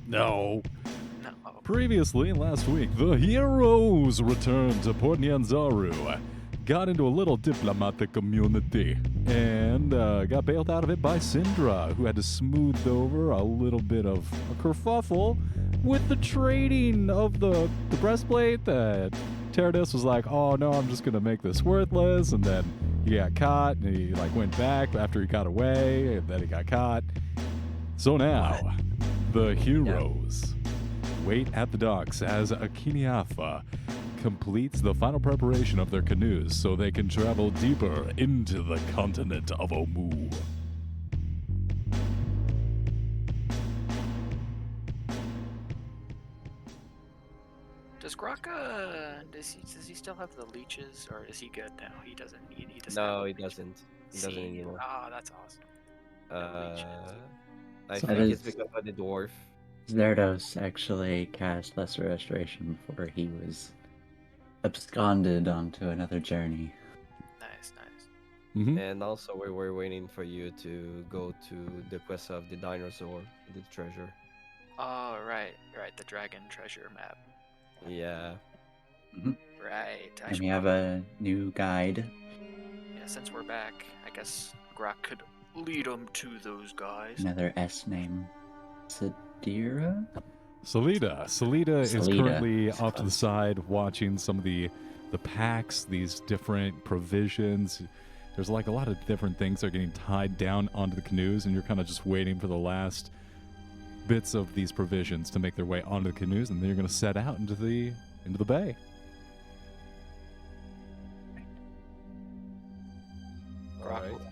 No. No. Previously, last week, the heroes returned to Port Nyanzaru, got into a little diplomatic community, and got bailed out of it by Syndra, who had to smooth over a little bit of a kerfuffle with the trading of the breastplate that Teradus was like, oh no, I'm just gonna make this worthless, and then he got caught, and he went back after he got away, and then he got caught. So now, the heroes wait at the docks as Akiniafa completes the final preparation of their canoes so they can travel deeper into the continent of Omu. Does Grok, does he still have the leeches, or is he good now? He doesn't need. He doesn't. No, have he the leeches. doesn't. He doesn't anymore. That's awesome. I So think that it's is- because of the dwarf. Zerdos actually cast Lesser Restoration before he was absconded onto another journey. Nice. Mm-hmm. And also, we were waiting for you to go to the quest of the dinosaur, the treasure. Oh, right. The dragon treasure map. Yeah. Right. I And should we have a new guide. Yeah, since we're back, I guess Grok could lead them to those guys. Another S name. Sadira? Salida is Salida. currently off to the side watching some of the packs, these different provisions. There's like a lot of different things that are getting tied down onto the canoes, and you're kind of just waiting for the last bits of these provisions to make their way onto the canoes, and then you're going to set out into the bay.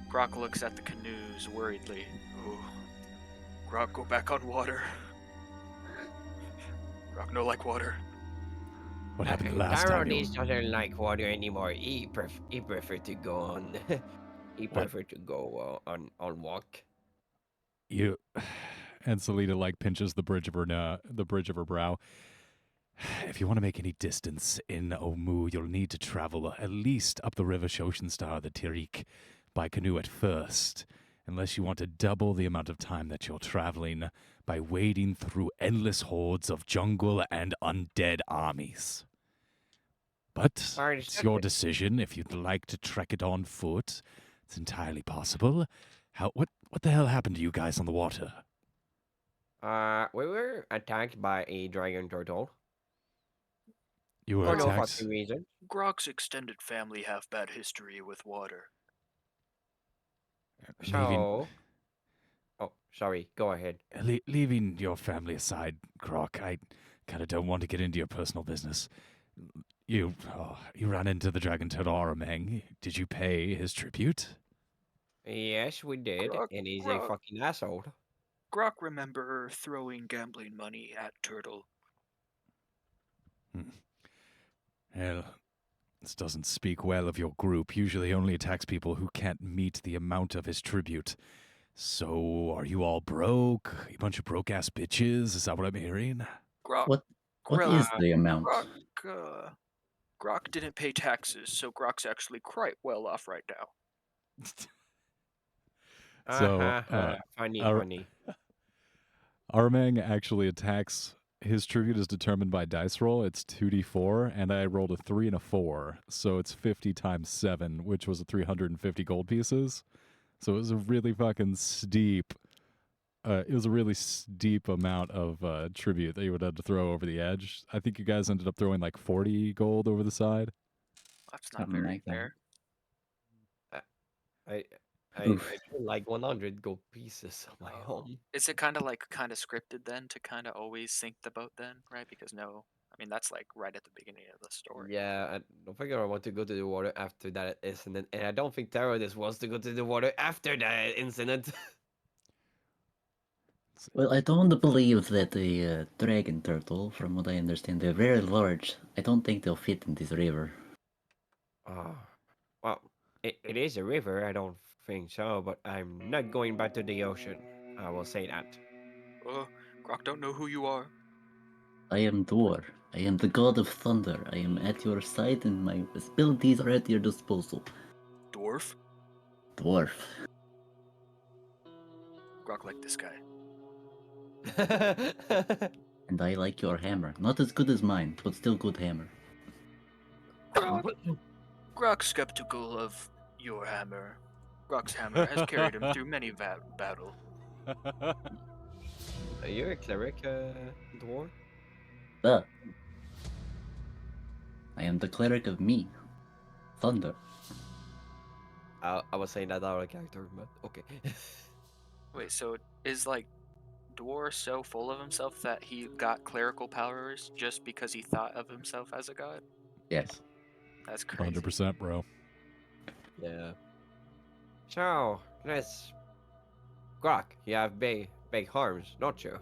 Grok looks at the canoes worriedly. Oh, Grok, go back on water. Grok no like water. What happened last time? Doesn't like water anymore. He prefer to go on. He prefer to go on walk. You and Salida pinches the bridge of her brow. If you want to make any distance in Omu, you'll need to travel at least up the river Shoshenstar, the Tirik, by canoe at first, unless you want to double the amount of time that you're traveling by wading through endless hordes of jungle and undead armies. But it's your decision. If you'd like to trek it on foot, it's entirely possible. What the hell happened to you guys on the water? We were attacked by a dragon turtle. You were For no attacked. fucking reason. Grok's extended family have bad history with water. So, oh, sorry. Go ahead. Leaving your family aside, Croc, I kind of don't want to get into your personal business. You ran into the dragon turtle Aramang. Did you pay his tribute? Yes, we did, and he's a Grok. fucking asshole. Grok remember throwing gambling money at Turtle. Well, this doesn't speak well of your group. Usually only attacks people who can't meet the amount of his tribute. So, are you all broke? A bunch of broke-ass bitches? Is that what I'm hearing? Grok. What is the amount? Grok didn't pay taxes, so Grok's actually quite well off right now. Funny. Aramang actually attacks. His tribute is determined by dice roll. It's 2d4, and I rolled a 3 and a 4, so it's 50 times 7, which was 350 gold pieces. So it was a really fucking steep. It was a really steep amount of tribute that you would have to throw over the edge. I think you guys ended up throwing 40 gold over the side. That's not Something very like that. fair. I feel like 100 gold pieces on my home. Is it kind of scripted then to kind of always sink the boat then, right? Because that's right at the beginning of the story. Yeah, I don't think I want to go to the water after that incident, and I don't think Teradus wants to go to the water after that incident. Well, I don't believe that the dragon turtle, from what I understand, they're very large. I don't think they'll fit in this river. Well, it is a river. I don't think so, but I'm not going back to the ocean. I will say that. Grok don't know who you are. I am Dwar. I am the god of thunder. I am at your side and my abilities are at your disposal. Dwarf? Dwarf. Grok like this guy. And I like your hammer. Not as good as mine, but still good hammer. Grok's skeptical of your hammer. Grok's hammer has carried him through many battle. Are you a cleric, dwarf? But I am the cleric of me. Thunder. I was saying that out of character, but okay. Wait, so is like Dwar so full of himself that he got clerical powers just because he thought of himself as a god? Yes. That's crazy. 100%, bro. Yeah. So, let's... Grok, you have big arms, don't you?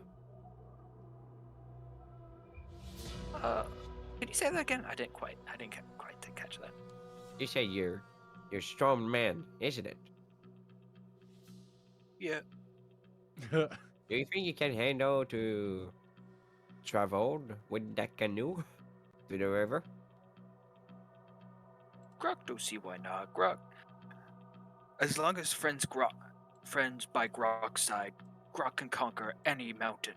Can you say that again? I didn't quite catch that. You say you're a strong man, isn't it? Yeah. Do you think you can handle to travel with that canoe to the river? Grok don't see why not. Grok, as long as friends by Grok's side, Grok can conquer any mountain.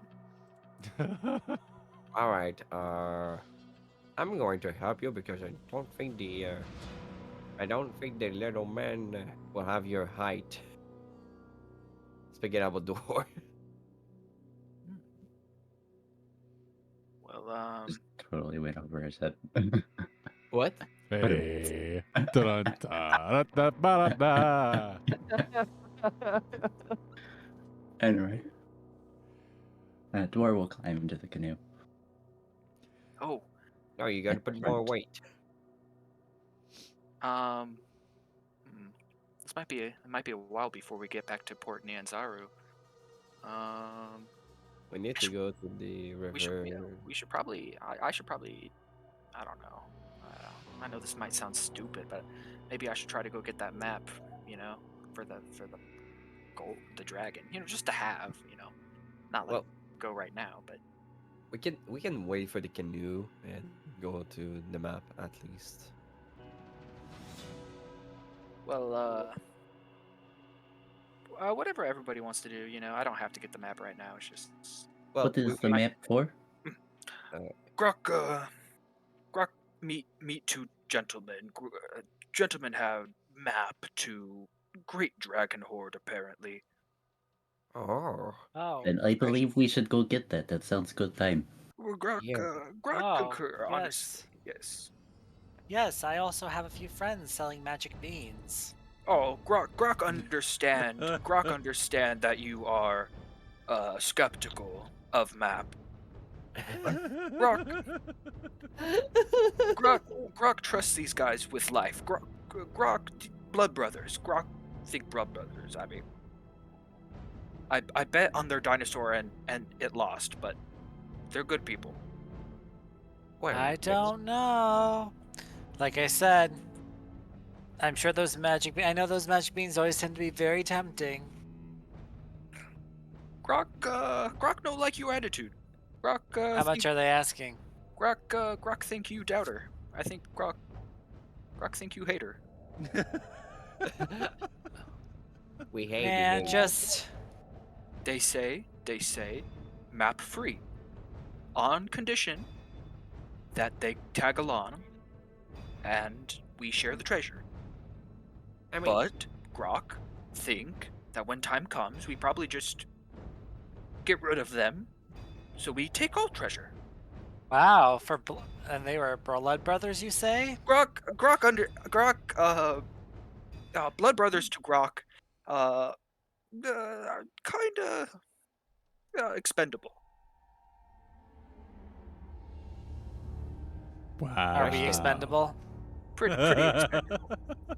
All right. I'm going to help you because I don't think the little man will have your height. Speaking of a door. Well, Just totally went over his head. What? Hey. Dun-dun-da-da-da-ba-da-da. Anyway. Dwar will climb into the canoe. oh, No, you gotta At put the more front. weight. This might be a while before we get back to Port Nyanzaru. We need to go to the river. We should probably. I should probably. I don't know. I know this might sound stupid, but maybe I should try to go get that map. For the gold, the dragon. Just to have. Not like Well, go right now, but we can wait for the canoe and go to the map at least. well, whatever everybody wants to do. I don't have to get the map right now. It's just Well, What is the map for? Grok. Grok, meet two gentlemen. Gentlemen have map to Great Dragon Horde apparently. Oh, Oh, And I believe we should go get that. That sounds good time. Well, Grok, Yeah. Grok Oh, concur, yes. honestly. Yes. yes, I also have a few friends selling magic beans. Oh, Grok understand. Grok understand that you are skeptical of map. Grok trusts these guys with life. Grok, blood brothers. Grok think blood brothers. I mean, I bet on their dinosaur and it lost, but they're good people. well, I don't know. Like I said, I'm sure I know those magic beans always tend to be very tempting. Grok no like your attitude. Grok, How much are they asking? Grok think you doubt her. I think Grok think you hate her. We hate Man, it. just They say, map free. On condition that they tag along and we share the treasure. I mean, But Grok think that when time comes, we probably just get rid of them, so we take all treasure. wow. And they were blood brothers, you say? Blood brothers to Grok, kinda expendable. Wow. Are we expendable? Pretty expendable.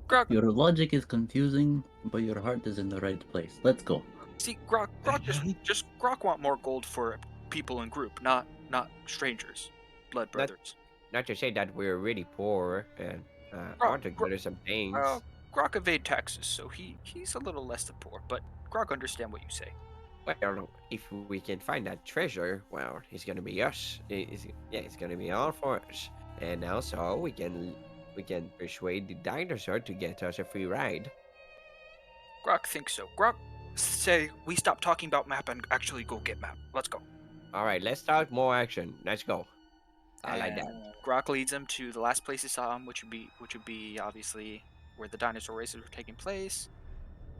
Grok, Your logic is confusing, but your heart is in the right place. Let's go. see, Grok just Grok want more gold for people in group, not strangers, blood brothers. not to say that we're really poor and Grok- want to go to some things. Grok evade taxes, so he's a little less than poor, but Grok understand what you say. Well, if we can find that treasure, well, it's gonna be us. It's gonna be all for us. And also, we can persuade the dinosaur to get us a free ride. Grok thinks so. Grok say we stop talking about map and actually go get map. Let's go. All right, let's start more action. Let's go. I like that. And Grok leads him to the last place he saw him, which would be obviously where the dinosaur races were taking place.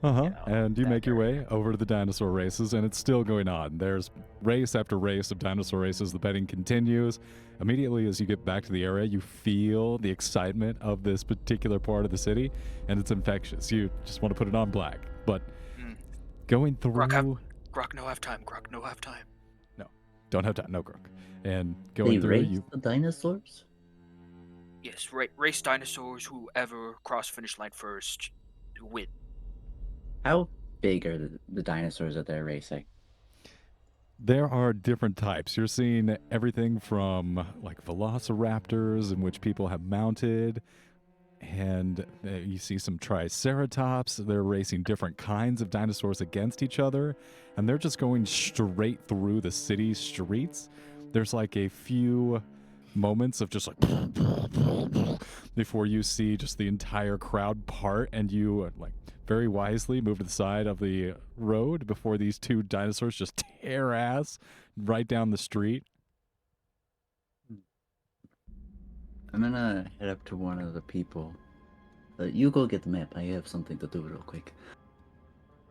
Uh-huh. You know, And you that make your area. way over to the dinosaur races, and it's still going on. There's race after race of dinosaur races. The betting continues. Immediately as you get back to the area, you feel the excitement of this particular part of the city, and it's infectious. You just want to put it on black. But Mm. going through... Grok, no have time. Grok, no have time. Don't have time. No, Crook. And They going through, raised you... the dinosaurs? Yes, race dinosaurs. Whoever cross finish line first, win. How big are the dinosaurs that they're racing? There are different types. You're seeing everything from like velociraptors, in which people have mounted, and you see some triceratops. They're racing different kinds of dinosaurs against each other, and they're just going straight through the city streets. There's like a few moments of just like before you see just the entire crowd part, and you like very wisely move to the side of the road before these two dinosaurs just tear ass right down the street. I'm gonna head up to one of the people. You go get the map. I have something to do real quick.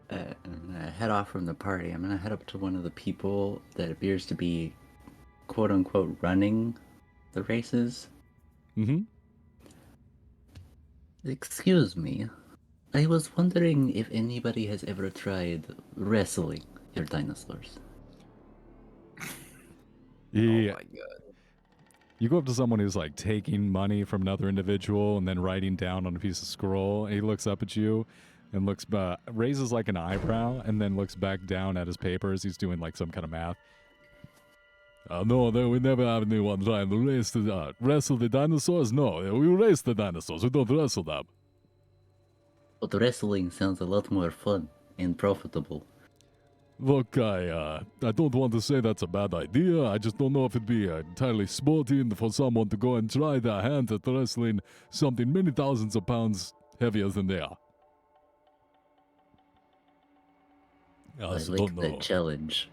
I'm gonna head off from the party. I'm gonna head up to one of the people that appears to be, quote unquote, running the races. Mm-hmm. Excuse me. I was wondering if anybody has ever tried wrestling your dinosaurs. Yeah. Oh my god. You go up to someone who's like taking money from another individual and then writing down on a piece of scroll. And he looks up at you and raises like an eyebrow and then looks back down at his papers. He's doing like some kind of math. No, we never have anyone trying to wrestle the dinosaurs. No, we race the dinosaurs. We don't wrestle them. But wrestling sounds a lot more fun and profitable. Look, I don't want to say that's a bad idea. I just don't know if it'd be entirely sporting for someone to go and try their hand at wrestling something many thousands of pounds heavier than they are. I I also like don't that know. challenge.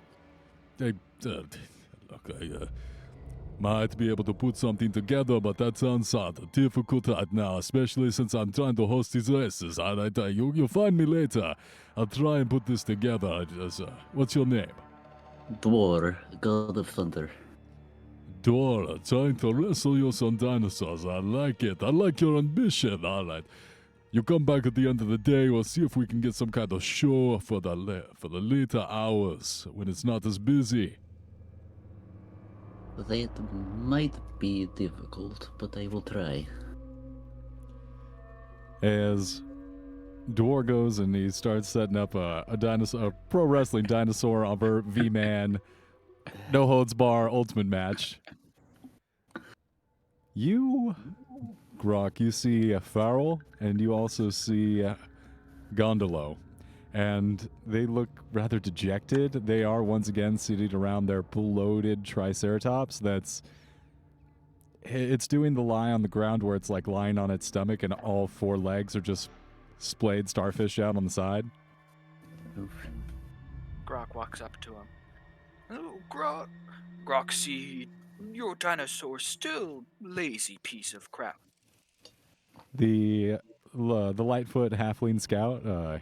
Look, I might be able to put something together, but that sounds difficult right now, especially since I'm trying to host these races. You'll find me later. I'll try and put this together. What's your name? Dwar, God of Thunder. Dora, trying to wrestle you some dinosaurs. I like it. I like your ambition. All right. You come back at the end of the day. We'll see if we can get some kind of show for the later hours when it's not as busy. That might be difficult, but I will try. As Dor goes and he starts setting up a pro wrestling dinosaur over V-Man, no holds bar ultimate match. You, Grok, you see Farrell, and you also see Gondolo. And they look rather dejected. They are once again seated around their bloated Triceratops it's doing the lie on the ground where it's like lying on its stomach and all four legs are just splayed starfish out on the side. Oof. Grok walks up to him. Oh, Grok. Grok, see, your dinosaur still lazy piece of crap. The Lightfoot halfling scout,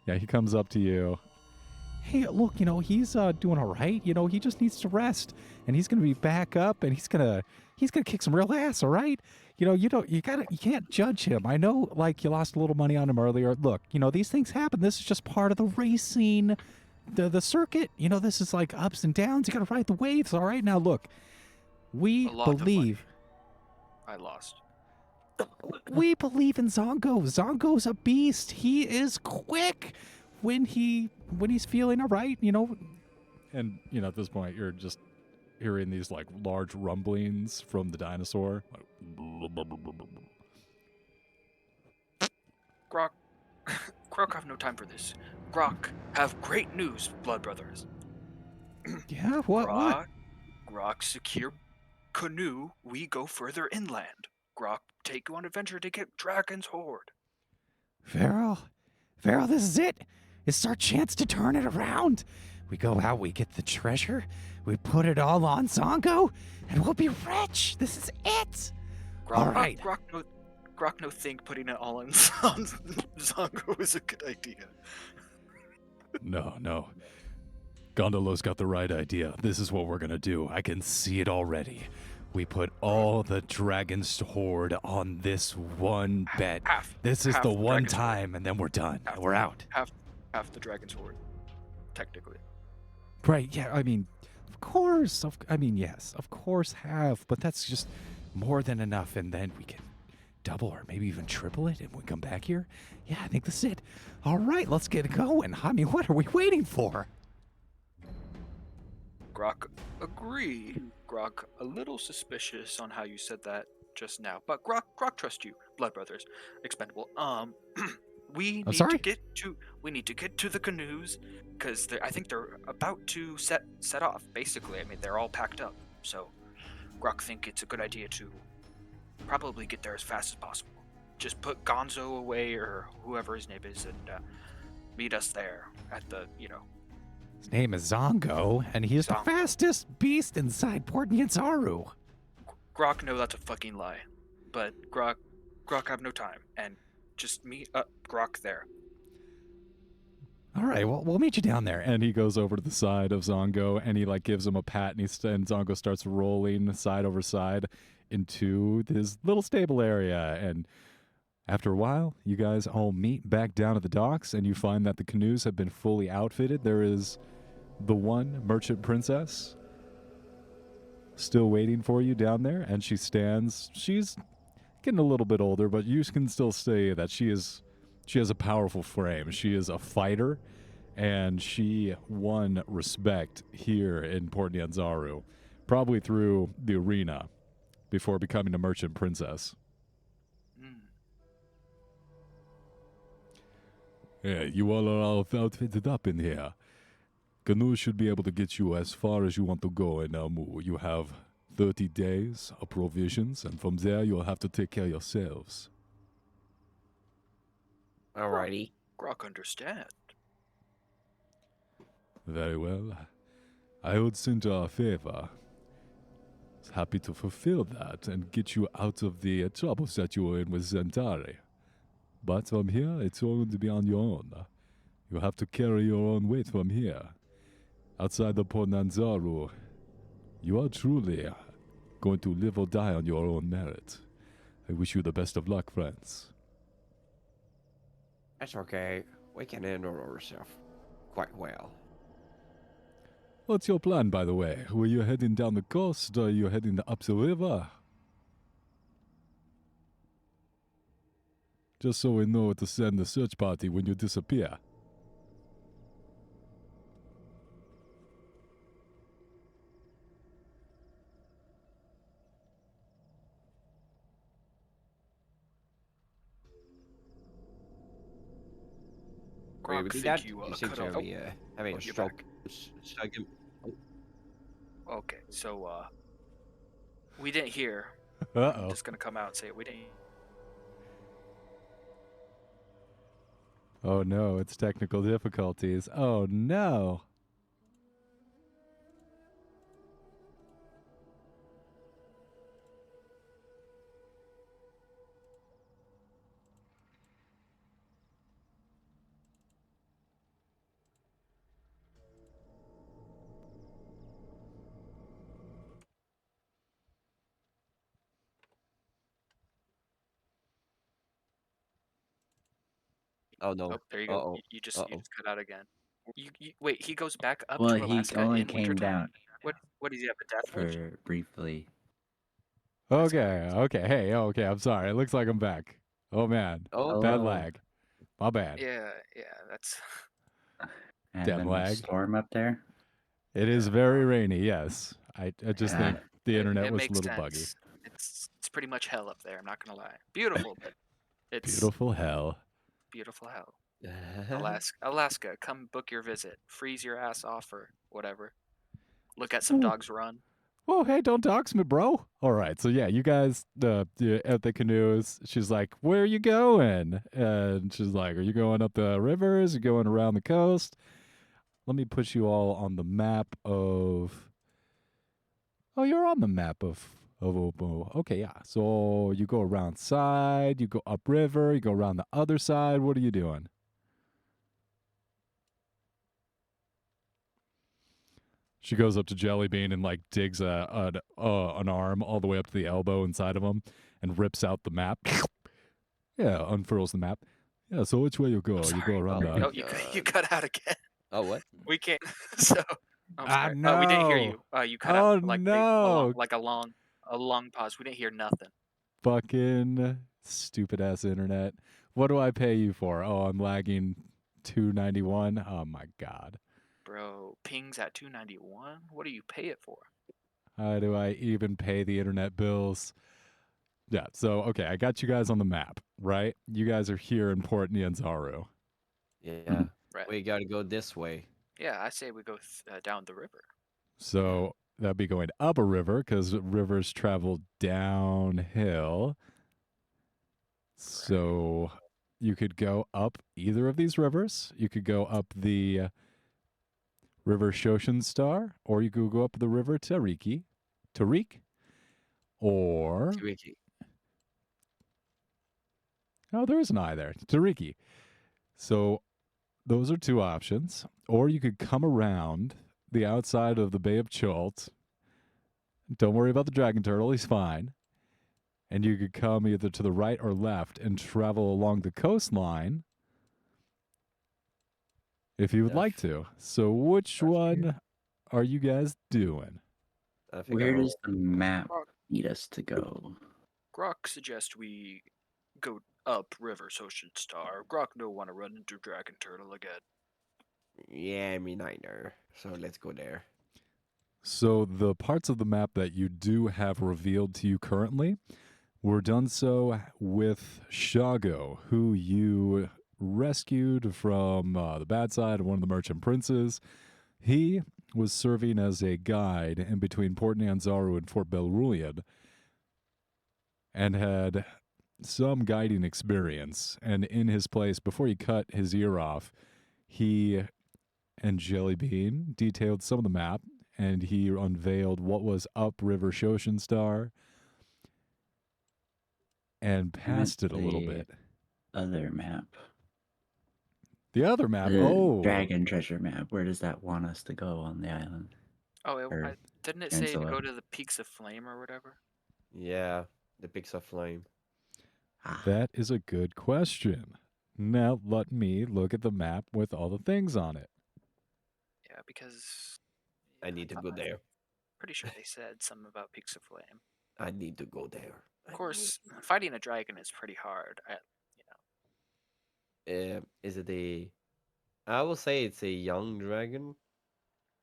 he comes up to you. Hey, look, he's doing all right. He just needs to rest, and he's gonna be back up, and he's gonna kick some real ass. All right. You can't judge him. I know, like, you lost a little money on him earlier. Look, these things happen. This is just part of the racing, the circuit. This is like ups and downs. You gotta ride the waves. All right. Now, look, we A lot of believe. I lost. We believe in Zongo. Zongo's a beast. He is quick when he's feeling all right, And, at this point, you're just hearing these, like, large rumblings from the dinosaur. Grok. Grok have no time for this. Grok have great news, blood brothers. Yeah, what? Grok secure canoe. We go further inland. Grok take you on adventure to get Dragon's Horde. Farrell, this is it. It's our chance to turn it around. We go out, we get the treasure, we put it all on Zongo, and we'll be rich. This is it. All right. Grok no think putting it all on Zongo is a good idea. No. Gondolo's got the right idea. This is what we're gonna do. I can see it already. We put all the dragon's hoard on this one bet. This is half the the one dragon's hoard. time, and then we're done. We're out. Half the dragon's hoard, technically. Right, yeah, I mean, of course. Yes, of course have. But that's just more than enough, and then we can double or maybe even triple it, and we come back here. Yeah, I think that's it. All right, let's get going. I mean, what are we waiting for? Grok, agree. Grok, a little suspicious on how you said that just now, but Grok trust you. Blood Brothers, expendable. We need to get to the canoes because I think they're about to set off. Basically, I mean they're all packed up. So, Grok think it's a good idea to probably get there as fast as possible. Just put Gonzo away or whoever his name is, and meet us there at the His name is Zongo, and he's the Zongo. fastest beast inside Port Nyanzaru. Grok know that's a fucking lie, but Grok have no time, and just meet up Grok there. All right, well, we'll meet you down there. And he goes over to the side of Zongo, and he gives him a pat, and Zongo starts rolling side over side into this little stable area. And after a while, you guys all meet back down at the docks, and you find that the canoes have been fully outfitted. There is the one merchant princess still waiting for you down there, and she stands. She's getting a little bit older, but you can still say that she has a powerful frame. She is a fighter, and she won respect here in Port Nyanzaru, probably through the arena before becoming a merchant princess. Yeah, you all are all outfitted up in here. Canoes should be able to get you as far as you want to go in Namu. You have 30 days of provisions, and from there you'll have to take care of yourselves. Alrighty. Grok understand. Very well. I owed Sintra a favor. I was happy to fulfill that and get you out of the troubles that you were in with Zentari. But from here, it's all going to be on your own. You have to carry your own weight from here. Outside the Port Nyanzaru, you are truly going to live or die on your own merit. I wish you the best of luck, friends. That's okay. We can handle ourselves quite well. What's your plan, by the way? Were you heading down the coast, or are you heading up the river? Just so we know where to send the search party when you disappear. Agree with think that? you, You seem cut to off- be having a you're stroke. Okay, so we didn't hear. Uh-oh. I'm just gonna come out and say it. We didn't. Oh no, it's technical difficulties. Oh no. Oh no. Oh, there you go. Uh-oh. You just Uh-oh. cut out again. You wait. He goes back up Well, to he Alaska only in came wintertime? down What does he have a death wish? for briefly. That's Okay, okay. Hey, okay, I'm sorry. It looks like I'm back. Oh man. Oh, Bad Hello. lag. My bad. Yeah, that's. Damn Having a lag. storm up there. It is very rainy, yes. I just Yeah. think the internet it was a makes little buggy. sense. It's pretty much hell up there. I'm not gonna lie. Beautiful, but it's Beautiful hell. beautiful hell. Alaska, come book your visit. Freeze your ass off or whatever. Look at some Ooh. dogs run. Whoa, hey, don't dox me, bro. All right, so yeah, you guys at the canoes. She's like, "Where are you going?" And she's like, "Are you going up the rivers? You going around the coast?" Let me put you all on the map of. Oh, you're on the map of Opo. Okay, yeah. So you go around side, you go upriver, you go around the other side. What are you doing? She goes up to Jellybean and like digs an arm all the way up to the elbow inside of him and rips out the map. Yeah, unfurls the map. Yeah, so which way you go? You Sorry. go around Oh, the. Oh, you cut out again. Oh, what? We can't. So I'm Ah, sorry. We didn't hear no. you. You cut Oh out like no. a long pause. We didn't hear nothing. Fucking stupid ass internet. What do I pay you for? Oh, I'm lagging 291. Oh my god. Bro, pings at 291. What do you pay it for? How do I even pay the internet bills? Yeah, so okay, I got you guys on the map, right? You guys are here in Port Nyanzaru. Yeah. Right. We gotta go this way. Yeah, I say we go down the river. So that'd be going up a river because rivers travel downhill. So you could go up either of these rivers. You could go up the river Shoshenstar, or you could go up the river Tarik, or Tricky. oh, there is an I there, Tariki. So those are two options. Or you could come around the outside of the Bay of Chult. Don't worry about the dragon turtle, he's fine. And you could come either to the right or left and travel along the coastline if you would like to. So which one are you guys doing? I think Where I'll- does the map need us to go? Grok suggests we go up river Shoshenstar. Grok don't want to run into dragon turtle again. Yeah, me neither. So let's go there. So the parts of the map that you do have revealed to you currently were done so with Shago, who you rescued from the bad side of one of the merchant princes. He was serving as a guide in between Port Nyanzaru and Fort Belrulian and had some guiding experience. And in his place, before he cut his ear off, he and Jellybean detailed some of the map, and he unveiled what was upriver Shoshenstar and passed it a little the bit. Other map. The other map, The oh, dragon treasure map. Where does that want us to go on the island? Oh, Or didn't it say to Peninsula. go to the peaks of flame or whatever? Yeah, the Peaks of Flame. that is a good question. Now let me look at the map with all the things on it. Yeah, because I need to go there. pretty sure they said something about peaks of flame. I need to go there. Of course, fighting a dragon is pretty hard. Is it a? I will say it's a young dragon,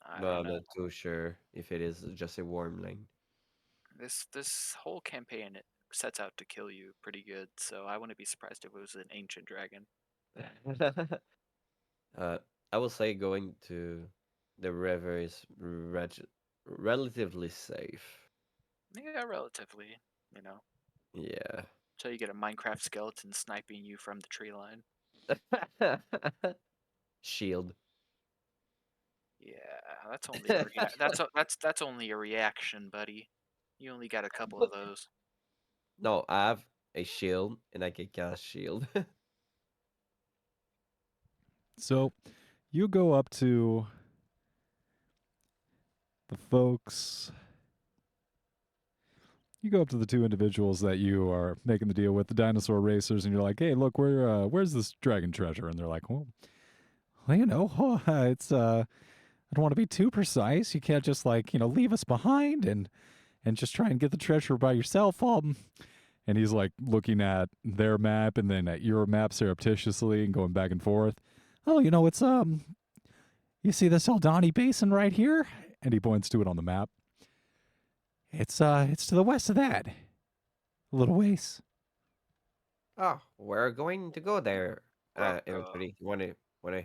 I but don't I'm know. not too sure if it is just a wormling. This whole campaign it sets out to kill you pretty good, so I wouldn't be surprised if it was an ancient dragon. uh, I will say going to the river is relatively safe. Yeah, relatively, Yeah. until you get a Minecraft skeleton sniping you from the tree line. Shield. Yeah, that's only that's only a reaction, buddy. You only got a couple of those. No, I have a shield and I can cast shield. So you go up to the folks. You go up to the two individuals that you are making the deal with, the dinosaur racers, and you're like, "Hey, look, where's this dragon treasure?" And they're like, "Well, it's I don't want to be too precise. You can't just like leave us behind and just try and get the treasure by yourself." And he's like looking at their map and then at your map surreptitiously and going back and forth. Oh, it's you see this Aldani Basin right here? And he points to it on the map. It's to the west of that. A little ways. Oh, we're going to go there. Well, Everybody, wanna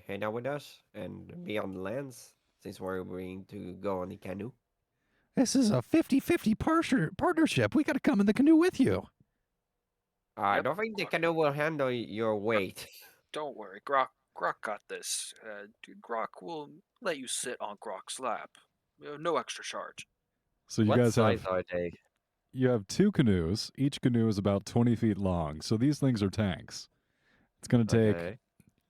hang out with us and be on the lands since we're going to go on the canoe? This is a 50-50 partnership. We got to come in the canoe with you. I Yep. don't think the canoe will handle your weight. Don't worry, Grok got this. Dude, Grok will let you sit on Grok's lap. No extra charge. So you What guys size have are they? you have 2 canoes. Each canoe is about 20 feet long. So these things are tanks. It's going to take Okay.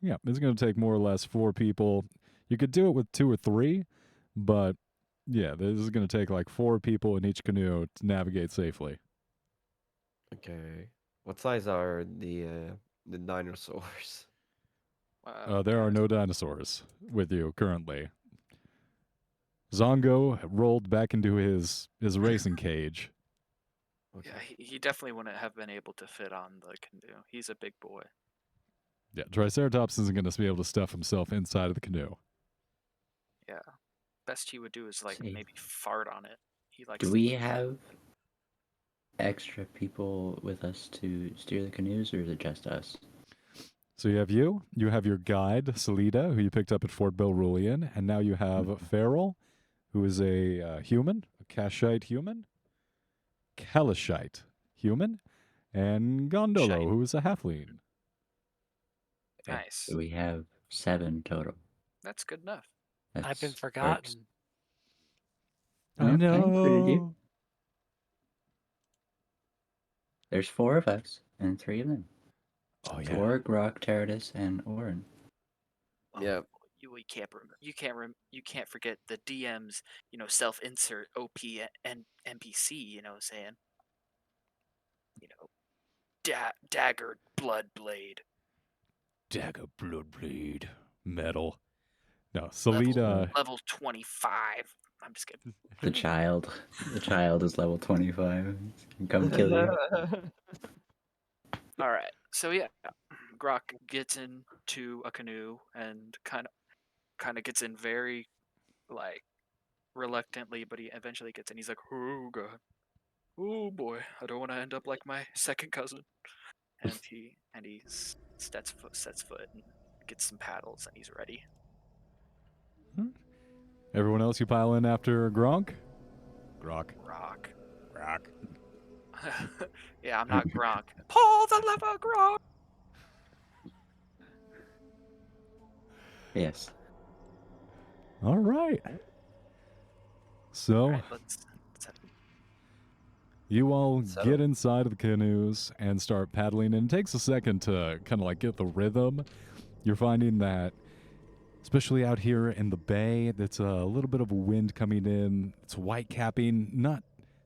it's going to take more or less 4 people. You could do it with 2 or 3, but yeah, this is going to take like 4 people in each canoe to navigate safely. Okay. What size are the dinosaurs? There are no dinosaurs with you currently. Zongo rolled back into his racing cage. Okay. Yeah, he definitely wouldn't have been able to fit on the canoe. He's a big boy. Yeah, Triceratops isn't going to be able to stuff himself inside of the canoe. Yeah. Best he would do is like See. maybe fart on it. He likes Do to we eat. have extra people with us to steer the canoes, or is it just us? So you have your guide, Salida, who you picked up at Fort Belrulian, and now you have Farrell, who is a human, a Kashite human, Kalashite human, and Gondolo, Shite. who is a halfling. Nice. So we have 7 total. That's good enough. I've been That's forgotten. I included you. know. There's 4 of us and 3 of them. Oh yeah. Torg, Rock, Teradus, and Orin. Yeah. You can't forget the DM's self-insert OP and NPC. You know what I'm saying? Dagger blood blade. Dagger blood bleed metal. No, Salida. Level 25. I'm just kidding. The child. The child is level 25. Can come kill you. All right. So yeah, Grok gets into a canoe and kind of gets in very like reluctantly, but he eventually gets in. He's like, "Oh god, oh boy, I don't want to end up like my second cousin." And he sets foot and gets some paddles, and he's ready. Everyone else, you pile in after Gronk? Grok. Rock. Grok. Yeah, I'm not Gronk. Pull the lever, Gronk. Yes. All right. So All right, let's you all So- get inside of the canoes and start paddling, and it takes a second to kind of like get the rhythm. You're finding that, especially out here in the bay, that's a little bit of a wind coming in. It's white capping, not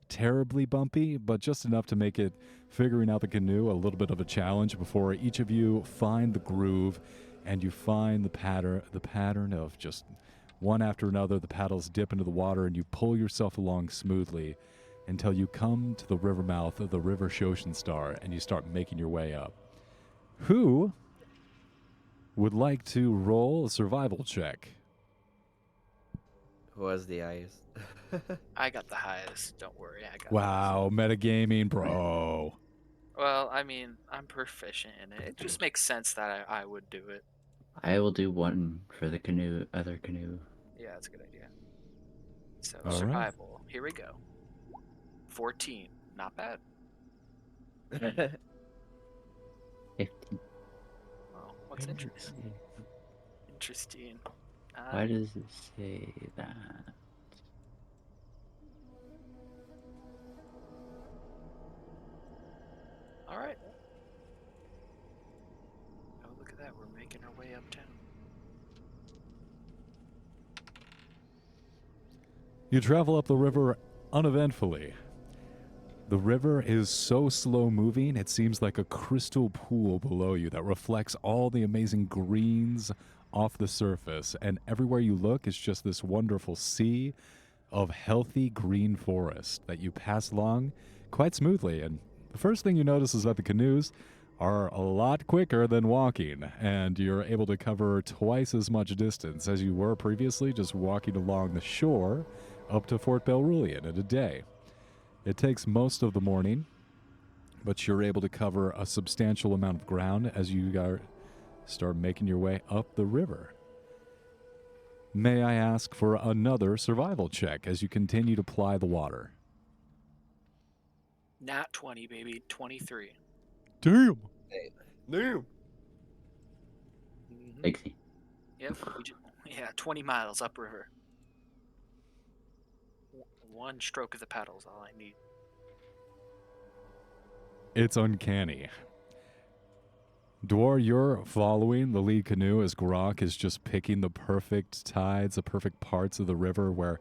terribly bumpy, but just enough to make it figuring out the canoe a little bit of a challenge before each of you find the groove and you find the pattern of just one after another. The paddles dip into the water and you pull yourself along smoothly until you come to the river mouth of the river Shoshenstar and you start making your way up. Who would like to roll a survival check? Who has the eyes? I got the highest. Don't worry, I got. Wow, metagaming, bro. This. Well, I mean, I'm proficient in it. It just makes sense that I would do it. I will do 1 for the other canoe. Yeah, that's a good idea. So All right. survival. Here we go. 14. Not bad. 15. Well, what's interesting? Interesting. Why does it say that? All right. Oh, look at that. We're making our way uptown. You travel up the river uneventfully. The river is so slow moving, it seems like a crystal pool below you that reflects all the amazing greens off the surface. And everywhere you look is just this wonderful sea of healthy green forest that you pass along quite smoothly. And the first thing you notice is that the canoes are a lot quicker than walking, and you're able to cover twice as much distance as you were previously just walking along the shore up to Fort Belrulian in a day. It takes most of the morning, but you're able to cover a substantial amount of ground as you start making your way up the river. May I ask for another survival check as you continue to ply the water? Nat 20, baby. 23. Damn. No. Mhm. 60. Yep. Yeah, 20 miles upriver. One stroke of the paddle is all I need. It's uncanny. Dwar, you're following the lead canoe as Grok is just picking the perfect tides, the perfect parts of the river where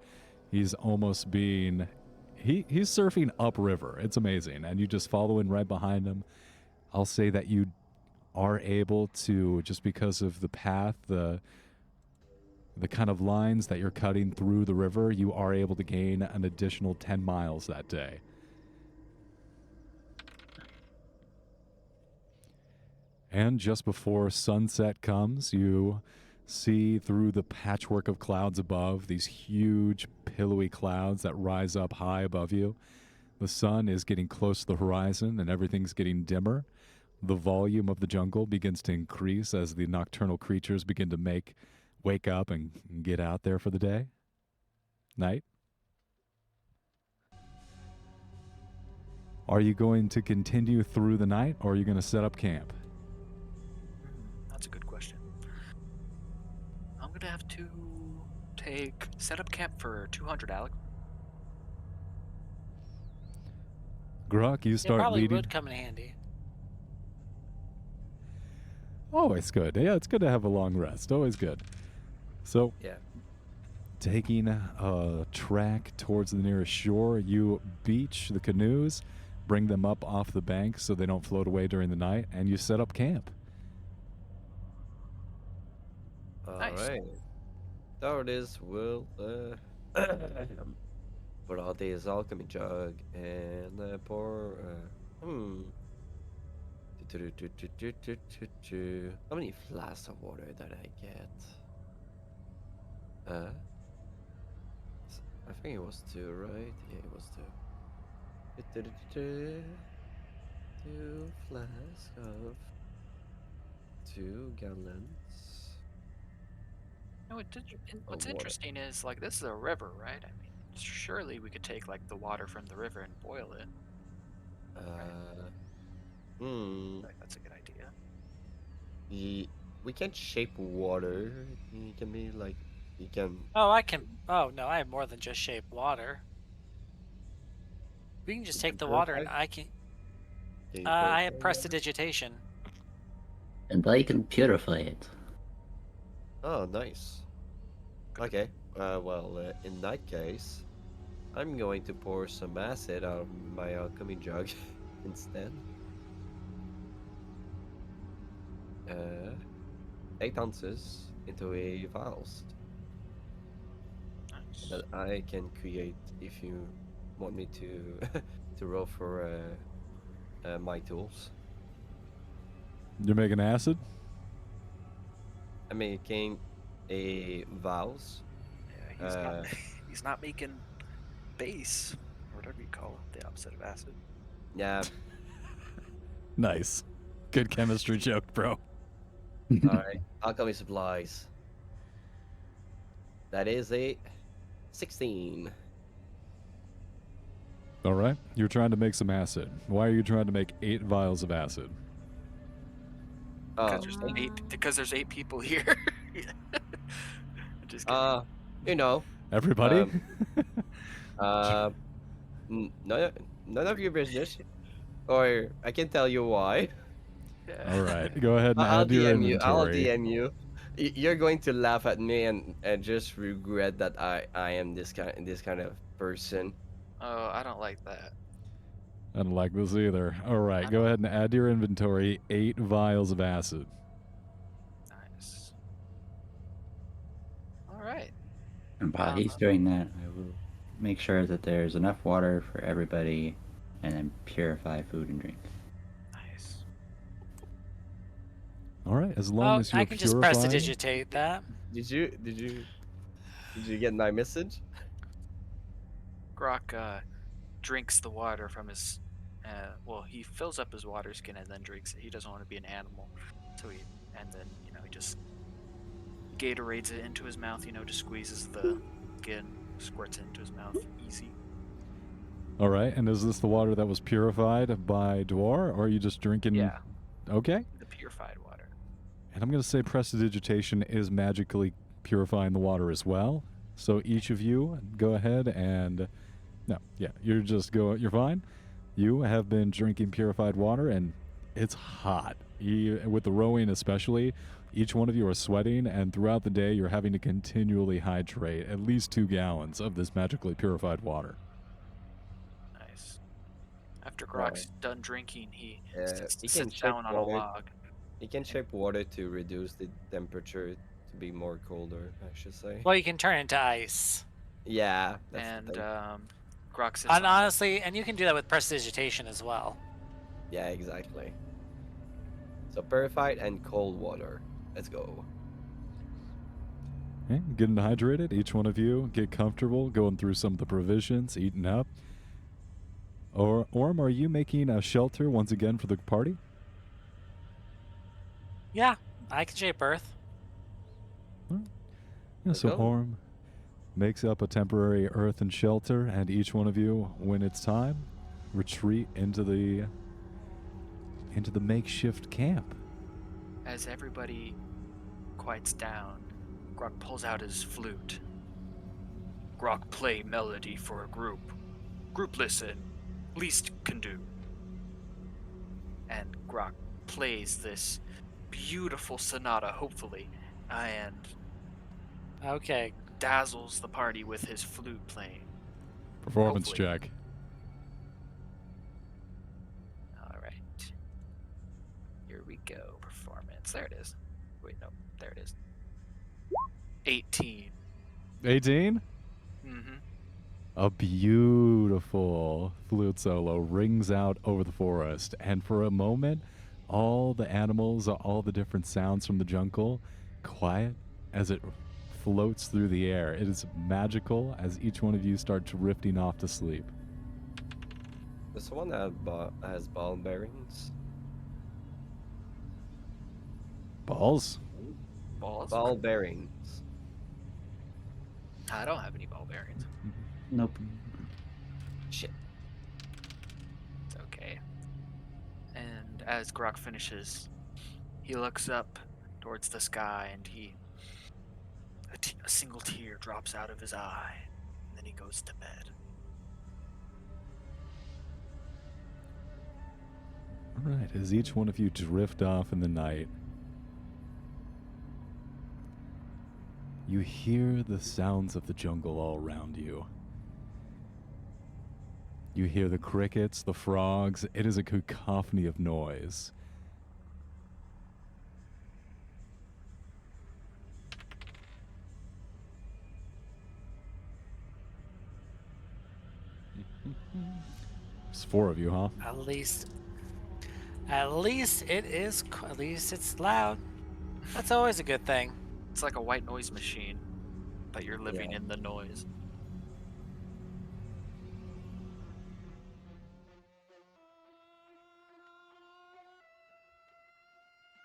he's almost being... He's surfing upriver. It's amazing. And you just following right behind him. I'll say that you are able to, just because of the path, the kind of lines that you're cutting through the river, you are able to gain an additional 10 miles that day. And just before sunset comes, you see through the patchwork of clouds above, these huge pillowy clouds that rise up high above you. The sun is getting close to the horizon and everything's getting dimmer. The volume of the jungle begins to increase as the nocturnal creatures begin to wake up and get out there for the day. Night. Are you going to continue through the night or are you going to set up camp? That's a good question. I'm gonna have to set up camp for 200, Alex. Grok, you It start probably leading. would come in handy. Always good. Yeah, it's good to have a long rest. Always good. So, Yeah. taking a track towards the nearest shore, you beach the canoes, bring them up off the bank so they don't float away during the night, and you set up camp. All Nice. right. So this will put out this alchemy jug and pour. How many flasks of water did I get? I think it was 2, right? Yeah, it was 2. 2 flasks of 2 gallons. No, what's water. interesting is, like, this is a river, right? I mean, surely we could take, like, the water from the river and boil it. Like, that's a good idea. We can't shape water. It can be like you can. Oh, I can. Oh no, I have more than just shape water. We can just take the water, and I can. Can you I have purify water? prestidigitation. And I can purify it. Oh, nice. Okay. In that case, I'm going to pour some acid out of my alchemy jug instead. 8 ounces into a vials Nice. that I can create if you want me to to roll for my tools. You're making acid? I'm making a vials. Yeah, he's not making base, or whatever you call it, the opposite of acid. Yeah. Nice. Good chemistry joke, bro. All right. Alchemy supplies. That is a 16. All right. You're trying to make some acid. Why are you trying to make 8 vials of acid? Because there's 8 people here. Just kidding. You know, Everybody? none of your business, or I can tell you why. Yeah. All right. Go ahead and I'll add your DM you. I'll inventory. DM you. You're going to laugh at me and just regret that I am this kind of person. Oh, I don't like that. I don't like this either. All right. Go ahead and add to your inventory 8 vials of acid. Nice. All right. And while he's doing that, I will make sure that there's enough water for everybody and then purify food and drink. Nice. All right. As long as you're I can just purified. prestidigitate that. Did you get my message? Grok drinks the water from his. He fills up his water skin and then drinks it. He doesn't want to be an animal, so he just Gatorades it into his mouth, just squeezes the skin, squirts it into his mouth. Easy. All right, and is this the water that was purified by Dwar, or are you just drinking? Yeah. Okay. The purified water. And I'm going to say prestidigitation is magically purifying the water as well. So each of you go ahead and... No, yeah, you're fine. You have been drinking purified water, and it's hot. With the rowing especially, each one of you are sweating, and throughout the day you're having to continually hydrate at least 2 gallons of this magically purified water. Nice. After Grok's done drinking, he He can sits shape down on a water. log. You can shape water to reduce the temperature to be more colder, I should say. Well, you can turn it into ice. Yeah, that's And the thing. Grok sits And on honestly, and you can do that with prestidigitation as well. Yeah, exactly. So purified and cold water. Let's go. Okay, getting hydrated. Each one of you get comfortable going through some of the provisions, eating up. Orm, are you making a shelter once again for the party? Yeah, I can shape Earth. Yeah, Let's so go. Orm makes up a temporary earthen shelter, and each one of you, when it's time, retreat into the makeshift camp. As everybody quiets down, Grok pulls out his flute. Grok, play melody for a group. Group listen. Least can do. And Grok plays this beautiful sonata, hopefully, and Okay. dazzles the party with his flute playing. Performance Hopefully. check. All right. Here we go. Performance. There it is. Wait, no. There it is. 18. 18? Mm-hmm. A beautiful flute solo rings out over the forest, and for a moment, all the animals, all the different sounds from the jungle, quiet as it floats through the air. It is magical as each one of you start drifting off to sleep. Does someone has ball bearings? Balls? Balls? Ball bearings. I don't have any ball bearings. Nope. Shit. It's okay. And as Grok finishes, he looks up towards the sky, and a single tear drops out of his eye, and then he goes to bed. All right, as each one of you drift off in the night, you hear the sounds of the jungle all around you. You hear the crickets, the frogs. It is a cacophony of noise. There's 4 of you, huh? At least it is. At least it's loud. That's always a good thing. It's like a white noise machine, but you're living Yeah. in the noise.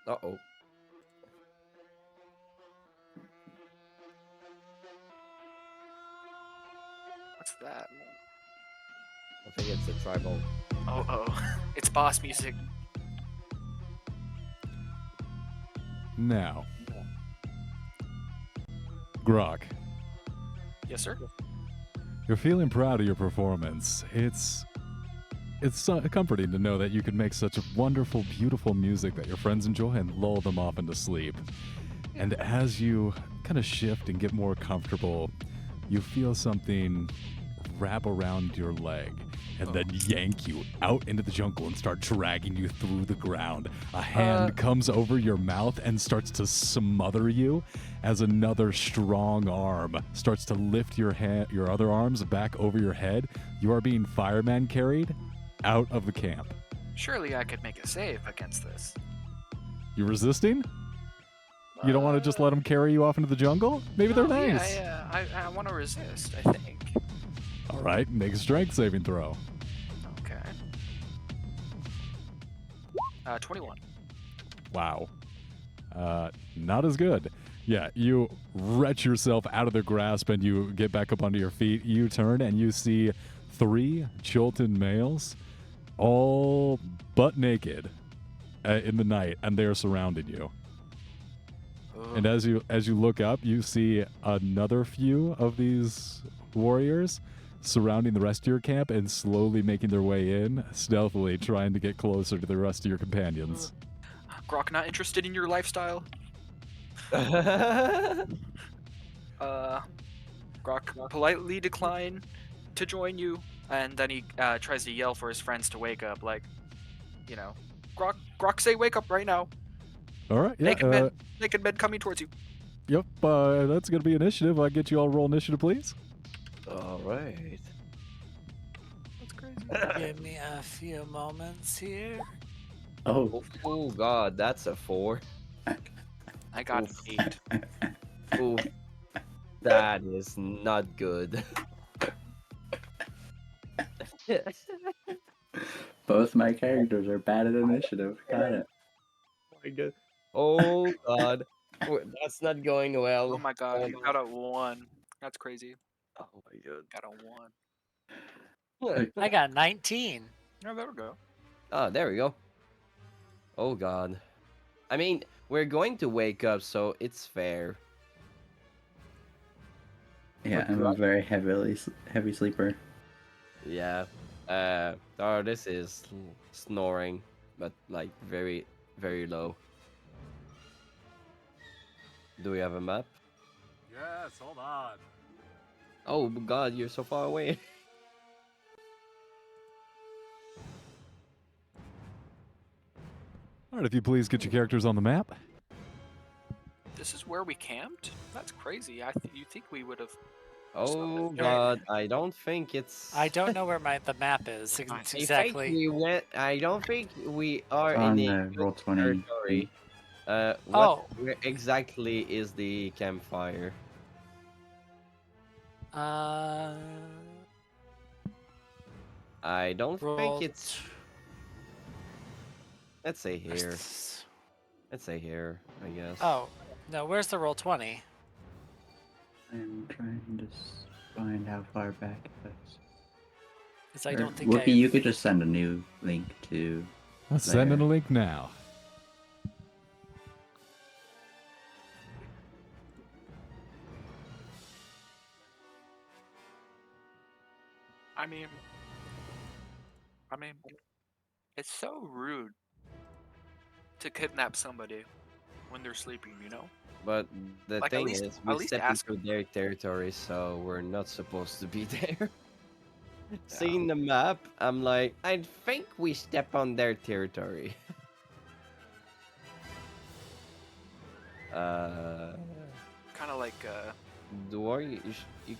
Uh-oh. What's that? I think it's a tribal. Oh, it's boss music. Now, Grok, Yes, sir. you're feeling proud of your performance. It's comforting to know that you can make such a wonderful, beautiful music that your friends enjoy and lull them off into sleep. And as you kind of shift and get more comfortable, you feel something wrap around your leg and then yank you out into the jungle and start dragging you through the ground. A hand comes over your mouth and starts to smother you as another strong arm starts to lift your other arms back over your head. You are being fireman carried out of the camp. Surely I could make a save against this. You resisting? You don't want to just let them carry you off into the jungle? Maybe they're No, nice. Yeah, I want to resist, I think. All right, make a strength saving throw. Okay. 21. Wow. Not as good. Yeah, you wrench yourself out of their grasp and you get back up onto your feet. You turn and you see 3 Chilton males, all butt naked in the night, and they're surrounding you. And as you look up, you see another few of these warriors surrounding the rest of your camp and slowly making their way in, stealthily trying to get closer to the rest of your companions. Grok, not interested in your lifestyle? Grok politely decline to join you, and then he tries to yell for his friends to wake up, like, you know, Grok, say wake up right now. All right, yeah. Naked men coming towards you. Yep, that's going to be initiative. I'll get you all roll initiative, please. All right. That's crazy. Give me a few moments here. Oh, Oh God, that's a 4. I got Oof. 8. Ooh, that is not good. both my characters are bad at initiative. Got it. My God. Oh God, that's not going well. Oh my god, you got a 1. That's crazy. Oh my God. Got a 1. I got 19. Oh, there we go. Oh, there we go. Oh God. I mean, we're going to wake up, so it's fair. Yeah, I'm a very heavy sleeper. Yeah. This is snoring, but like very, very low. Do we have a map? Yes, hold on. Oh God, you're so far away. All right, if you please get your characters on the map. This is where we camped? That's crazy. You think we would have... Oh Right. God, I don't think it's. I don't know where the map is I think exactly. we went. I don't think we are On in the the roll 20. territory. Where exactly is the campfire? Uh, I don't roll think it's. Let's say where's here. this? Let's say here, I guess. Oh, no, where's the roll 20? I'm trying to find how far back it is. Because I don't think Whoopi, I... you could just send a new link to. Let's send in there. a link now. I mean, it's so rude to kidnap somebody when they're sleeping, you know? But the Like, at thing least- is, at we least step ask into their territory, so we're not supposed to be there. Seeing the map, I'm like, I think we step on their territory. Kind of like, Dwar, you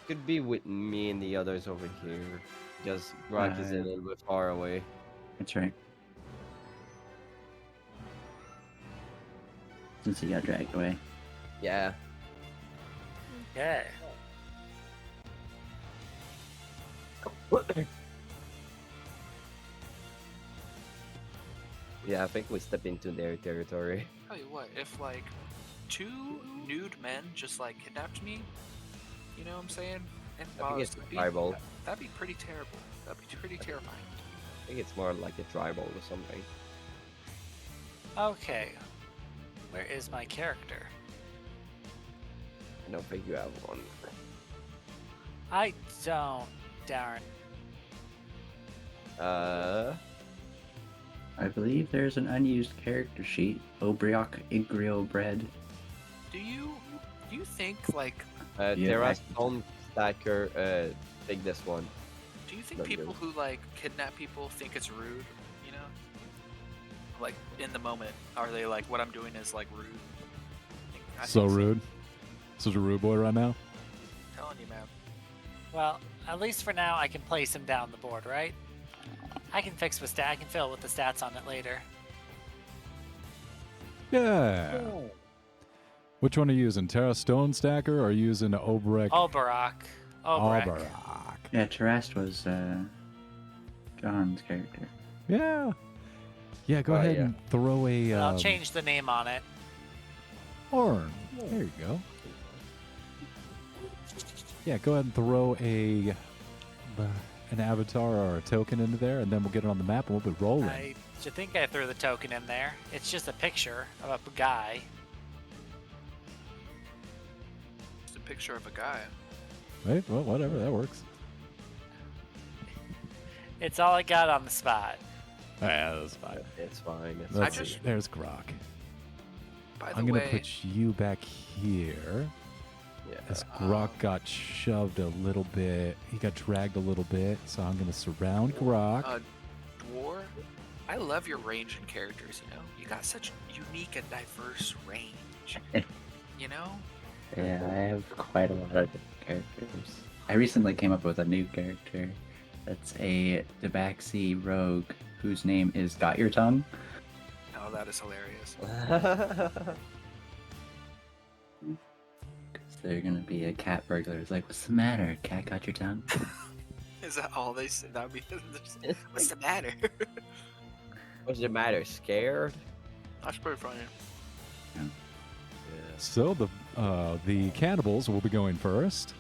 could be with me and the others over here, because Grok is a little bit far away. That's right. Since he got dragged away. Yeah. Okay. Yeah, I think we step into their territory. tell you what, if like 2 nude men just like kidnapped me, you know what I'm saying? And I think was it's sleeping, tribal. that'd be pretty terrible. That'd be pretty terrifying. I think it's more like a tribal or something. Okay. Where is my character? I don't think you have one. I don't. Darn. I believe there's an unused character sheet. Obriok Igrio Bread. Do you think like Yeah, There I- are Stone Stacker, take this one. do you think Not people good. who like kidnap people think it's rude, you know? Like in the moment, are they like what I'm doing is like rude? I So think rude. Such a rude boy right now. I'm telling you, man. Well, at least for now, I can place him down the board, right? I can fix with I can fill with the stats on it later. Yeah. Which one are you using? Terra Stone Stacker or are you using Obrek? Oberok. Obrek. Yeah, Terast was John's character. Yeah. Yeah, go Oh, ahead yeah. and throw a I'll change the name on it. Orn. There you go. Yeah, go ahead and throw an avatar or a token into there, and then we'll get it on the map, and we'll be rolling. I should think I threw the token in there. It's just a picture of a guy. It's a picture of a guy. Right? Well, whatever. That works. It's all I got on the spot. Yeah, that's fine. It's fine. It's Let's fine. see. There's Grok. By the I'm going way, to put you back here. Yeah. As Grok got shoved a little bit, he got dragged a little bit, so I'm going to surround Grok. Dwar, I love your range in characters, you know? You got such unique and diverse range. You know? Yeah, I have quite a lot of characters. I recently came up with a new character. That's a Tabaxi rogue whose name is Got Your Tongue. Oh, that is hilarious. Because they're gonna be a cat burglar. It's like, what's the matter? Cat got your tongue? Is that all they say? That would be. What's the matter? What's the matter? Scared? That's pretty funny. Yeah. So the cannibals will be going first.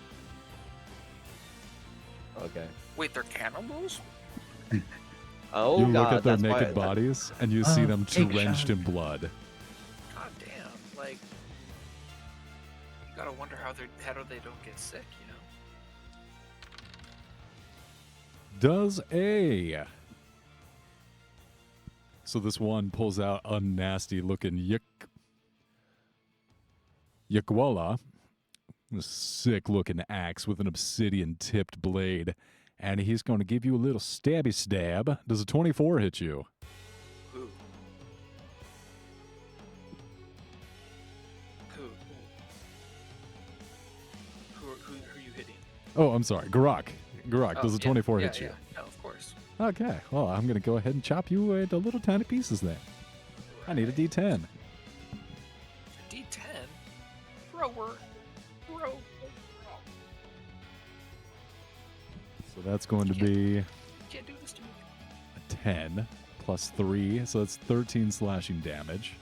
Okay. Wait, they're cannibals? Oh You god, look at their that's why- naked bodies, and you see them take a drenched shot. in blood. God damn! Like, you gotta wonder how they don't get sick, you know? Does a. So this one pulls out a nasty looking Yakwala, a sick looking axe with an obsidian tipped blade, and he's going to give you a little stabby stab. Does a 24 hit you? Who? Who are you hitting? Oh, I'm sorry. Garok. Garok, does a 24 hit you? Yeah, of course. Okay, well, I'm going to go ahead and chop you into little tiny pieces then. I need a D10. D10? Bro. So that's going to be You can't do this to me. a 10 plus 3, so that's 13 slashing damage.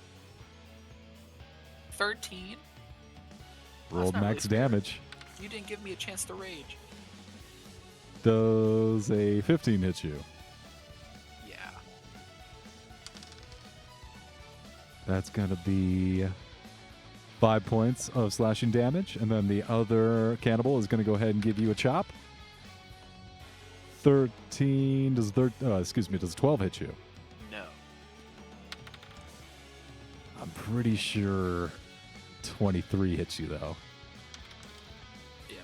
13? Rolled not max really fair. damage. You didn't give me a chance to rage. Does a 15 hit you? Yeah. That's going to be 5 points of slashing damage, and then the other cannibal is going to go ahead and give you a chop. 13 does 12 hit you? No. I'm pretty sure 23 hits you though. Yeah.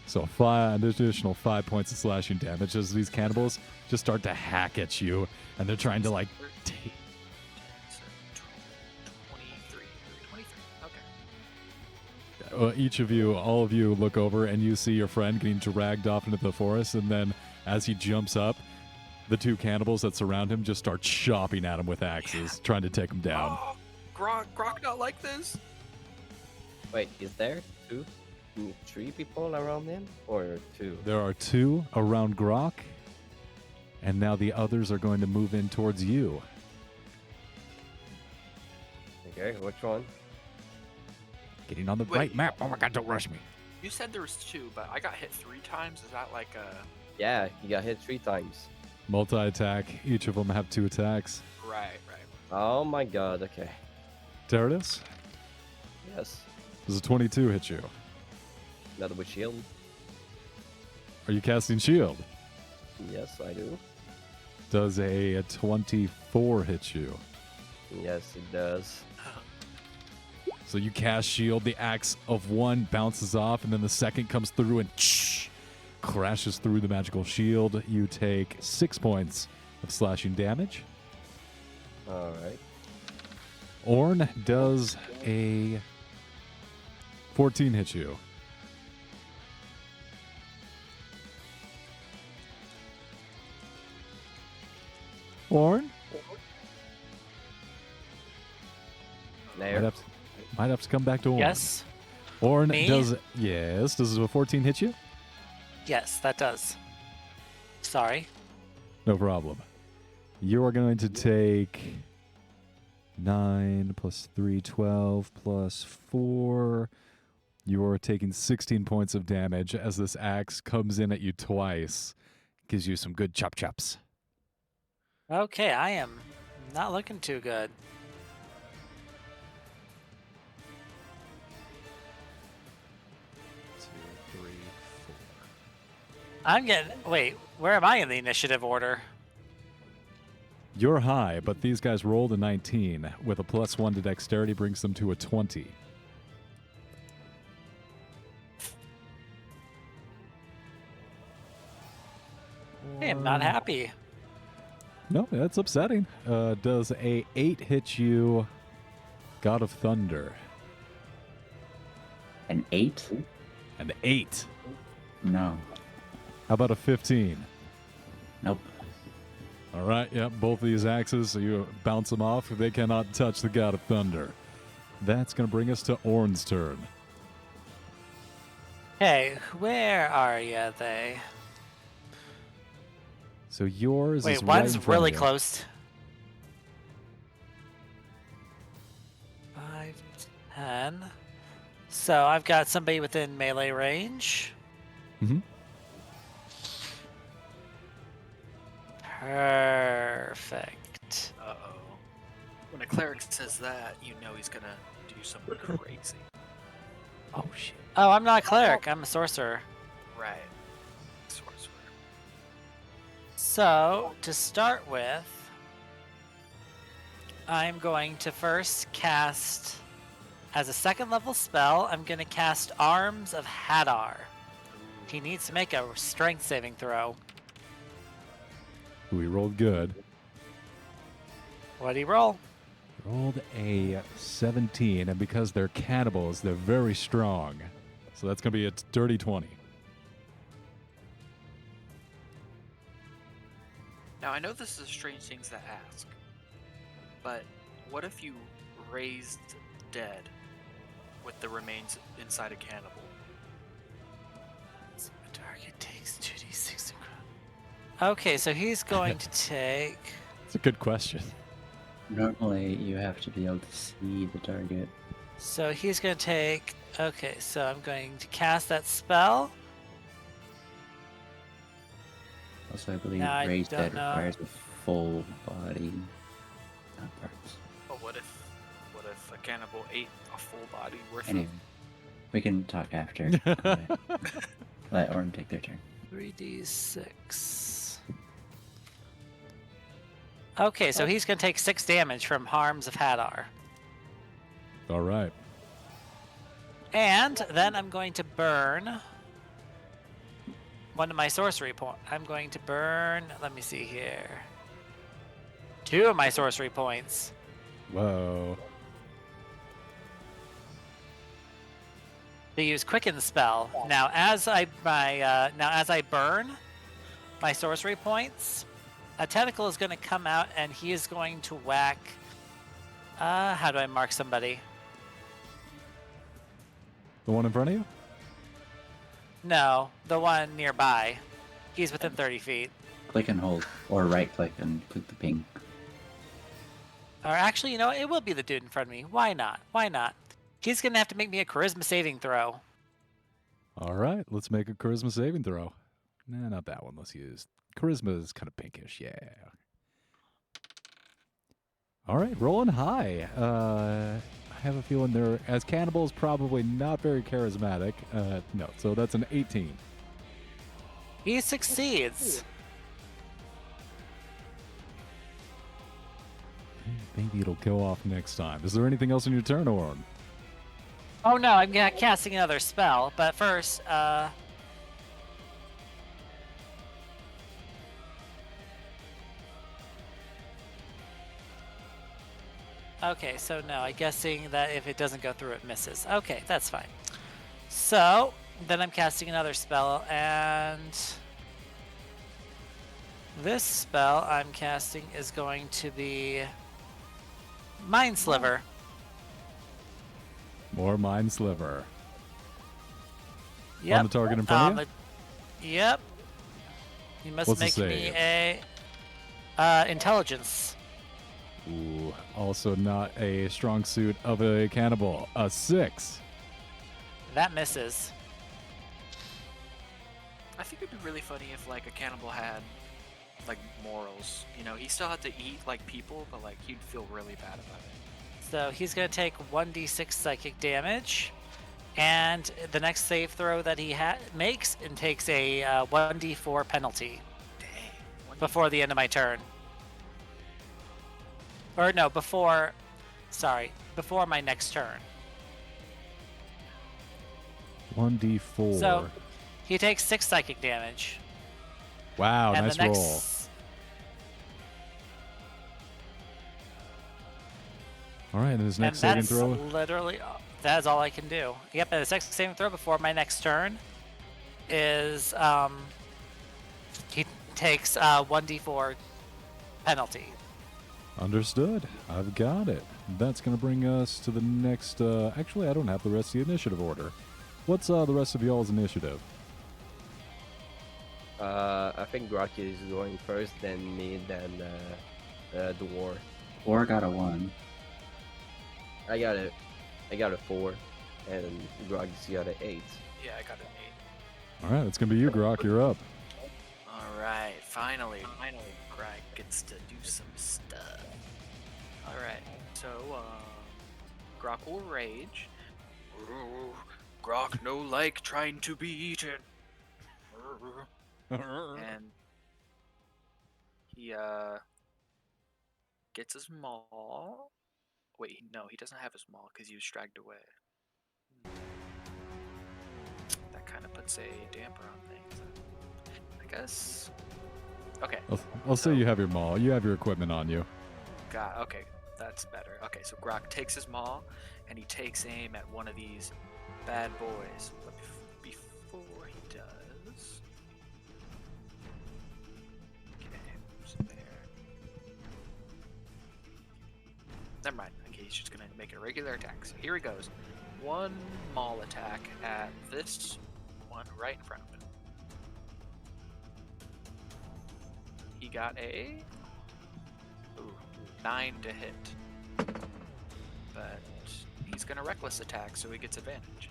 So an additional 5 points of slashing damage as these cannibals just start to hack at you, and they're trying to like 13, take. 10, so 23. 23. Okay. Each of you, all of you, look over and you see your friend getting dragged off into the forest, and then as he jumps up, the two cannibals that surround him just start chopping at him with axes, trying to take him down. Oh, Grok not like this? Wait, is there three people around him? Or two? There are 2 around Grok, and now the others are going to move in towards you. Okay, which one? Getting on the Wait. right map. Oh my god, don't rush me. You said there was 2, but I got hit 3 times. Is that like a... Yeah, he got hit 3 times. Multi-attack. Each of them have 2 attacks. Right. Oh my god, okay. Teradus, Yes. does a 22 hit you? Another with shield. Are you casting shield? Yes, I do. Does a 24 hit you? Yes, it does. So you cast shield, the axe of one bounces off, and then the second comes through and crashes through the magical shield. You take 6 points of slashing damage. Alright. Orn, does a 14 hit you? Orn? There. Might have to come back to Orn. Yes. Orn, Me? does a 14 hit you? Yes, that does. Sorry. No problem. You are going to take 9 plus 3, 12 plus 4. You're taking 16 points of damage as this axe comes in at you twice. Gives you some good chop chops. Okay, I am not looking too good. Two, 3, 4. I'm getting. Wait, where am I in the initiative order? You're high, but these guys rolled a 19 with a +1 to dexterity brings them to a 20. I am not happy. No, that's upsetting. Does a 8 hit you, God of Thunder? An 8? An 8. No. How about a 15? Nope. All right, yep, both of these axes, you bounce them off. They cannot touch the God of Thunder. That's going to bring us to Orn's turn. Hey, where are you, they? So yours Wait, is right in one's front really of you. close. 5, 10. So I've got somebody within melee range. Mm-hmm. Perfect. Uh-oh. When a cleric says that, you know he's gonna do something crazy. Oh, shit. Oh, I'm not a cleric. I'm a sorcerer. Right. Sorcerer. So, to start with, I'm going to first cast, as a second level spell, I'm going to cast Arms of Hadar. He needs to make a strength saving throw. We rolled good. What'd he roll? Rolled a 17, and because they're cannibals, they're very strong. So that's going to be a dirty 20. Now, I know this is strange things to ask, but what if you raised dead with the remains inside a cannibal? The target takes 2d6. Okay, so he's going to take... It's a good question. Normally, you have to be able to see the target. So he's going to take... Okay, so I'm going to cast that spell. Also, I believe Now, I raised don't dead know. requires a full body, not parts. But what if a cannibal ate a full body worth Anyway, we can talk after. Let Orm take their turn. 3d6. Okay, so he's going to take 6 damage from Harms of Hadar. All right. And then I'm going to burn one of my sorcery points. I'm going to burn, let me see here, 2 of my sorcery points. Whoa. To use Quicken spell. Now, as I burn my sorcery points, a tentacle is going to come out, and he is going to whack. How do I mark somebody? The one in front of you? No, the one nearby. He's within 30 feet. Click and hold, or right click and click the ping. Or actually, you know what? It will be the dude in front of me. Why not? Why not? He's going to have to make me a charisma saving throw. All right, let's make a charisma saving throw. Nah, not that one. Let's use charisma is kind of pinkish. Yeah. All right, rolling high. I have a feeling they're, as cannibals, probably not very charismatic. No, so that's an 18. He succeeds. Maybe it'll go off next time. Is there anything else in your turn, Orm? Oh no, I'm casting another spell, but first, okay, so no, I'm guessing that if it doesn't go through, it misses. Okay, that's fine. So, then I'm casting another spell, and this spell I'm casting is going to be Mind Sliver. More Mind Sliver. Yep. On the target in front of you? Yep. You must What's the make me save? a intelligence. Ooh, also not a strong suit of a cannibal. A 6. That misses. I think it'd be really funny if like a cannibal had like morals. You know, he still had to eat like people, but like he'd feel really bad about it. So he's going to take 1d6 psychic damage. And the next save throw that he makes and takes a 1d4 penalty Dang. before the end of my turn. Or no, before my next turn. 1d4. So he takes 6 psychic damage. Wow, and nice the next, roll. All right, and his next saving that's throw. literally, that is all I can do. Yep, and the next saving throw before my next turn is, he takes 1d4 penalty. Understood. I've got it. That's going to bring us to the next... actually, I don't have the rest of the initiative order. What's the rest of y'all's initiative? I think Grok is going first, then me, then Dwarf. Or got a 1. I got a 4, and Grog's got an 8. Yeah, I got an 8. All right, it's going to be you, Grok. You're up. All right, finally, Greg gets to do some stuff. All right, so Grok will rage. Grok no like trying to be eaten. And he gets his maul. Wait, no, he doesn't have his maul because he was dragged away. That kind of puts a damper on things, I guess. Okay. I'll say you have your maul. You have your equipment on you. Okay, that's better. Okay, so Grok takes his maul and he takes aim at one of these bad boys. But before he does, okay, so there. Never mind. Okay, he's just gonna make a regular attack. So here he goes. One maul attack at this one right in front of him. He got a 9 to hit. But he's gonna reckless attack, so he gets advantage.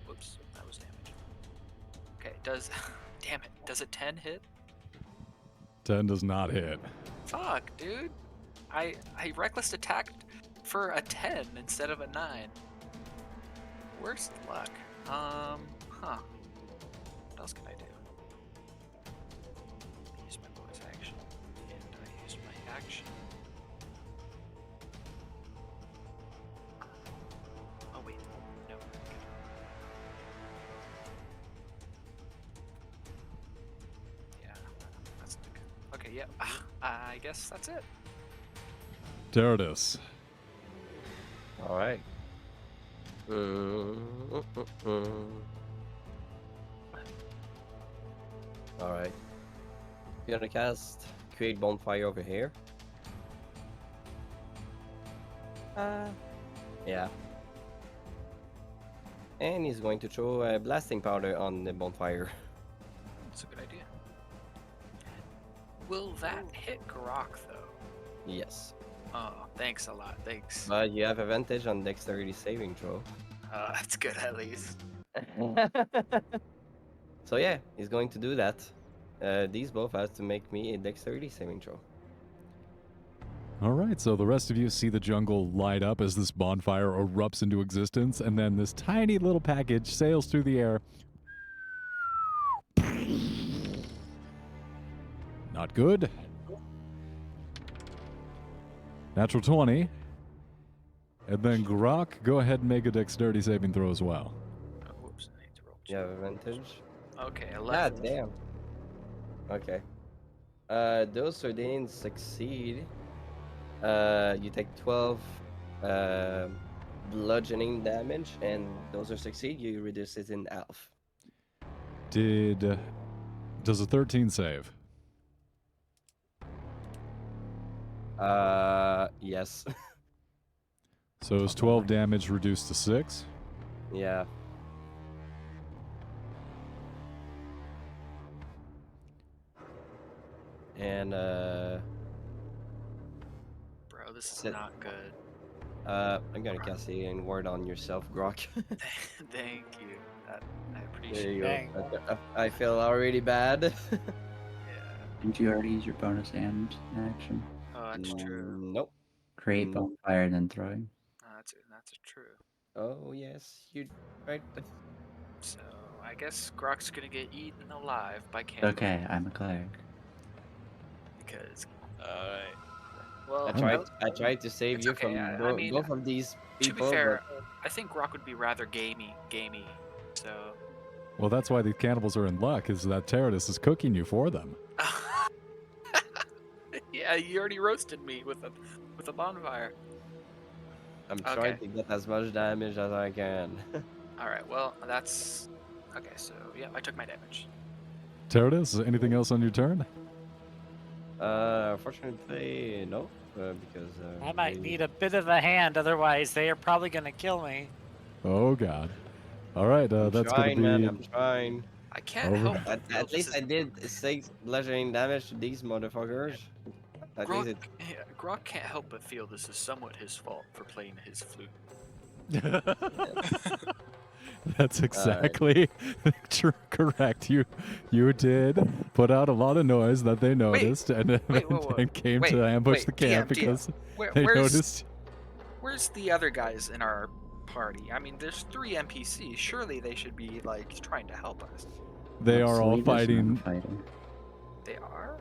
Whoops, that was damage. Okay, damn it, does a 10 hit? 10 does not hit. Fuck, dude. I reckless attacked for a 10 instead of a 9. Worst luck. What else can I do? Use my bonus action. And I use my action. Oh wait, no. Yeah, that's not good. Okay, yeah. I guess that's it. Teradus. All right. All right. You're gonna cast Create Bonfire over here. Yeah. And he's going to throw a blasting powder on the bonfire. That's a good idea. Will that hit Grok though? Yes. Oh, thanks a lot. Thanks. But you have advantage on dexterity saving throw. That's good at least. So yeah, he's going to do that. These both have to make me a dexterity saving throw. All right, so the rest of you see the jungle light up as this bonfire erupts into existence, and then this tiny little package sails through the air. Not good. Natural 20. And then Grok, go ahead and make a dexterity saving throw as well. Oh, whoops, I need to roll. You have advantage? Okay, Ah, 11. damn. Okay. Those Sardines succeed. You take 12 bludgeoning damage, and those are succeed, you reduce it in half. Does a 13 save? Yes. So is 12 damage reduced to 6? Yeah. And Bro, this is Sit. not good. I'm gonna cast a healing word on yourself, Grok. Thank you. I There appreciate you it. go. Dang. I feel already bad. Yeah. Didn't you already use your bonus and action? Oh, that's true. Nope. Create Mm. bonfire and then throwing. That's true. Oh yes, you right. So I guess Grok's gonna get eaten alive by candle. Okay, I'm a cleric. Because Alright. well, I tried to save it's you okay. from I mean, both of these to be people, fair, I think Grok would be rather gamey. So Well, that's why the cannibals are in luck, is that Teradus is cooking you for them. yeah, you already roasted me with a bonfire. I'm Okay. trying to get as much damage as I can. All right. Well, that's okay. So yeah, I took my damage. Teradus, anything else on your turn? Fortunately, no, because I might they- need a bit of a hand, otherwise they are probably gonna kill me. Oh, God. All right, I'm that's going trying, to be... man. I'm trying. I can't Over. help but feel At this least I is did 6 bludgeoning damage to these motherfuckers. At Grok. least Yeah, Grok can't help but feel this is somewhat his fault for playing his flute. That's exactly correct. You did put out a lot of noise that they noticed and came to ambush the camp because they noticed. Where's the other guys in our party? I mean, there's 3 NPCs. Surely they should be like trying to help us. They are all Selena's not a fighting. fighter. They are.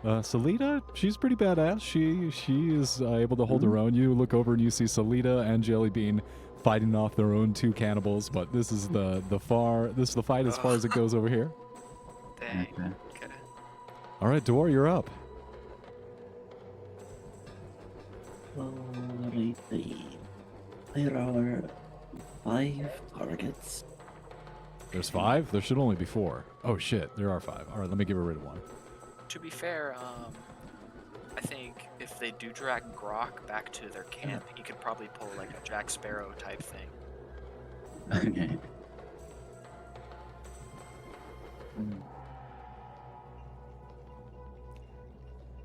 Salita, she's pretty badass. She is able to hold her own. You look over and you see Salita and Jellybean fighting off their own 2 cannibals, but this is the fight as far as it goes over here. Dang. Okay. Okay. All right, Dor, you're up. Alrighty. There are 5 targets. There's 5? There should only be 4. Oh shit, there are 5. All right, let me get rid of 1. To be fair, I think if they do drag Grok back to their camp, he could probably pull like a Jack Sparrow type thing. Okay.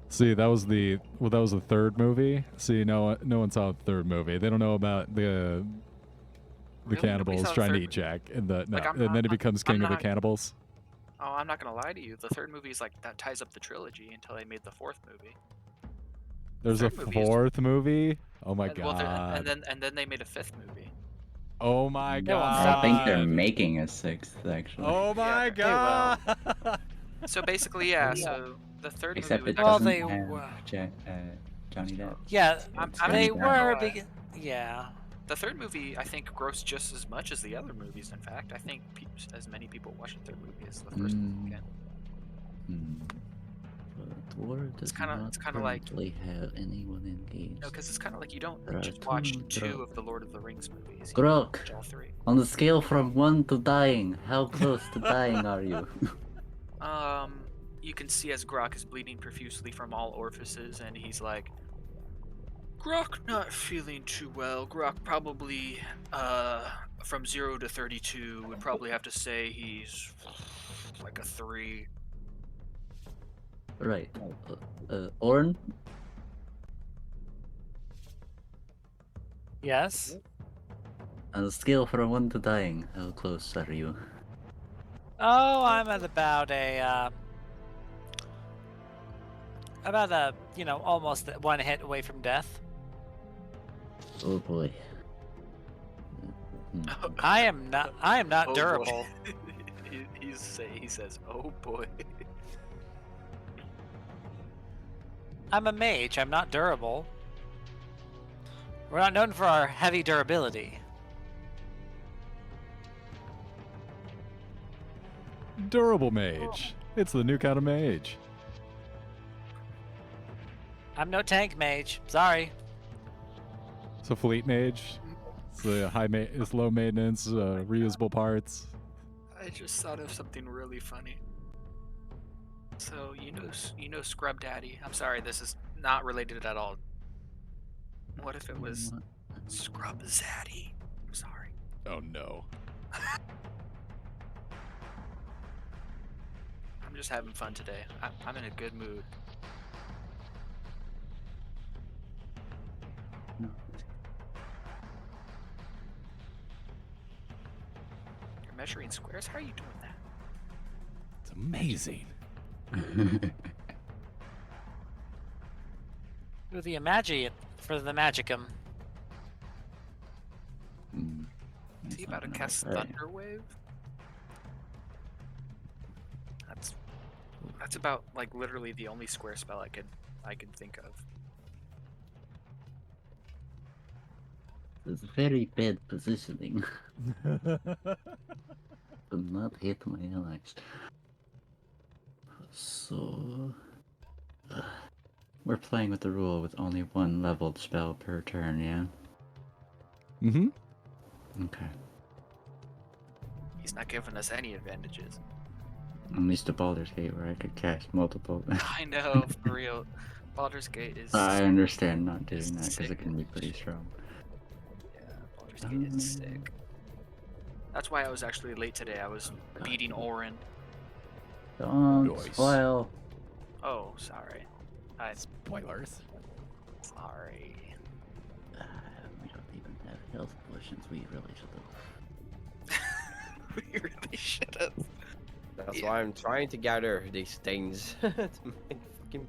See, that was the 3rd movie. See, no one saw the 3rd movie. They don't know about the Really? Nobody cannibals saw the trying to third eat Jack, and Like, and then he becomes king of the not- cannibals. Oh, I'm not gonna lie to you. The 3rd movie is like that ties up the trilogy until they made the 4th movie. There's a third movie is- 4th movie. Oh my And, well, god. and then they made a 5th movie. Oh my They won't god. stop I think they're God. making a 6th, actually. Oh my they god. So basically, yeah. So the 3rd Except movie it was Well, doesn't they have were- Johnny Depp. Yeah, I'm they not gonna were. lie. Yeah. The 3rd movie, I think, grossed just as much as the other movies. In fact, I think as many people watched the 3rd movie as the first movie. Again. Dwarf does kinda- not it's kinda like- currently have anyone engaged. No, because it's kind of like you don't There are just watch 2 2 of the Lord of the Rings movies. You Grok, watch all 3. on the scale from 1 to dying, how close to dying are you? You can see as Grok is bleeding profusely from all orifices, and he's like, Grok not feeling too well. Grok probably, from 0 to 32, would probably have to say he's like a 3. Right. Orn? Yes. On a scale from 1 to dying, how close are you? Oh, I'm at about almost 1 hit away from death. Oh boy. I am not Oh, boy. durable. he says, oh boy. I'm a mage. I'm not durable. We're not known for our heavy durability. Durable mage. It's the new kind of mage. I'm no tank mage. Sorry. It's a fleet mage. It's the it's low maintenance, reusable parts. I just thought of something really funny. So you know Scrub Daddy. I'm sorry, this is not related at all. What if it was Scrub Zaddy? I'm sorry. Oh no. I'm just having fun today. I'm in a good mood. No. You're measuring squares? How are you doing that? It's amazing. Do the imagi for the magicum. Is he about to Something cast like that. Thunder Wave? That's about like literally the only square spell I could think of. It's very bad positioning. Do not hit my allies. So we're playing with the rule with only one leveled spell per turn, yeah? Mm-hmm. Okay. He's not giving us any advantages. At least a Baldur's Gate where I could cast multiple. I know, for real. Baldur's Gate is. I understand not doing It's that because it sick. can be pretty strong. Yeah, Baldur's Gate is sick. That's why I was actually late today. I was beating Orin. Don't Nice. spoil. Oh, sorry. Spoilers. Sorry. We don't even have health potions. We really should have. We really should have. That's why I'm trying to gather these things to make fucking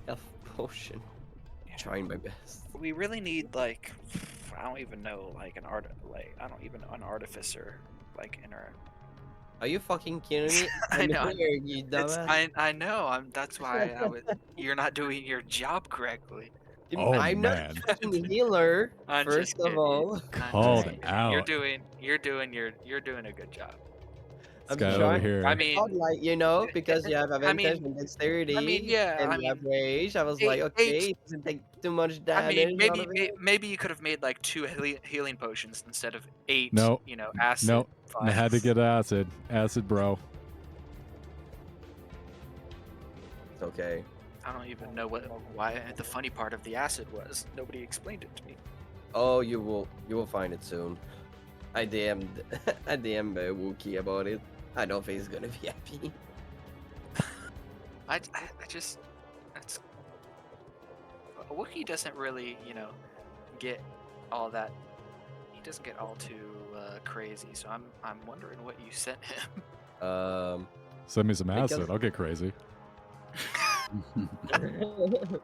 health potion. Trying my best. We really need like I don't even know like an artificer like in our. Are you fucking kidding me? I know. I'm here, you dumbass. I know. That's why you're not doing your job correctly. Oh, I'm man. not fucking healer. I'm First just of kidding. all, I'm just Called kidding. out. You're doing a good job. This I'm guy over trying. here. I mean, Not like because you have advantage and dexterity yeah, and I you have mean, rage. I was eight- like, okay, eight- it doesn't take too much I damage. mean, out of it. maybe you could have made like 2 healing potions instead of 8. No. Acid. No, I had to vials. get acid. Acid, bro. It's okay. I don't even know why the funny part of the acid was. Nobody explained it to me. Oh, you will find it soon. I DM'd Wookie about it. I don't think he's gonna be happy. I just that's Wookiee doesn't really get all that. He doesn't get all too crazy. So I'm wondering what you sent him. Send me some Because- acid. I'll get crazy.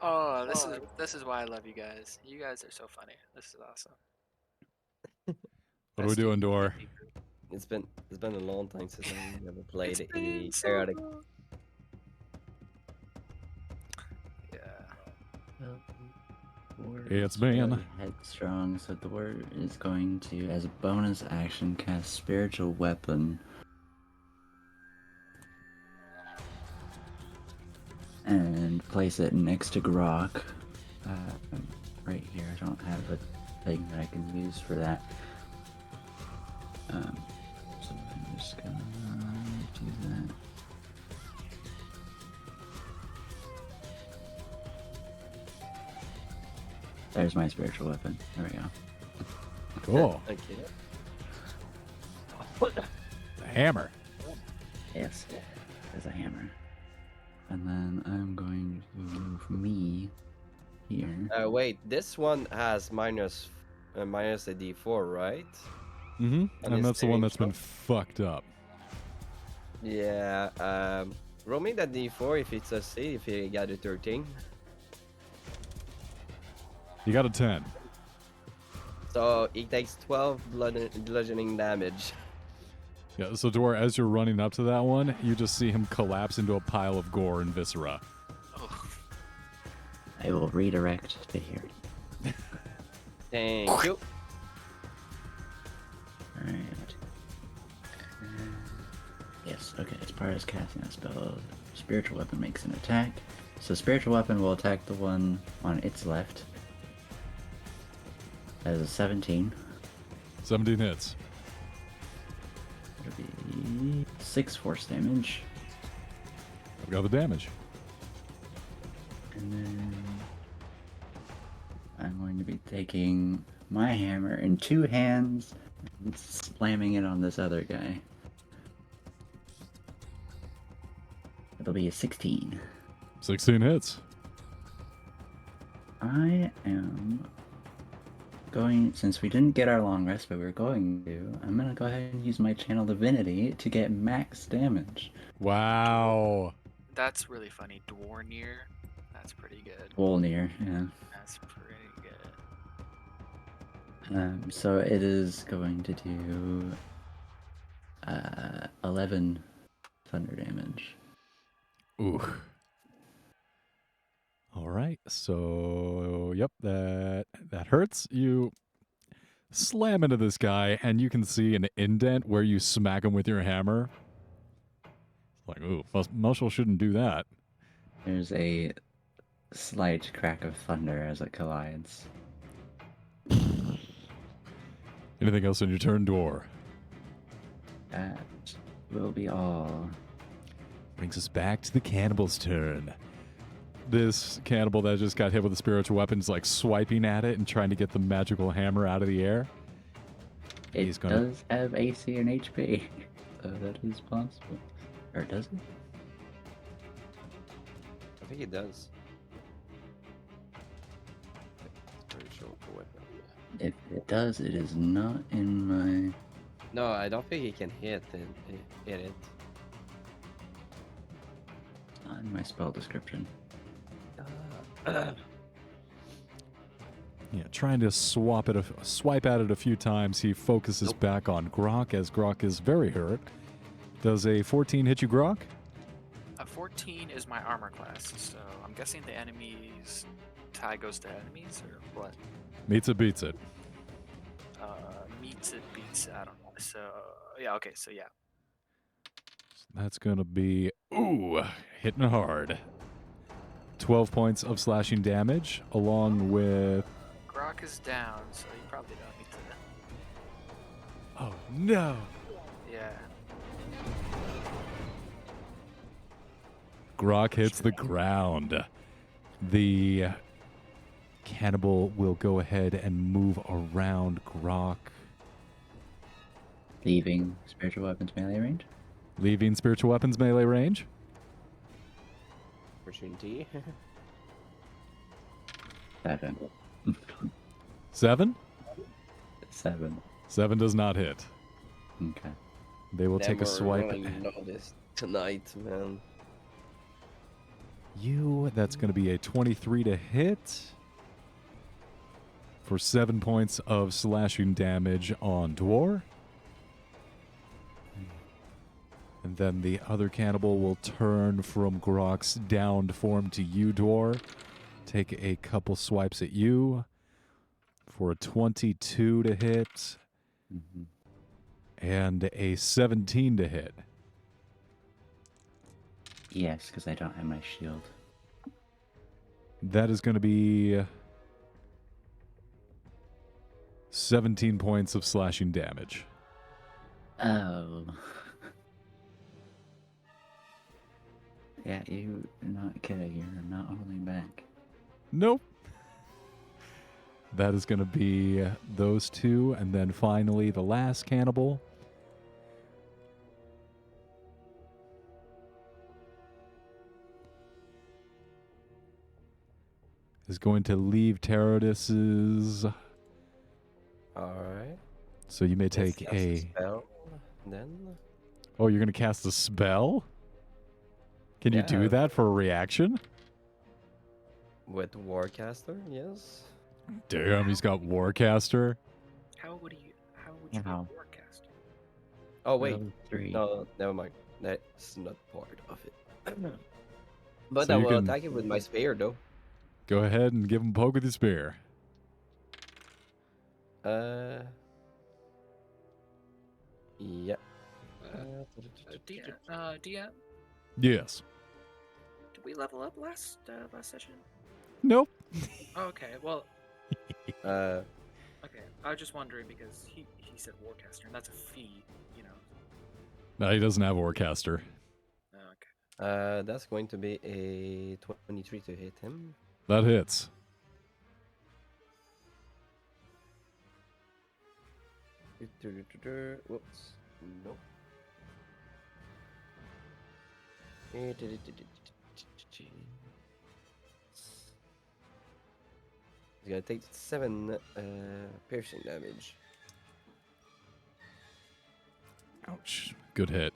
Oh, this is why I love you guys. You guys are so funny. This is awesome. What are we doing, Dor? It's been a long time since I never played It's a been so periodic. long. Yeah. It's been. Headstrong, so the word is going to, as a bonus action, cast Spiritual Weapon. And place it next to Grok. Right here, I don't have a thing that I can use for that. So I'm just gonna do that. There's my spiritual weapon. There we go. Cool. Okay. The hammer. Yes, there's a hammer. And then I'm going to move me here. Wait, this one has minus a D4, right? Mm-hmm. And And it's that's the one saving that's been throw? fucked up. Yeah. Roll me that D4 if it's a C. If you got a 13. You got a 10. So it takes 12 bludgeoning damage. Yeah, so Dor, as you're running up to that one, you just see him collapse into a pile of gore and viscera. Oh, I will redirect to here. Thank you. Alright. Yes, okay, as part of casting that spell, Spiritual Weapon makes an attack. So Spiritual Weapon will attack the one on its left. As a 17. 17 hits. It'll be 6 force damage. I've got the damage. And then I'm going to be taking my hammer in 2 hands and slamming it on this other guy. It'll be a 16. 16 hits. I am going, since we didn't get our long rest, but we're going to, I'm going to go ahead and use my Channel Divinity to get max damage. Wow. That's really funny. Dwarnir. That's pretty good. Volnir, yeah. That's pretty good. So it is going to do 11 thunder damage. Ooh. All right. So, yep, that hurts. You slam into this guy, and you can see an indent where you smack him with your hammer. Like, ooh, Muscle shouldn't do that. There's a slight crack of thunder as it collides. Anything else on your turn, Dwar? That will be all. Brings us back to the cannibal's turn. This cannibal that just got hit with a spiritual weapon is like swiping at it and trying to get the magical hammer out of the air. It He's gonna- does have AC and HP, so that is possible. Or does it? I think it does. Spiritual weapon. If it does, it is not in my... No, I don't think he can hit it. Not in my spell description. Yeah, trying to swipe at it a few times. He focuses back on Grok as Grok is very hurt. Does a 14 hit you, Grok? A 14 is my armor class, so I'm guessing the enemies tie goes to enemies or what? Meets it, beats it. Meets it, beats it, I don't know. So yeah, okay, so yeah. That's gonna be hitting hard. 12 points of slashing damage, along with. Grok is down, so you probably don't need to. Oh no! Yeah. Grok hits the ground. The cannibal will go ahead and move around Grok, Leaving spiritual weapons melee range? leaving spiritual weapons melee range. Opportunity. 7. 7? 7. 7 does not hit. Okay. They will take a swipe. You know this tonight, man. That's going to be a 23 to hit for 7 points of slashing damage on Dwar. And then the other cannibal will turn from Grok's downed form to you, Dwar. Take a couple swipes at you for a 22 to hit Mm-hmm. and a 17 to hit. Yes, because I don't have my shield. That is going to be 17 points of slashing damage. Oh. Yeah, you're not kidding. You're not holding back. Nope. That is going to be those two. And then finally, the last cannibal. Is going to leave Terodus's. Alright. So you may Let's take cast a. spell. Then. Oh, you're going to cast a spell? Can you do Yeah. that for a reaction? With Warcaster, yes. Damn, he's got Warcaster. How would you be a How? forecast? Oh, wait. Level 3. No, never mind. That's not part of it. But So I you will can- attack it with my spear, though. Go ahead and give him a poke with your spear. Yeah. DM, Yes. did we level up last session? Nope. Oh, okay, well, Uh, okay. I was just wondering because he said Warcaster, and that's a fee, you know. No, he doesn't have Warcaster. Oh, okay. that's going to be a 23 to hit him. That hits. Whoops. Nope. He's gonna take 7 piercing damage. Ouch. Good hit.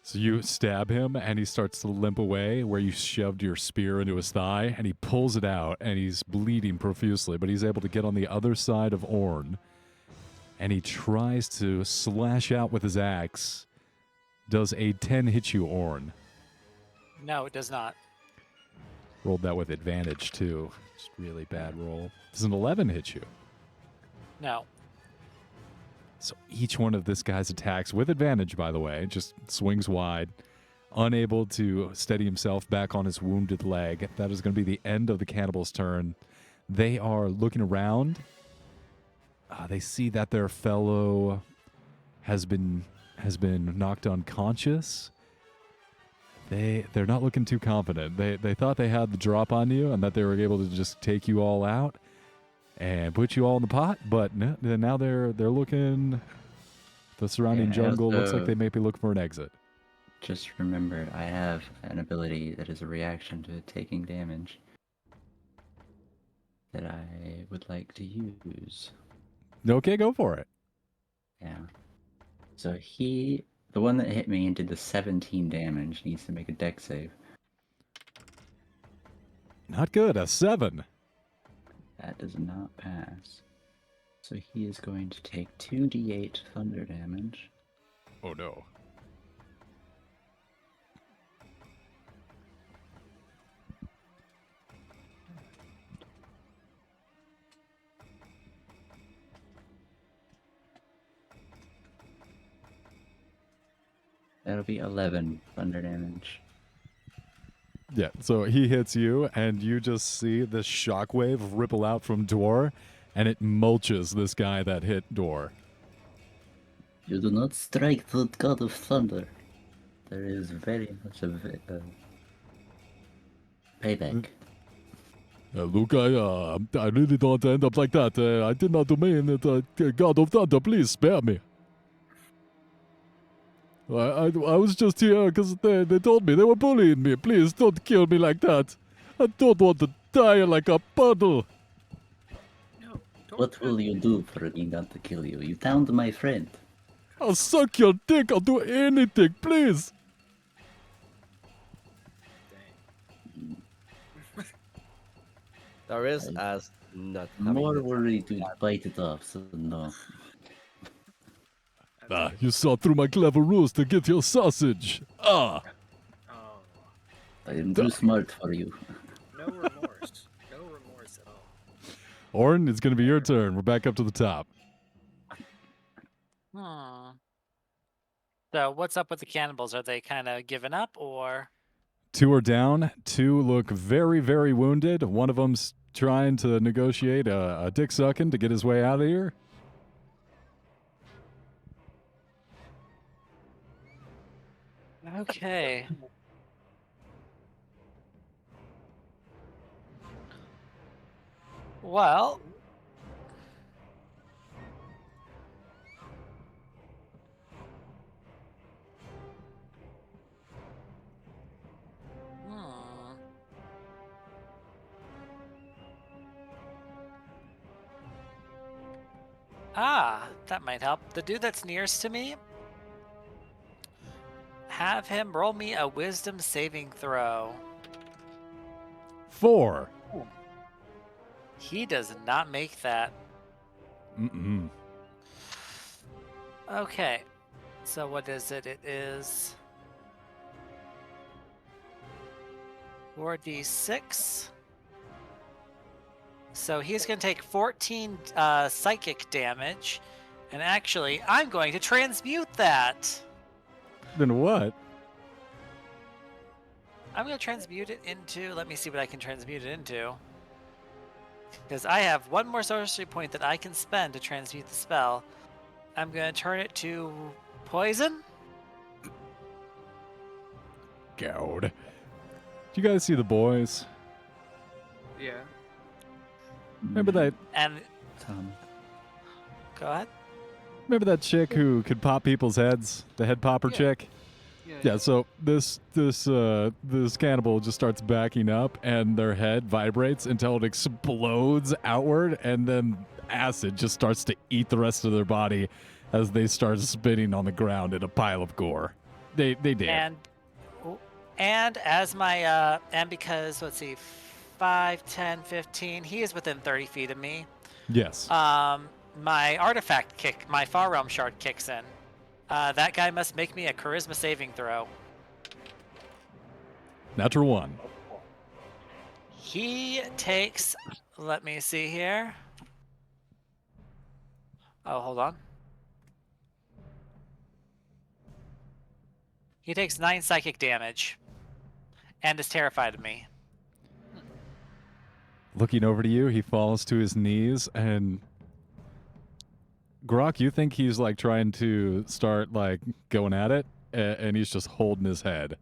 So you stab him, and he starts to limp away where you shoved your spear into his thigh, and he pulls it out, and he's bleeding profusely, but he's able to get on the other side of Orn, and he tries to slash out with his axe. Does a 10 hit you, Orn? No, it does not. Rolled that with advantage, too. Just really bad roll. Does an 11 hit you? No. So each one of this guy's attacks, with advantage, by the way, just swings wide, unable to steady himself back on his wounded leg. That is going to be the end of the cannibal's turn. They are looking around. They see that their fellow has been knocked unconscious. They're not looking too confident. They thought they had the drop on you and that they were able to just take you all out and put you all in the pot, but no, now they're looking. The surrounding jungle looks like they may be looking for an exit. Just remember, I have an ability that is a reaction to taking damage that I would like to use. Okay, go for it. Yeah. So the one that hit me and did the 17 damage, needs to make a dex save. Not good. A 7. That does not pass. So he is going to take 2d8 thunder damage. Oh no. That'll be 11 thunder damage. Yeah, so he hits you, and you just see this shockwave ripple out from Dor, and it mulches this guy that hit Dor. You do not strike the god of thunder. There is very much of payback. Luke, I really don't want to end up like that. I did not mean it. God of Thunder, please spare me. I was just here because they told me they were bullying me. Please don't kill me like that. I don't want to die like a puddle. No, don't What hurt will you do for me not to kill you? You found my friend. I'll suck your dick. I'll do anything, please. Darius as not having More the- worried to bite it off, so no. You saw through my clever rules to get your sausage. Oh, I am too smart for you. no remorse. No remorse at all. Orin, it's going to be your turn. We're back up to the top. So what's up with the cannibals? Are they kind of giving up, or? 2 are down. 2 look very, very wounded. One of them's trying to negotiate a dick sucking to get his way out of here. Okay. Well. That might help. The dude that's nearest to me, have him roll me a wisdom saving throw. 4. He does not make that. Mm-mm. Okay. So what is it? It is 4d6. So he's going to take 14 psychic damage. And actually, I'm going to transmute that. Then what? I'm going to transmute it into... Let me see what I can transmute it into. Because I have one more sorcery point that I can spend to transmute the spell. I'm going to turn it to poison. God. Did you guys see The Boys? Yeah. Remember that? And... Tom. Go ahead. Remember that chick who could pop people's heads? The head popper Yeah. chick? Yeah, so this cannibal just starts backing up, and their head vibrates until it explodes outward, and then acid just starts to eat the rest of their body as they start spitting on the ground in a pile of gore. They did. And as my and because let's see, 5, 10, 15, he is within 30 feet of me. Yes. My artifact kick, my Far Realm shard kicks in. That guy must make me a charisma saving throw. Natural 1. He takes, let me see here. Oh, hold on. He takes 9 psychic damage and is terrified of me. Looking over to you, he falls to his knees, and Grok, you think he's like trying to start like going at it, and he's just holding his head.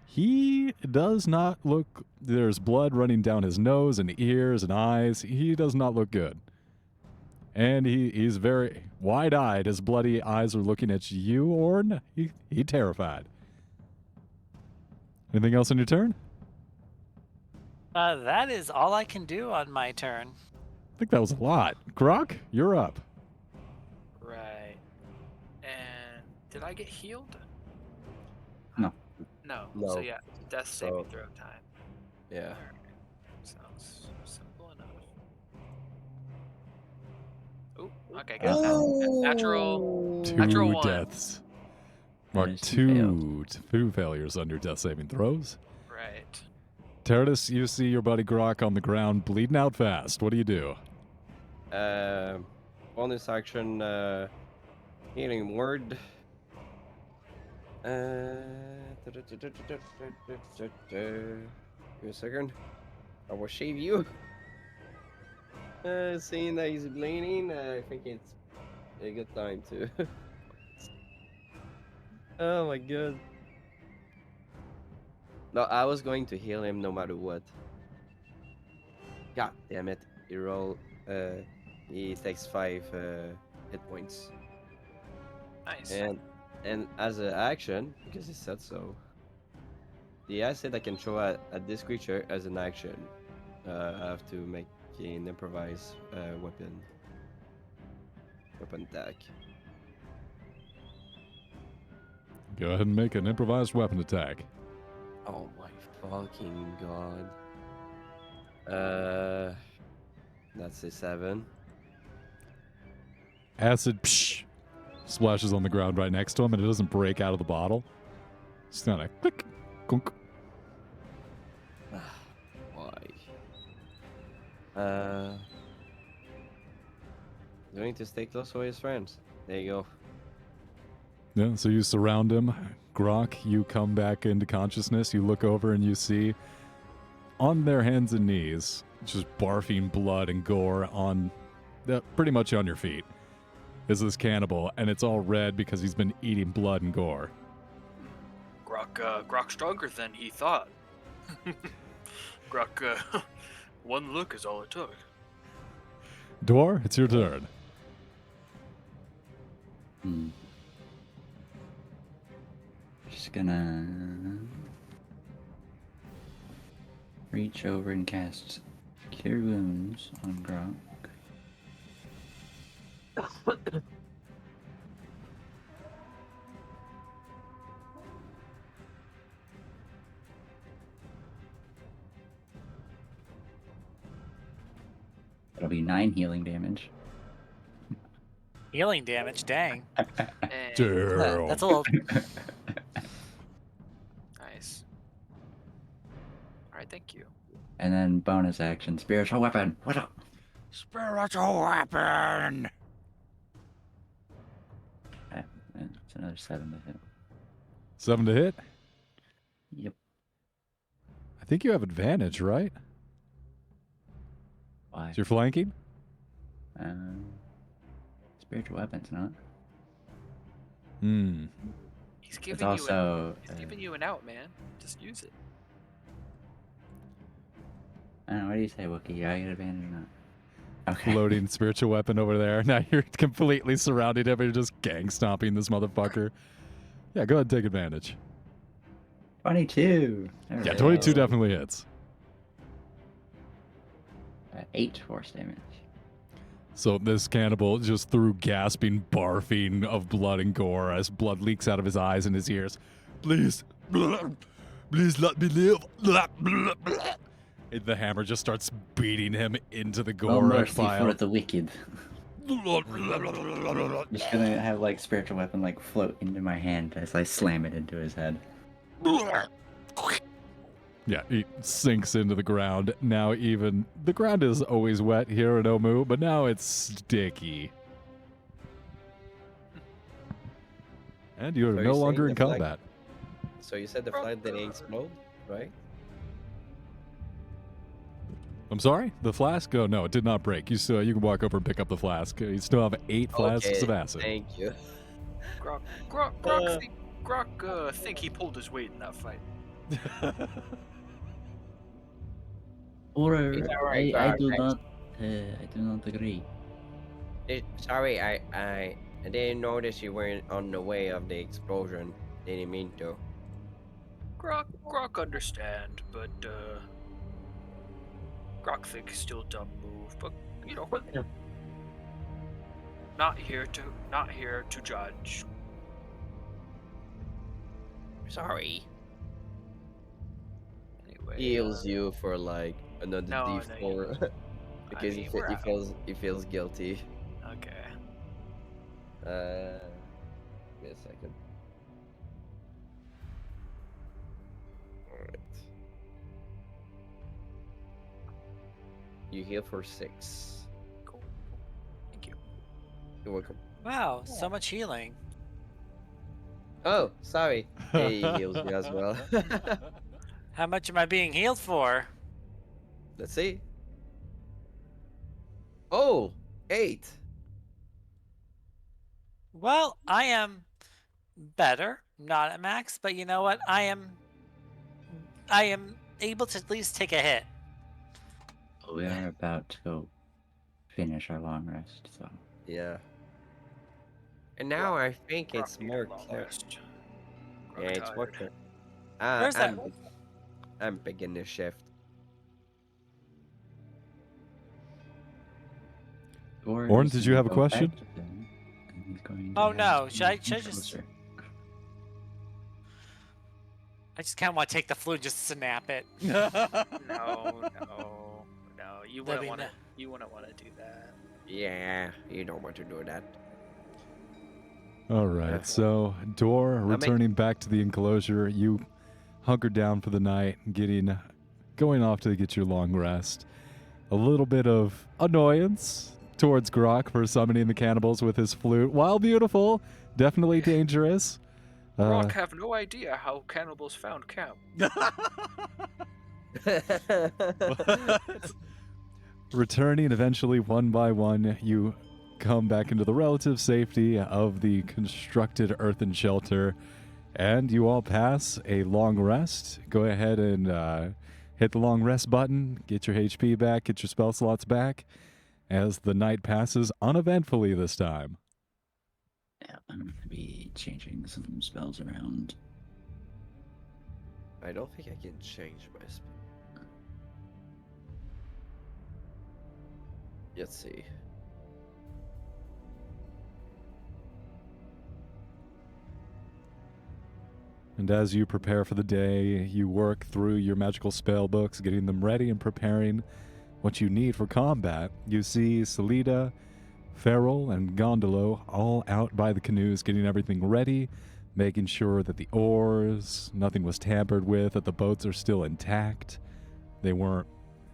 He does not look. There's blood running down his nose and ears and eyes. He does not look good. And he's very wide-eyed. His bloody eyes are looking at you, Orn. He terrified. Anything else on your turn? That is all I can do on my turn. I think that was a lot. Grok, you're up. Right. And did I get healed? No. No. No. So yeah, death saving So- throw time. Yeah. Alright. Sounds simple enough. Oh, okay, guys. Natural. Two Natural 1. deaths. Mark Nice, two failures on your death saving throws. Right. Teradus, you see your buddy Grok on the ground bleeding out fast. What do you do? Bonus action, healing word. Give me a second. I will shave you. Seeing that he's bleeding, I think it's a good time to. Oh my god. No, I was going to heal him no matter what. God damn it. He rolled. He takes 5 hit points. Nice. And as an action, because he said so, the acid I can throw at this creature as an action. I have to make an improvised weapon attack. Go ahead and make an improvised weapon attack. Oh my fucking god. That's a 7. Acid splashes on the ground right next to him, and it doesn't break out of the bottle. It's kind of click, clunk. Why? Going to stay close to his friends. There you go. Yeah, so you surround him. Grok, you come back into consciousness. You look over and you see on their hands and knees, just barfing blood and gore on, pretty much on your feet, is this cannibal, and it's all red because he's been eating blood and gore. Grok stronger than he thought. Grok, one look is all it took. Dwar, it's your turn. Just gonna reach over and cast Cure Wounds on Grok. That'll be 9 healing damage. Healing damage, dang. And Damn. That's a little. nice. Alright, thank you. And then bonus action, Spiritual Weapon. What up? Spiritual weapon. It's another 7 to hit. 7 to hit. Yep. I think you have advantage, right? Why? You're flanking? Spiritual Weapon's not. Hmm. He's giving It's you also. he's giving you an out, man. Just use it. I don't know, what do you say, Wookie? Do I get advantage or not? Okay. floating spiritual weapon over there. Now you're completely surrounded him and you're just gang stomping this motherfucker. Yeah, go ahead and take advantage. 22. Yeah, Alright. 22 definitely hits. 8 force damage. So this cannibal just through gasping, barfing of blood and gore as blood leaks out of his eyes and his ears. Please, please let me live. And the hammer just starts beating him into the No gore mercy pile. for the wicked. Just gonna have like spiritual weapon like float into my hand as I slam it into his head. Yeah, he sinks into the ground. Now even the ground is always wet here in Omu, but now it's sticky. And you are So no you're longer saying in the flag- combat. So you said the flag didn't explode, right? I'm sorry? The flask? Oh, no, it did not break. You can walk over and pick up the flask. You still have 8 flasks Okay, of acid. Thank you. Grok think he pulled his weight in that fight. Or It's alright, I Doc. do not agree. Sorry, I didn't notice you weren't on the way of the explosion. Didn't mean to. Grok understand, but Grok think still dumb move, but you know, not here to judge. Sorry. Anyway, Heals you for like another No, D4 because mean, he feels guilty. okay. Wait a second. Alright. You heal for 6. Cool. Thank you. You're welcome. Wow, so much healing. Oh, sorry. Yeah, he heals you as well. How much am I being healed for? Let's see. Oh, 8. Well, I am better, not at max, but you know what? I am able to at least take a hit. We are about to go finish our long rest, so Yeah. And now I think Grok it's need a more long clear. rest. Yeah, Grok it's more tired. clear. Where's that? I'm beginning shift. Orin, did you have a question? Oh, no, should I just- I just kind of want to take the flute and just snap it. No. You That'd wouldn't be want to. no- You wouldn't want to do that. Yeah, you don't want to do that. All right, so Dor, make- returning back to the enclosure, you hunker down for the night, going off to get your long rest. A little bit of annoyance towards Grok for summoning the cannibals with his flute. While beautiful, definitely dangerous. Grok have no idea how cannibals found camp. Returning eventually one by one, you come back into the relative safety of the constructed earthen shelter, and you all pass a long rest. Go ahead and hit the long rest button, get your HP back, get your spell slots back, as the night passes uneventfully this time. Yeah, I'm gonna be changing some spells around. I don't think I can change my spell. Let's see. And as you prepare for the day, you work through your magical spell books, getting them ready and preparing what you need for combat. You see Salida, Farrell, and Gondolo all out by the canoes, getting everything ready, making sure that the oars, nothing was tampered with, that the boats are still intact. They weren't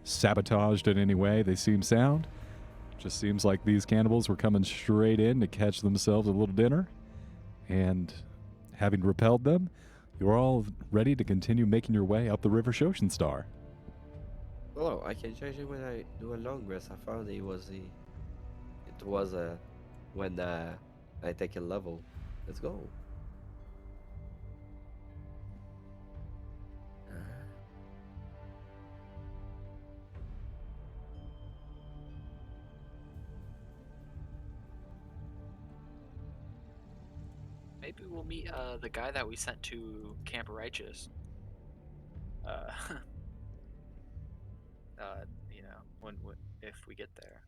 sabotaged in any way. They seem sound. Just seems like these cannibals were coming straight in to catch themselves a little dinner. And having repelled them, you're all ready to continue making your way up the river Shoshenstar. Oh, I can change it when I do a long rest. I found it was when I take a level. Let's go. Maybe we'll meet the guy that we sent to Camp Righteous. You know, when if we get there.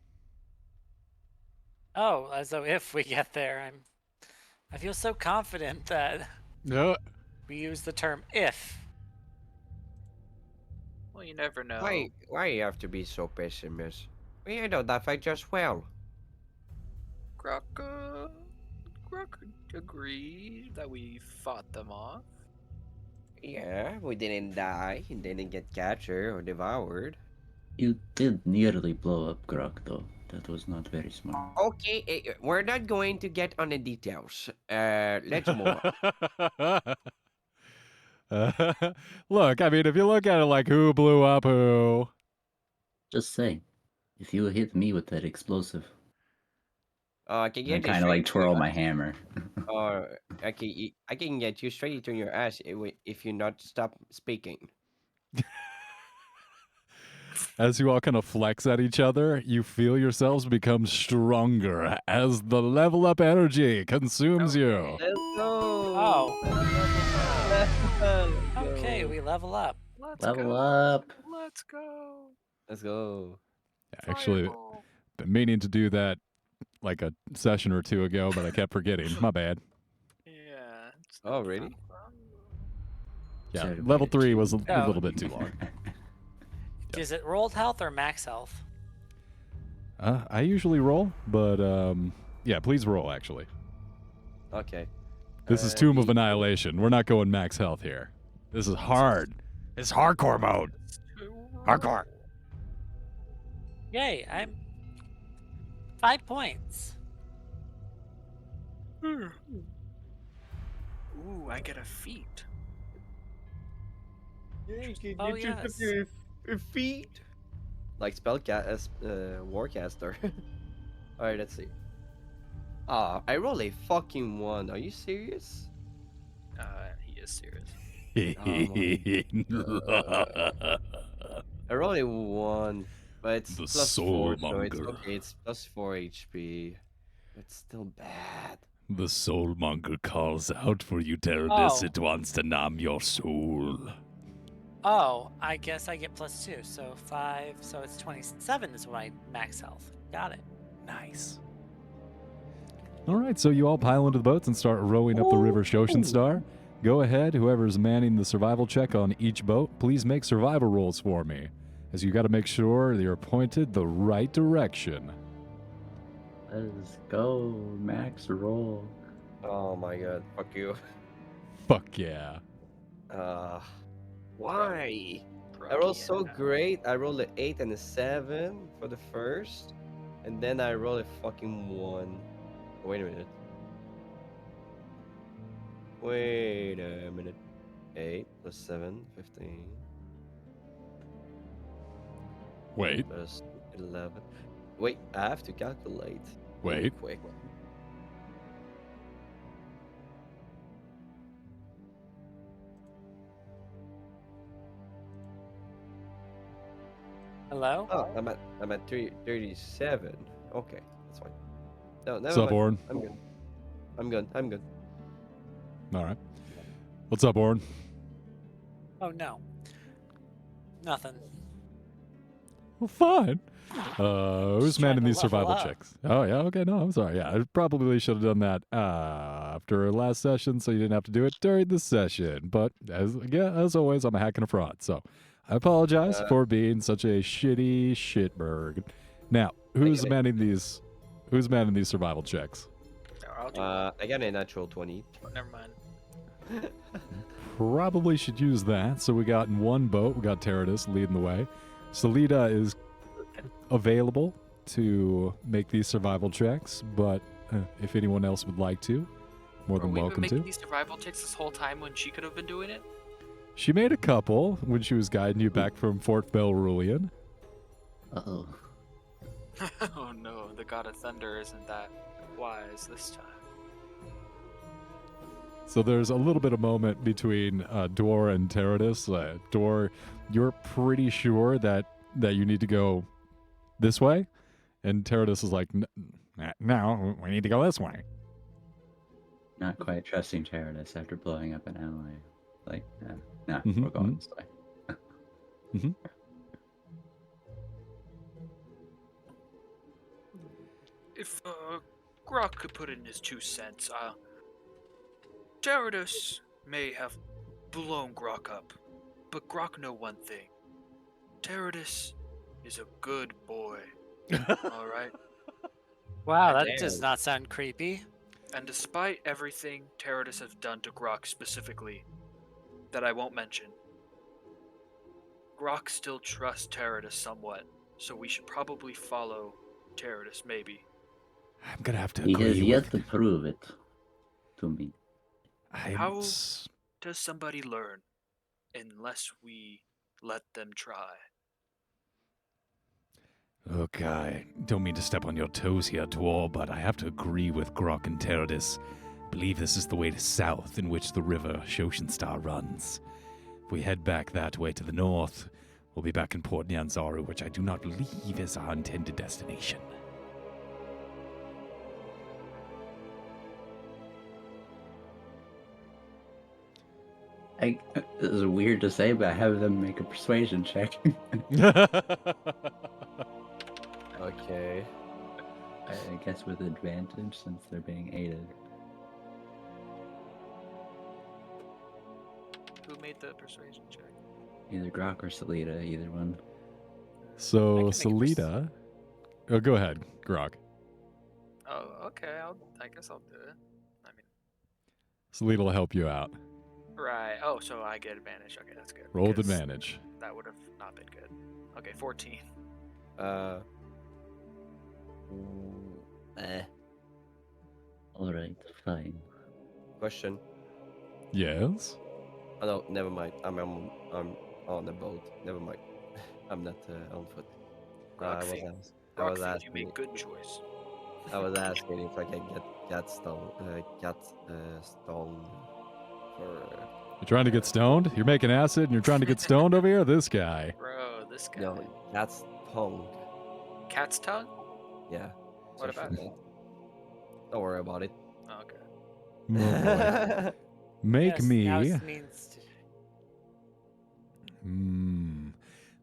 Oh, as though if we get there, I feel so confident that No. we use the term if. Well, you never know. Why you have to be so pessimist? We know that fight just well. Croc agreed that we fought them off. Yeah, we didn't die, didn't get captured or devoured. You did nearly blow up Grok, though. That was not very smart. Okay, we're not going to get on the details. Let's move on. Look, I mean, if you look at it like who blew up who. Just saying, if you hit me with that explosive, I can I get kind of like twirl my hammer. Or I can get you straight into your ass if you not stop speaking. As you all kind of flex at each other, you feel yourselves become stronger as the level up energy consumes you. Let's go. Oh. Okay, we level up. Let's Level go. up. Let's go. Let's go. Actually, Fireball. been meaning to do that like a session or two ago, but I kept forgetting. My bad. Yeah. it's Oh, no really? problem. Yeah, Sorry to level make it 3 cheap. was a Oh. little bit too long. Is it rolled health or max health? I usually roll, but yeah, please roll actually. Okay. This is Tomb of the- Annihilation. We're not going max health here. This is hard. It's hardcore mode. Hardcore. Yay, I'm 5 points. Ooh, I get a feat. Oh, yes. Feet. Like Warcaster. Alright, let's see. I roll a fucking 1. Are you serious? He is serious. I roll a 1, but it's The plus 4, so it's Soulmonger. okay. It's plus 4 HP. It's still bad. The Soulmonger calls out for you, Teradus. Oh. It wants to numb your soul. Oh, I guess I get plus 2, so 5, so it's 27 is my max health. Got it. Nice. All right, so you all pile into the boats and start rowing up the river Shoshenstar. Go ahead, whoever's manning the survival check on each boat, please make survival rolls for me, as you got to make sure you're pointed the right direction. Let's go, max roll. Oh my god, fuck you. Fuck yeah. Why? I rolled so great. I rolled an 8 and a 7 for the first, and then I rolled a fucking 1. Wait a minute. Wait a minute. 8 plus 7, 15. Wait, Plus 11. Wait, I have to calculate. Really wait. quick. Hello? Oh, I'm at 37. Okay, that's fine. No, never What's up, mind. Orin? I'm good. All right. What's up, Orin? Oh, no. Nothing. Well, fine. Who's Just trying manning to these level survival up. checks? Oh, yeah, okay, no, I'm sorry. Yeah, I probably should have done that after last session so you didn't have to do it during the session. But as always, I'm a hack and a fraud. So I apologize for being such a shitty shitberg. Now, who's get it. manning these survival checks? I'll do I got a natural 20. it. Never mind. Probably should use that. So we got in one boat, we got Teradus leading the way. Salida is available to make these survival checks, but if anyone else would like to, more than We've been welcome making to. these survival checks this whole time when she could have been doing it. She made a couple when she was guiding you back from Fort Belrulian. Uh-oh. Oh no, the God of Thunder isn't that wise this time. So there's a little bit of moment between Dor and Teradus. Dor, you're pretty sure that you need to go this way, and Teradus is like, no, we need to go this way. Not quite trusting Charadis after blowing up an ally. Like, nah, Mhm, we're going mhm. this way. If Grok could put in his 2 cents, Teradus may have blown Grok up, but Grok know one thing. Teradus is a good boy. All right. Wow, And that damn. does not sound creepy. And despite everything Teradus has done to Grok specifically, that I won't mention, Grok still trusts Teradus somewhat, so we should probably follow Teradus, maybe. I'm gonna have to He has agree yet with. to prove it to me. How does somebody learn unless we let them try? Look, I don't mean to step on your toes here, Dwar, but I have to agree with Grok and Teradus. I believe this is the way to south in which the river Shoshenstar runs. If we head back that way to the north, we'll be back in Port Nyanzaru, which I do not believe is our intended destination. This is weird to say, but I have them make a persuasion check. Okay. I guess with advantage since they're being aided. Who made the persuasion check? Either Grok or Salita, either one. So, I can make a Salita. Oh, go ahead, Grok. Oh, okay. I guess I'll do it. I mean, Salita will help you out. right. Oh, so I get advantage. Okay, that's good. Roll with because advantage. That would have not been good. Okay, 14. Alright, fine. Question. Yes? Oh no, never mind. I'm on the boat. Never mind. I'm not on foot. I was Grok, ask- I was Grok, you asking. made good choice. I was asking if I can get stone for You're trying to get stoned? You're making acid and you're trying to get stoned over here? This guy. Bro, this guy. no cat's tongue. Cat's tongue? Yeah. What so about shit. Don't worry about it. Oh, okay. Oh, boy. Make Yes, me. now it means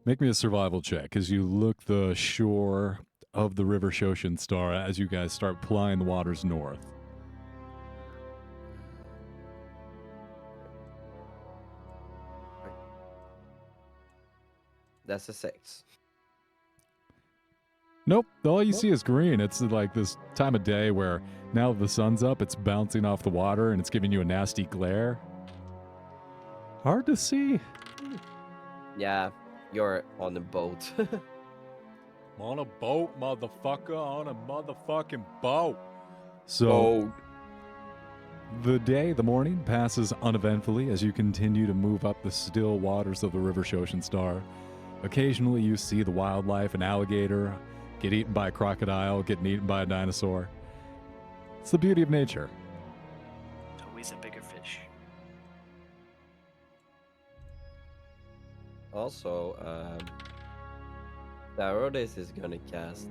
Make me a survival check as you look the shore of the river Shoshenstar as you guys start plying the waters north. That's a 6. Nope, all you see is green. It's like this time of day where now that the sun's up, it's bouncing off the water and it's giving you a nasty glare. Hard to see. Yeah, you're on the boat. I'm on a boat, motherfucker, on a motherfucking boat. So, the morning passes uneventfully as you continue to move up the still waters of the river Shoshenstar. Occasionally you see the wildlife, an alligator, get eaten by a crocodile, getting eaten by a dinosaur. It's the beauty of nature. It's always a bigger fish. Also, Darodis is gonna cast.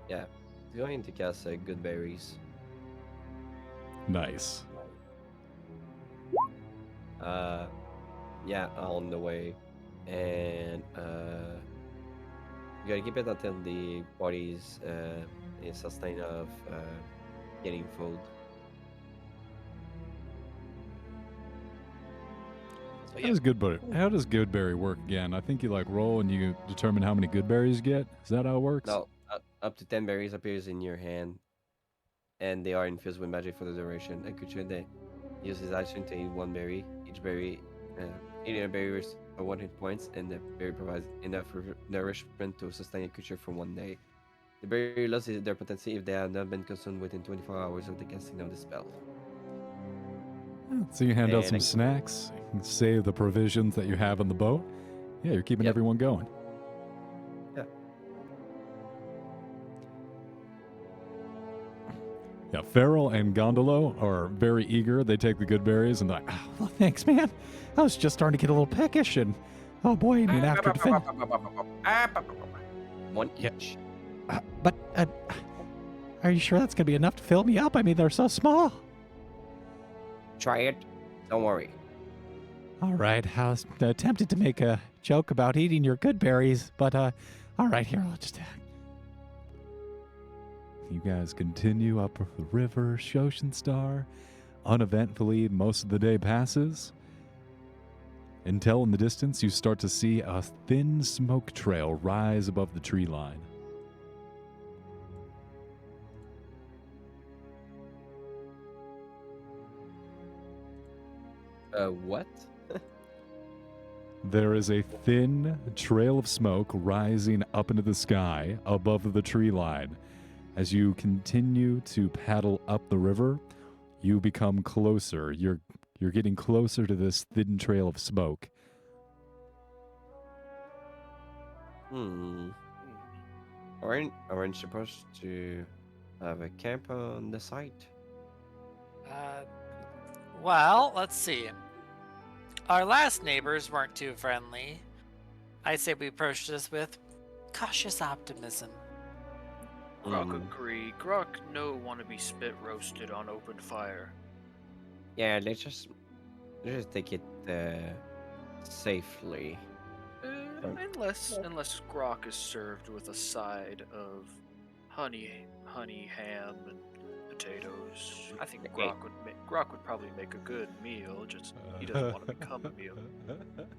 Yeah, he's going to cast good berries. Nice. Yeah, on the way, and you gotta keep it until the body is sustained of getting food. So yeah, How does Goodberry work again? I think you like roll and you determine how many good berries you get. Is that how it works? no, up to 10 berries appears in your hand, and they are infused with magic for the duration. A creature that uses action to eat one berry. Each berry, eating a berry is 1 hit points, and the berry provides enough nourishment to sustain a creature for 1 day. The berry loses their potency if they have not been consumed within 24 hours of the casting of the spell. So you hand out And some I- snacks, save the provisions that you have on the boat. Yeah, you're keeping Yep. everyone going. Yeah. Yeah, Farrell and Gondolo are very eager. They take the good berries and they're like, "Ah, Well, thanks, man. I was just starting to get a little peckish, and oh boy, I mean, after One Yeah. each. Are you sure that's gonna be enough to fill me up? I mean, they're so small. Try it. Don't worry. All right, I was tempted to make a joke about eating your good berries, but all right, here, I'll just. You guys continue up the river, Shoshenstar. Uneventfully, most of the day passes, until in the distance you start to see a thin smoke trail rise above the tree line. What? There is a thin trail of smoke rising up into the sky above the tree line. As you continue to paddle up the river, you become closer. You're getting closer to this thin trail of smoke. Aren't supposed to have a camp on the site? Well, let's see. Our last neighbors weren't too friendly. I'd say we approached this with cautious optimism. Grok agree. Grok no want to be spit roasted on open fire. Yeah, let's just take it safely. Unless Grok is served with a side of honey ham and potatoes. I think Okay. Grok would probably make a good meal. Just he doesn't want to become a meal.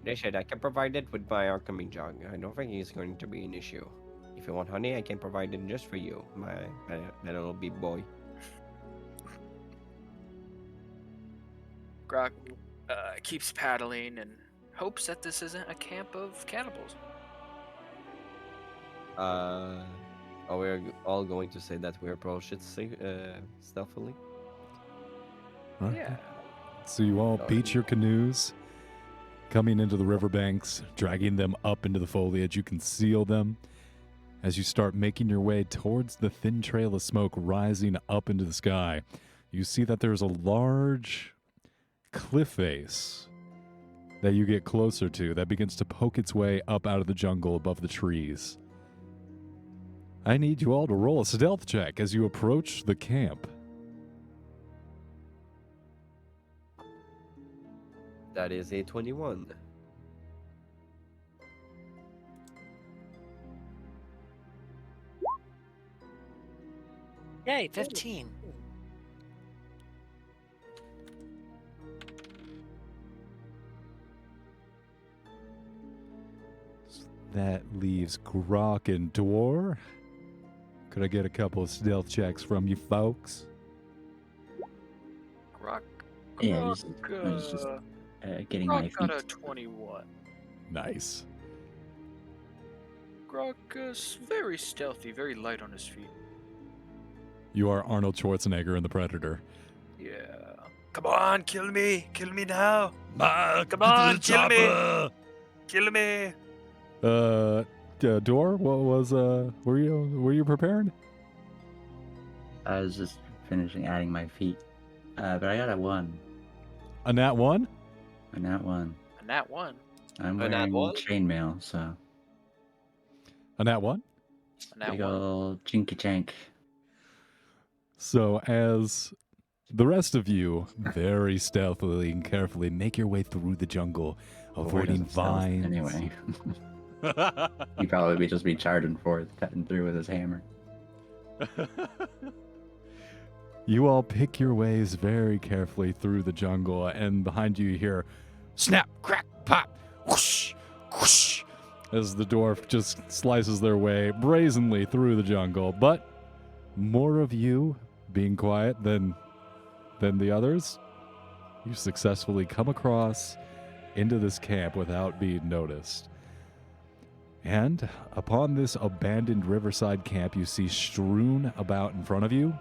Listen, I can provide it with my alchemy jug. I don't think it's going to be an issue. If you want honey, I can provide it just for you, my little big boy. Grok keeps paddling and hopes that this isn't a camp of cannibals. Are we all going to say that we approach it stealthily? Right. Yeah. So you all beach your canoes, coming into the riverbanks, dragging them up into the foliage. You conceal them. As you start making your way towards the thin trail of smoke rising up into the sky, you see that there's a large cliff face that you get closer to that begins to poke its way up out of the jungle above the trees. I need you all to roll a stealth check as you approach the camp. That is a 21. Yay, 15. That leaves Grok and Dwar. Could I get a couple of stealth checks from you folks? Grok. Yeah, I Grok, was just getting my Grok got a feet. 21. Nice. Grok is very stealthy, very light on his feet. You are Arnold Schwarzenegger in The Predator. Yeah. Come on, kill me now. Come Come on, kill me. Kill me. Dor, what was were you prepared? I was just finishing adding my feet. But I got a 1. A nat 1? A nat 1. A nat 1. I'm A nat wearing one? chainmail, so A nat 1? A nat big 1. ol' chinky chank. So as the rest of you very stealthily and carefully make your way through the jungle, Where avoiding does it stealth vines. Anyway, he'd probably just be charging forth, cutting through with his hammer. You all pick your ways very carefully through the jungle, and behind you hear snap, crack, pop, whoosh, whoosh, as the dwarf just slices their way brazenly through the jungle. But more of you being quiet than the others, you successfully come across into this camp without being noticed. And upon this abandoned riverside camp, you see strewn about in front of you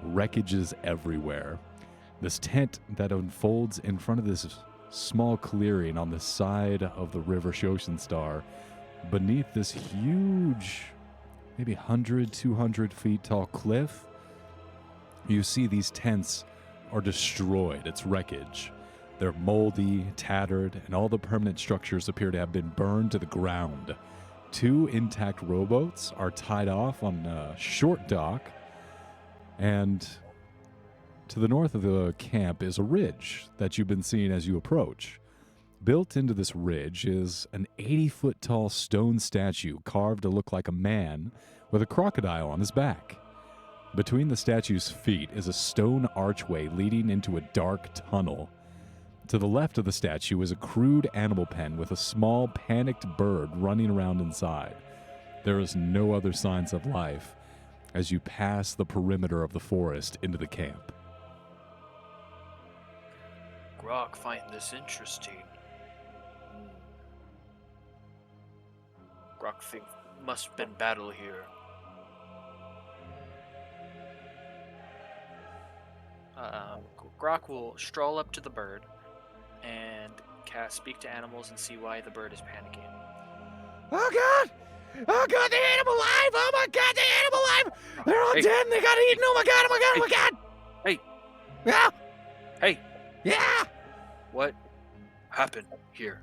wreckages everywhere. This tent that unfolds in front of this small clearing on the side of the river Shoshenstar, beneath this huge, maybe 100, 200 feet tall cliff, you see these tents are destroyed. It's wreckage. They're moldy, tattered, and all the permanent structures appear to have been burned to the ground. 2 intact rowboats are tied off on a short dock, And to the north of the camp is a ridge that you've been seeing as you approach. Built into this ridge is an 80-foot tall stone statue carved to look like a man with a crocodile on his back. Between the statue's feet is a stone archway leading into a dark tunnel. To the left of the statue is a crude animal pen with a small, panicked bird running around inside. There is no other signs of life as you pass the perimeter of the forest into the camp. Grok find this interesting. Grok think must have been battle here. Grok will stroll up to the bird and cast Speak to Animals and see why the bird is panicking. Oh God! Oh God, the animal alive! Oh my God, the animal alive! They're all dead and they got eaten! Oh my God, oh my God, oh my God! Hey! Yeah! Hey! Yeah! What happened here?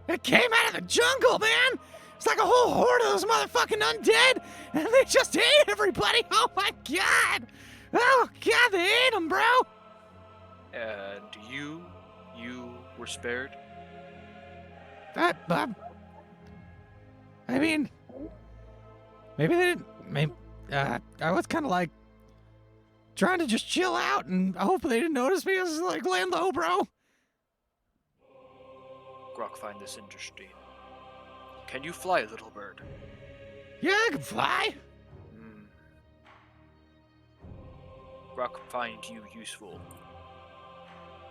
It came out of the jungle, man! It's like a whole horde of those motherfucking undead, and they just ate everybody! Oh my God! Oh God, they ate them, bro! And you were spared? I mean, maybe they didn't. Maybe I was kind of like trying to just chill out, and hopefully they didn't notice me. I was like laying low, bro. Grok find this interesting. Can you fly, little bird? Yeah, I can fly. Grok find you useful.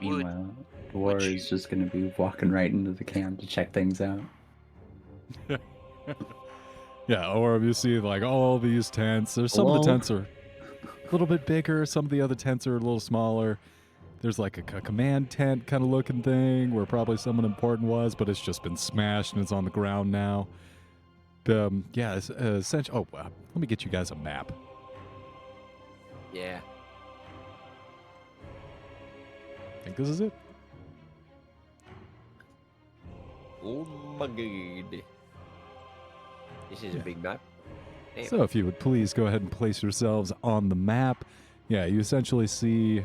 Meanwhile, would Dwar you- is just gonna be walking right into the camp to check things out. Yeah, or you see like all these tents. There's some of the Hello? tents are a little bit bigger. Some of the other tents are a little smaller. There's like a command tent kind of looking thing where probably someone important was, but it's just been smashed and it's on the ground now. Yeah, it's essentially. Oh, let me get you guys a map. Yeah. I think this is it. Oh my God. This is a big map. Damn. So if you would please go ahead and place yourselves on the map. Yeah, you essentially see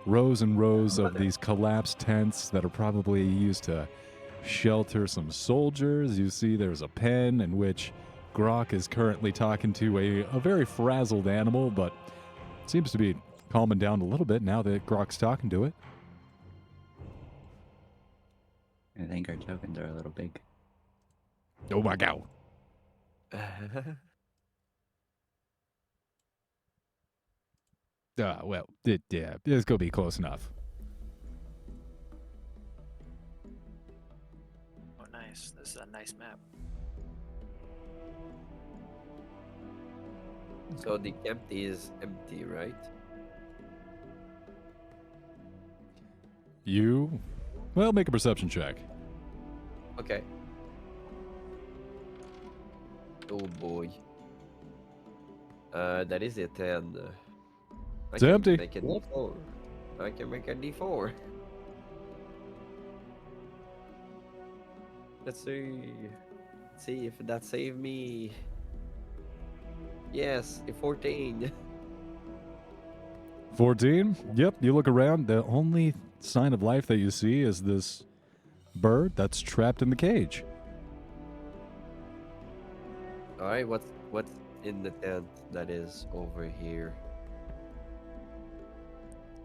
rows and rows of these collapsed tents that are probably used to shelter some soldiers. You see there's a pen in which Grok is currently talking to a very frazzled animal, but seems to be calming down a little bit now that Grok's talking to it. I think our tokens are a little big. Oh my God. Well, yeah, it's going to be close enough. Oh, nice. This is a nice map. So the camp is empty, right? Well, make a perception check. Okay. Oh boy. That is a 10. It's empty. Make a D4. I can make a D4. Let's see. See if that saved me. Yes, a 14. 14? Yep, you look around. The only sign of life that you see is this bird that's trapped in the cage. All right, what's in the tent that is over here?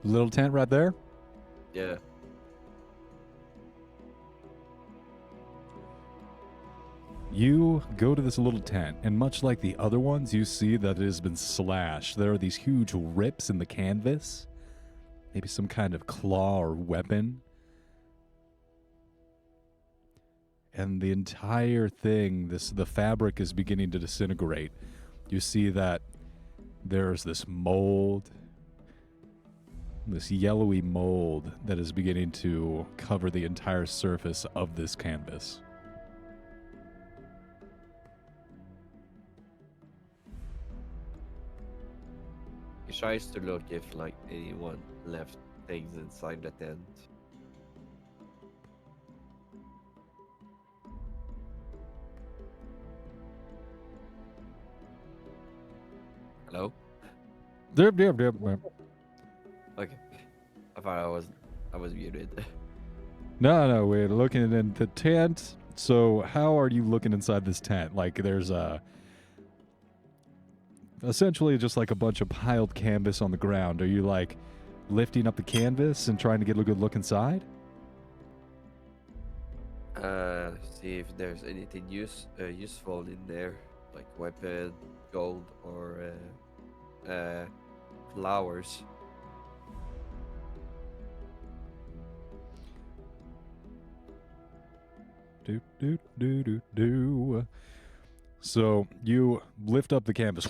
Little tent right there. Yeah. You go to this little tent, and much like the other ones, you see that it has been slashed. There are these huge rips in the canvas. Maybe some kind of claw or weapon. And the entire thing, the fabric is beginning to disintegrate. You see that there's this mold, this yellowy mold that is beginning to cover the entire surface of this canvas. He tries to look if like anyone left things inside the tent. Hello? Dip, dip, dip, dip. Okay. I thought I was muted. No, we're looking in the tent. So how are you looking inside this tent? Like there's essentially just like a bunch of piled canvas on the ground. Are you like lifting up the canvas and trying to get a good look inside? See if there's anything useful in there, like weapon, gold, or flowers. Do. So you lift up the canvas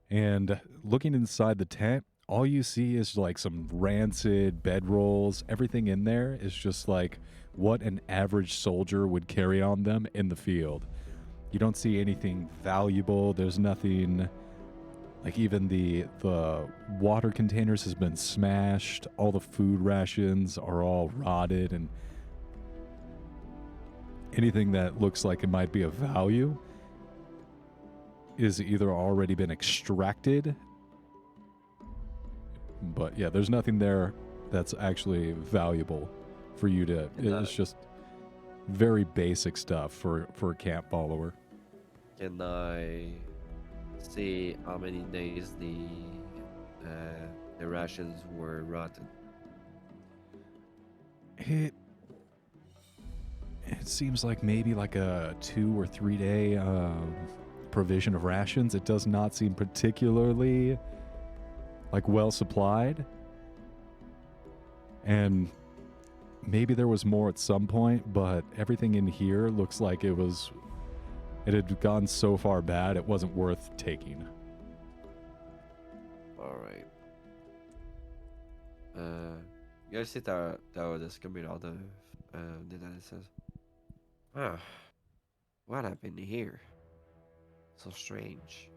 and looking inside the tent, all you see is like some rancid bedrolls. Everything in there is just like what an average soldier would carry on them in the field. You don't see anything valuable. There's nothing like even the water containers has been smashed. All the food rations are all rotted, and anything that looks like it might be of value is either already been extracted. But yeah, there's nothing there that's actually valuable for you to. It's just very basic stuff for a camp follower. Can I see how many days the rations were rotten? It seems like maybe like a 2 or 3 day provision of rations. It does not seem particularly like well supplied, and maybe there was more at some point, but everything in here looks like it had gone so far bad it wasn't worth taking. All right. Jag sitter där och describerade det där says. What happened here? So strange.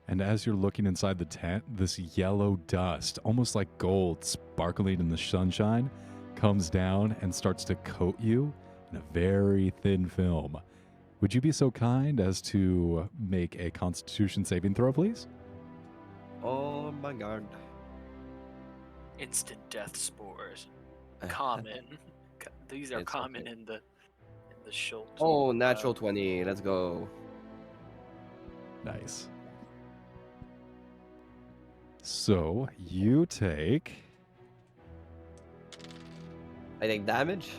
And as you're looking inside the tent, this yellow dust, almost like gold sparkling in the sunshine, comes down and starts to coat you in a very thin film. Would you be so kind as to make a Constitution saving throw, please? Oh my god. Instant death spores. Common. These are It's common okay. in the shoulder. Oh, natural 20. Let's go. Nice. So you take I take damage.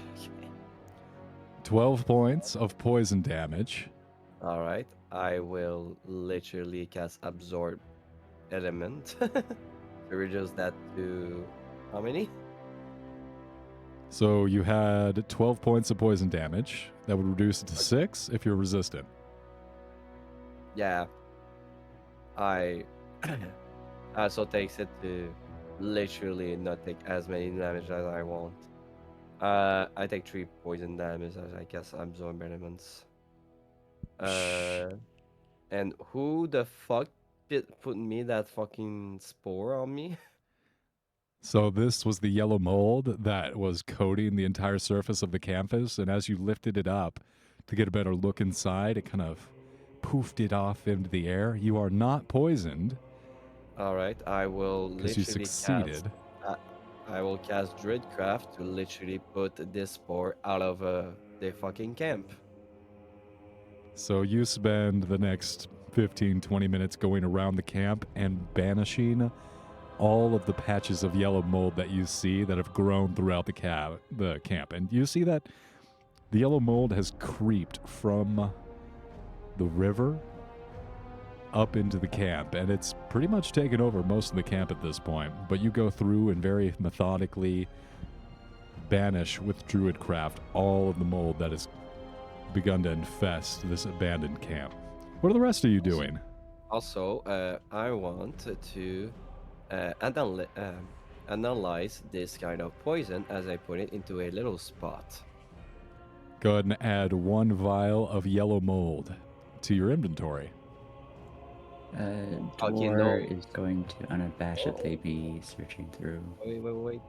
12 points of poison damage. All right. I will literally cast Absorb Element to reduce that to how many? So you had 12 points of poison damage. That would reduce it to 6 if you're resistant. Yeah. I also takes it to literally not take as many damage as I want. I take 3 poison damage as I guess absorb elements. And who the fuck put me that fucking spore on me? So this was the yellow mold that was coating the entire surface of the canvas, and as you lifted it up to get a better look inside, it kind of poofed it off into the air. You are not poisoned. All right, I will because you literally succeeded. I will cast Druidcraft to literally put this spore out of the fucking camp. So you spend the next 15, 20 minutes going around the camp and banishing all of the patches of yellow mold that you see that have grown throughout the camp. And you see that the yellow mold has creeped from the river up into the camp, and it's pretty much taken over most of the camp at this point. But you go through and very methodically banish with Druidcraft all of the mold that has begun to infest this abandoned camp. What are the rest of you doing? Also, I want to analyze this kind of poison as I put it into a little spot. Go ahead and add 1 vial of yellow mold to your inventory. Okay, Dwar no. is going to unabashedly be searching through. Wait.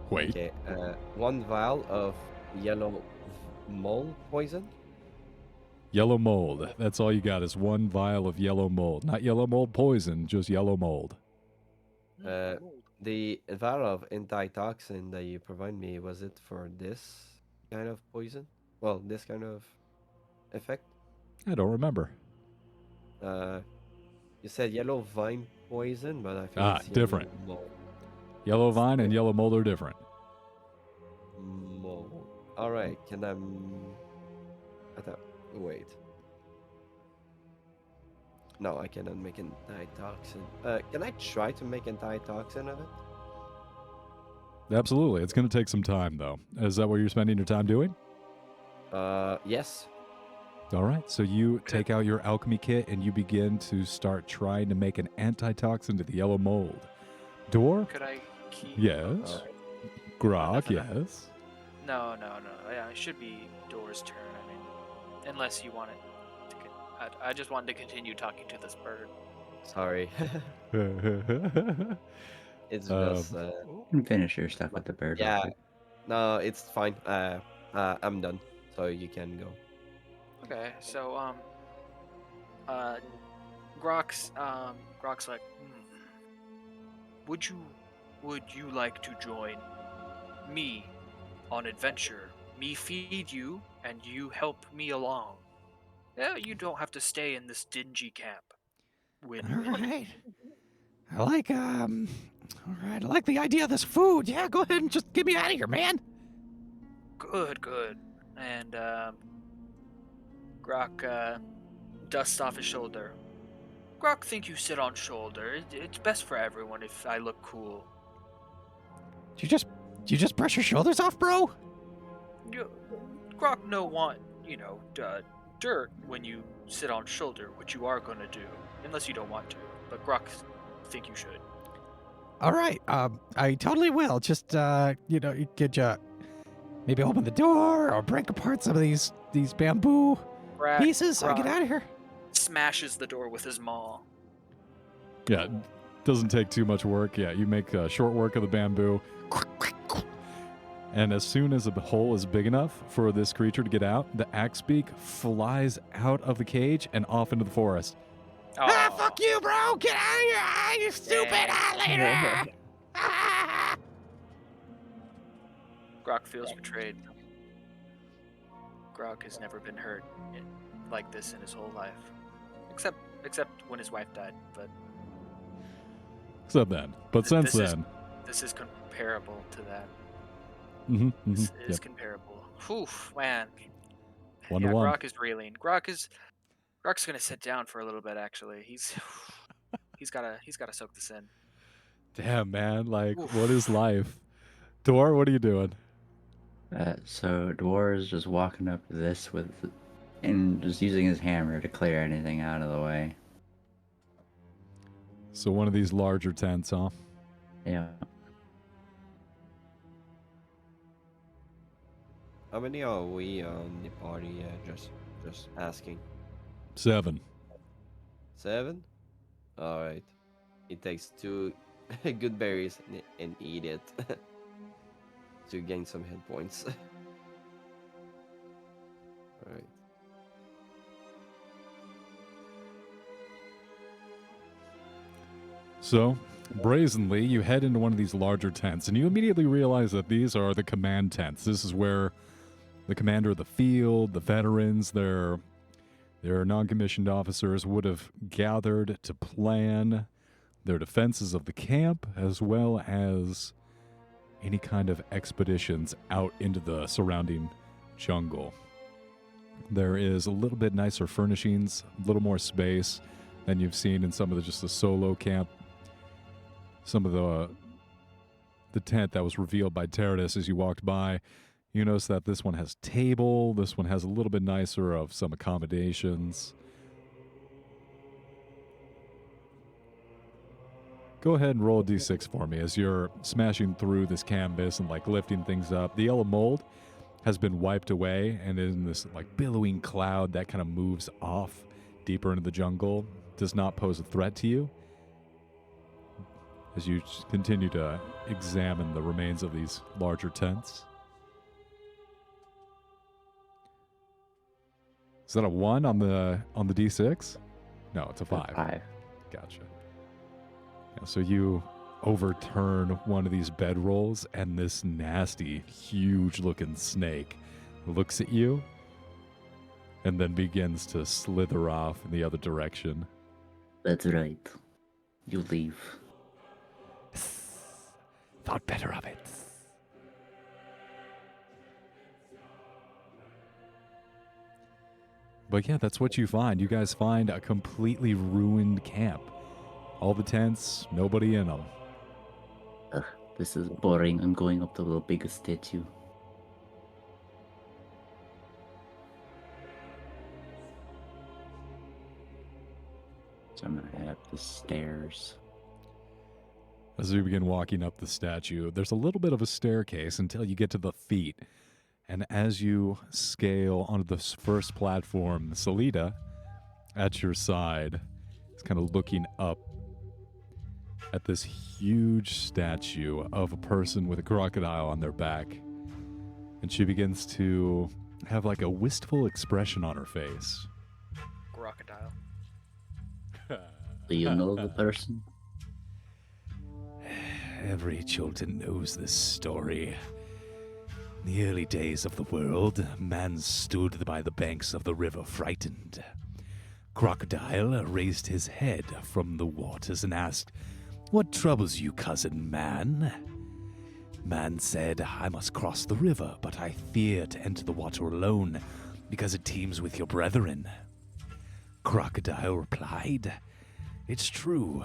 Wait. Okay, 1 vial of yellow mold poison. Yellow mold. That's all you got is one vial of yellow mold. Not yellow mold poison, just yellow mold. The vial of antitoxin that you provide me, was it for this kind of poison? Well, this kind of effect? I don't remember. You said yellow vine poison, but I think Ah, it's yellow different. mold. Yellow vine and yellow mold are different. Mold. All right. Can I? Wait. No, I cannot make antitoxin. Can I try to make antitoxin of it? Absolutely. It's going to take some time, though. Is that what you're spending your time doing? Yes. All right. So you take out your alchemy kit and you begin to start trying to make an antitoxin to the yellow mold. Door? Could I keep? Yes. Grok, yes. No. Yeah, it should be Door's turn. I mean, unless you want it to. I just wanted to continue talking to this bird. Sorry. It's Um, just. You can finish your stuff with the bird. real Yeah. quick. No, it's fine. I'm done. So you can go. Okay, so Grok's like, would you like to join me on adventure? Me feed you and you help me along. Yeah, you don't have to stay in this dingy camp. Win. All right. I like all right. I like the idea of this food. Yeah, go ahead and just get me out of here, man. Good. And Grok dusts off his shoulder. Grok, think you sit on shoulder. It's best for everyone if I look cool. Do you just brush your shoulders off, bro? Grok no want, dirt when you sit on shoulder, which you are gonna do, unless you don't want to. But Grok think you should. All right. I totally will. Just you could maybe open the door or break apart some of these bamboo pieces so I get Grok out of here. smashes the door with his maw. Yeah, doesn't take too much work. Yeah, you make short work of the bamboo. And as soon as the hole is big enough for this creature to get out, the axe beak flies out of the cage and off into the forest. Ah, fuck you, bro! Get out of here! Ah, you stupid! Later! Ah! Grok feels betrayed. Grok has never been hurt like this in his whole life, except when his wife died. But Except then. But since this then. this is comparable to that. This Is comparable. Whew, man. 1 to 1. Grok is reeling. Grok's gonna sit down for a little bit. Actually, he's gotta soak this in. Damn, man. Like, Oof. what is life? Dor, what are you doing? So Dwar is just walking up to this and just using his hammer to clear anything out of the way. So one of these larger tents, huh? Yeah. How many are we on the party? Just asking. 7. 7? Alright. It takes 2 good berries and eat it to gain some hit points. Alright. So, brazenly, you head into one of these larger tents, and you immediately realize that these are the command tents. This is where the commander of the field, the veterans, their non-commissioned officers would have gathered to plan their defenses of the camp, as well as any kind of expeditions out into the surrounding jungle. There is a little bit nicer furnishings, a little more space than you've seen in some of the solo camp. Some of the tent that was revealed by Teradus as you walked by. You notice that this one has table. This one has a little bit nicer of some accommodations. Go ahead and roll a d6 for me as you're smashing through this canvas and lifting things up. The yellow mold has been wiped away and in this billowing cloud that kind of moves off deeper into the jungle. Does not pose a threat to you as you continue to examine the remains of these larger tents. Is that a 1 on the D6? No, it's a 5. 5. Gotcha. Yeah, so you overturn one of these bedrolls, and this nasty, huge-looking snake looks at you and then begins to slither off in the other direction. That's right. You leave. Thought better of it. But yeah, that's what you find. You guys find a completely ruined camp. All the tents, nobody in them. Ugh, this is boring. I'm going up to the biggest statue. So I'm gonna head up the stairs. As we begin walking up the statue, there's a little bit of a staircase until you get to the feet. And as you scale onto this first platform, Salida, at your side, is kind of looking up at this huge statue of a person with a crocodile on their back. And she begins to have like a wistful expression on her face. Crocodile. Do you know the person? Every Chilton knows this story. In the early days of the world, man stood by the banks of the river frightened. Crocodile raised his head from the waters and asked, "What troubles you, cousin man?" Man said, "I must cross the river, but I fear to enter the water alone, because it teems with your brethren." Crocodile replied, "It's true,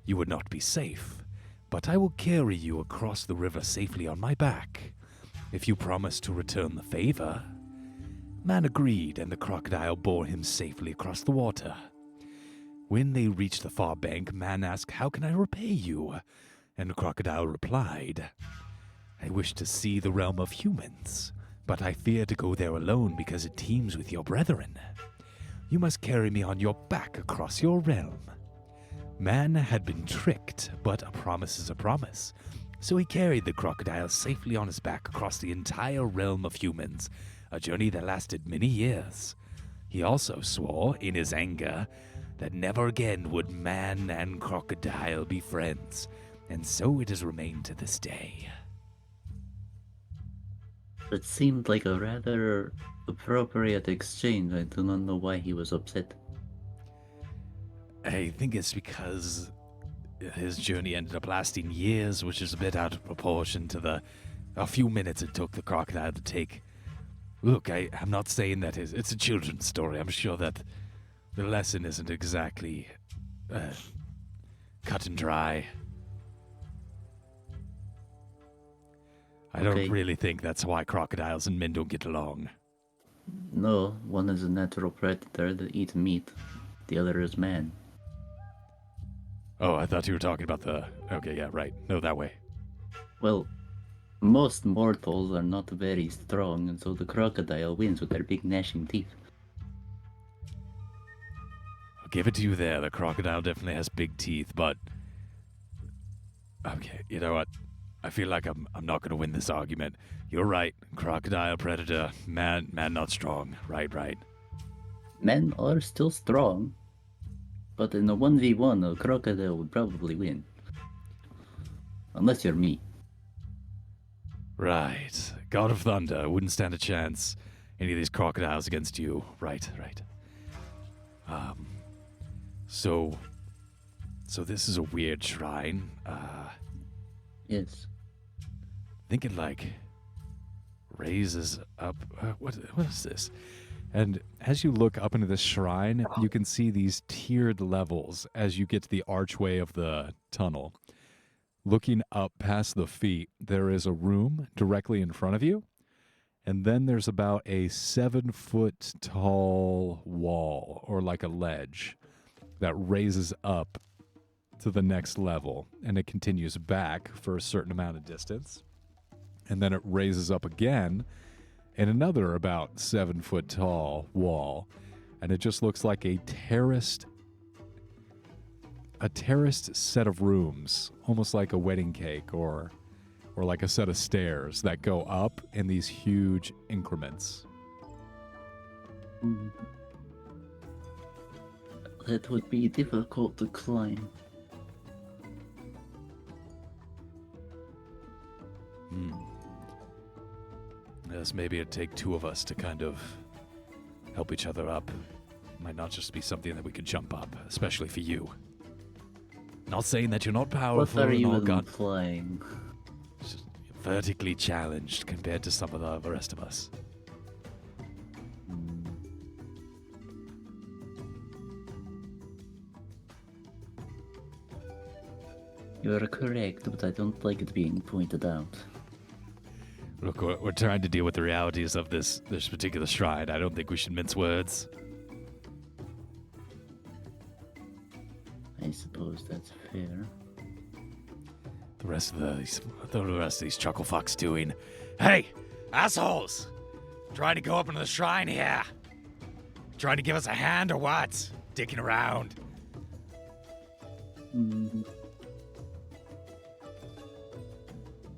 you would not be safe, but I will carry you across the river safely on my back, if you promise to return the favor." Man agreed, and the crocodile bore him safely across the water. When they reached the far bank, Man asked, "How can I repay you?" And the crocodile replied, "I wish to see the realm of humans, but I fear to go there alone because it teems with your brethren. You must carry me on your back across your realm." Man had been tricked, but a promise is a promise. So he carried the crocodile safely on his back across the entire realm of humans, a journey that lasted many years. He also swore, in his anger, that never again would man and crocodile be friends, and so it has remained to this day. It seemed like a rather appropriate exchange. I do not know why he was upset. I think it's because his journey ended up lasting years, which is a bit out of proportion to a few minutes it took the crocodile to take. Look, I'm not saying that it's a children's story. I'm sure that the lesson isn't exactly cut and dry. I Okay. don't really think that's why crocodiles and men don't get along. No, one is a natural predator that eats meat. The other is man. Oh, I thought you were talking about the... Okay, yeah, right. No, that way. Well, most mortals are not very strong, and so the crocodile wins with their big gnashing teeth. I'll give it to you there. The crocodile definitely has big teeth, but... Okay, you know what? I feel like I'm not going to win this argument. You're right. Crocodile, predator, man not strong. Right. Men are still strong, but in a 1v1, a crocodile would probably win. Unless you're me. Right. God of Thunder wouldn't stand a chance. Any of these crocodiles against you. Right. So this is a weird shrine. Yes. I think it like raises up. What is this? And as you look up into this shrine, you can see these tiered levels as you get to the archway of the tunnel. Looking up past the feet, there is a room directly in front of you. And then there's about a 7-foot tall wall, or like a ledge, that raises up to the next level. And it continues back for a certain amount of distance. And then it raises up again in another about 7-foot tall wall. And it just looks like a terraced set of rooms, almost like a wedding cake or like a set of stairs that go up in these huge increments. Mm. It would be difficult to climb. Yes, maybe it'd take two of us to kind of help each other up. Might not just be something that we could jump up, especially for you. Not saying that you're not What powerful are and you all even God, flying? just vertically challenged compared to some of the rest of us. Mm. You are correct, but I don't like it being pointed out. Look, we're trying to deal with the realities of this particular shrine. I don't think we should mince words. I suppose that's fair. The rest of these chuckle fucks doing. Hey, assholes! Trying to go up into the shrine here. Trying to give us a hand or what? Dicking around. Mm.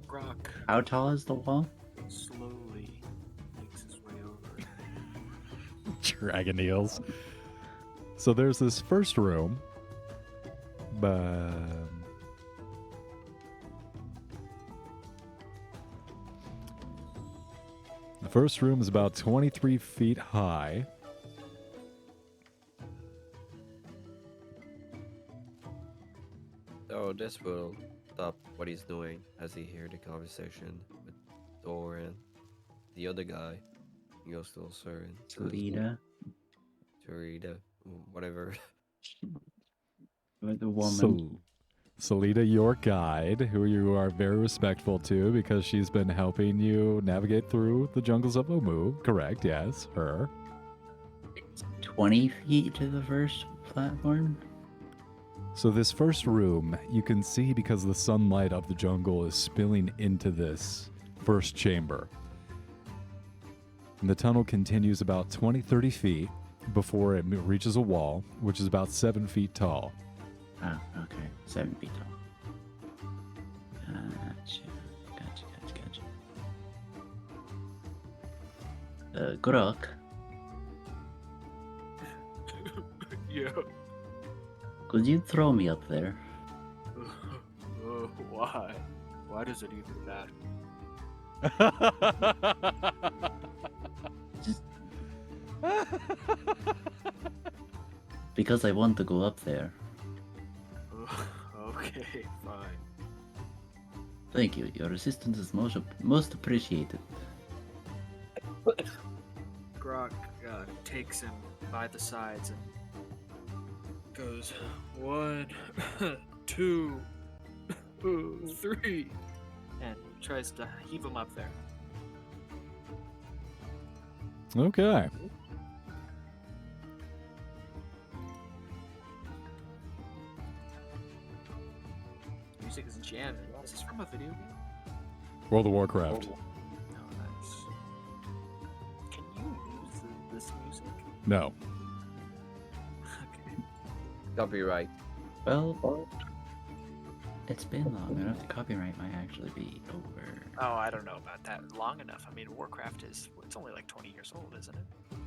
Grok How tall is the wall? slowly makes his way over. Dragon eels. So there's this first room. The first room is about 23 feet high. So this will stop what he's doing as he hears the conversation with Thor and the other guy. He goes to Sir and says, Lita, Tarita, whatever. or the woman. Salita, your guide, who you are very respectful to because she's been helping you navigate through the jungles of Omu. Correct, yes, her. 20 feet to the first platform? So this first room, you can see because the sunlight of the jungle is spilling into this first chamber. And the tunnel continues about 20-30 feet before it reaches a wall, which is about 7 feet tall. Ah, okay. 7 feet tall. Gotcha. Grok, Yeah. could you throw me up there? Why? Why does it even matter? Because I want to go up there. Okay, fine. Thank you. Your assistance is most appreciated. Grok takes him by the sides and goes 1, 2, 3, and tries to heave him up there. Okay. Music is jamming. Is this from a video game? World of Warcraft. Oh, nice. Can you use this music? No. Okay. Copyright. Well, it's been long enough. The copyright might actually be over. Oh, I don't know about that. Long enough. I mean, Warcraft it's only like 20 years old, isn't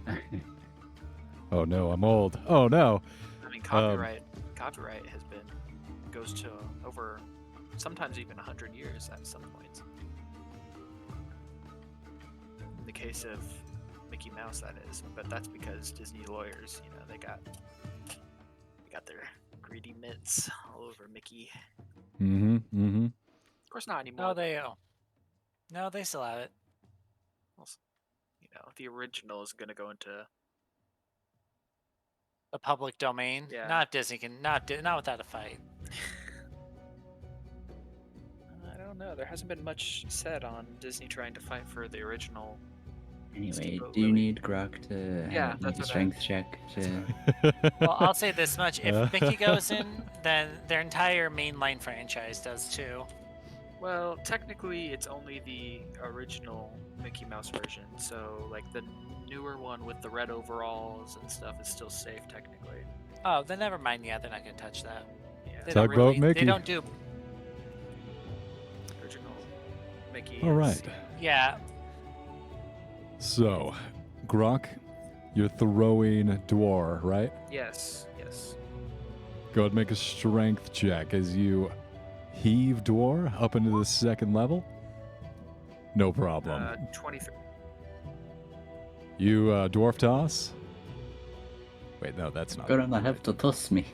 it? Oh no, I'm old. Oh no. I mean, copyright goes to over, sometimes even 100 years at some points. In the case of Mickey Mouse, that is, but that's because Disney lawyers, they got their greedy mitts all over Mickey. Mm-hmm. Of course, not anymore. No, they still have it. Also, the original is going to go into The public domain. Yeah. Not if Disney can. Not without a fight. I don't know. There hasn't been much said on Disney trying to fight for the original. Anyway, Steamboat do you Willie. need Grok to Yeah, make that's a what strength check to... Well, I'll say this much: if Mickey goes in, then their entire mainline franchise does too. Well, technically, it's only the original Mickey Mouse version. So, like the newer one with the red overalls and stuff is still safe technically. Oh, then never mind. Yeah, they're not gonna touch that. Yeah. They Talk don't about really. Mickey. They don't do. Original Mickey. All is- right. Yeah. So, Grok, You're throwing Dwar, right? Yes, yes. Go ahead and make a strength check as you heave Dwar up into the second level. No problem. 23. You dwarf toss? Wait, no, that's not. Gonna have to toss me.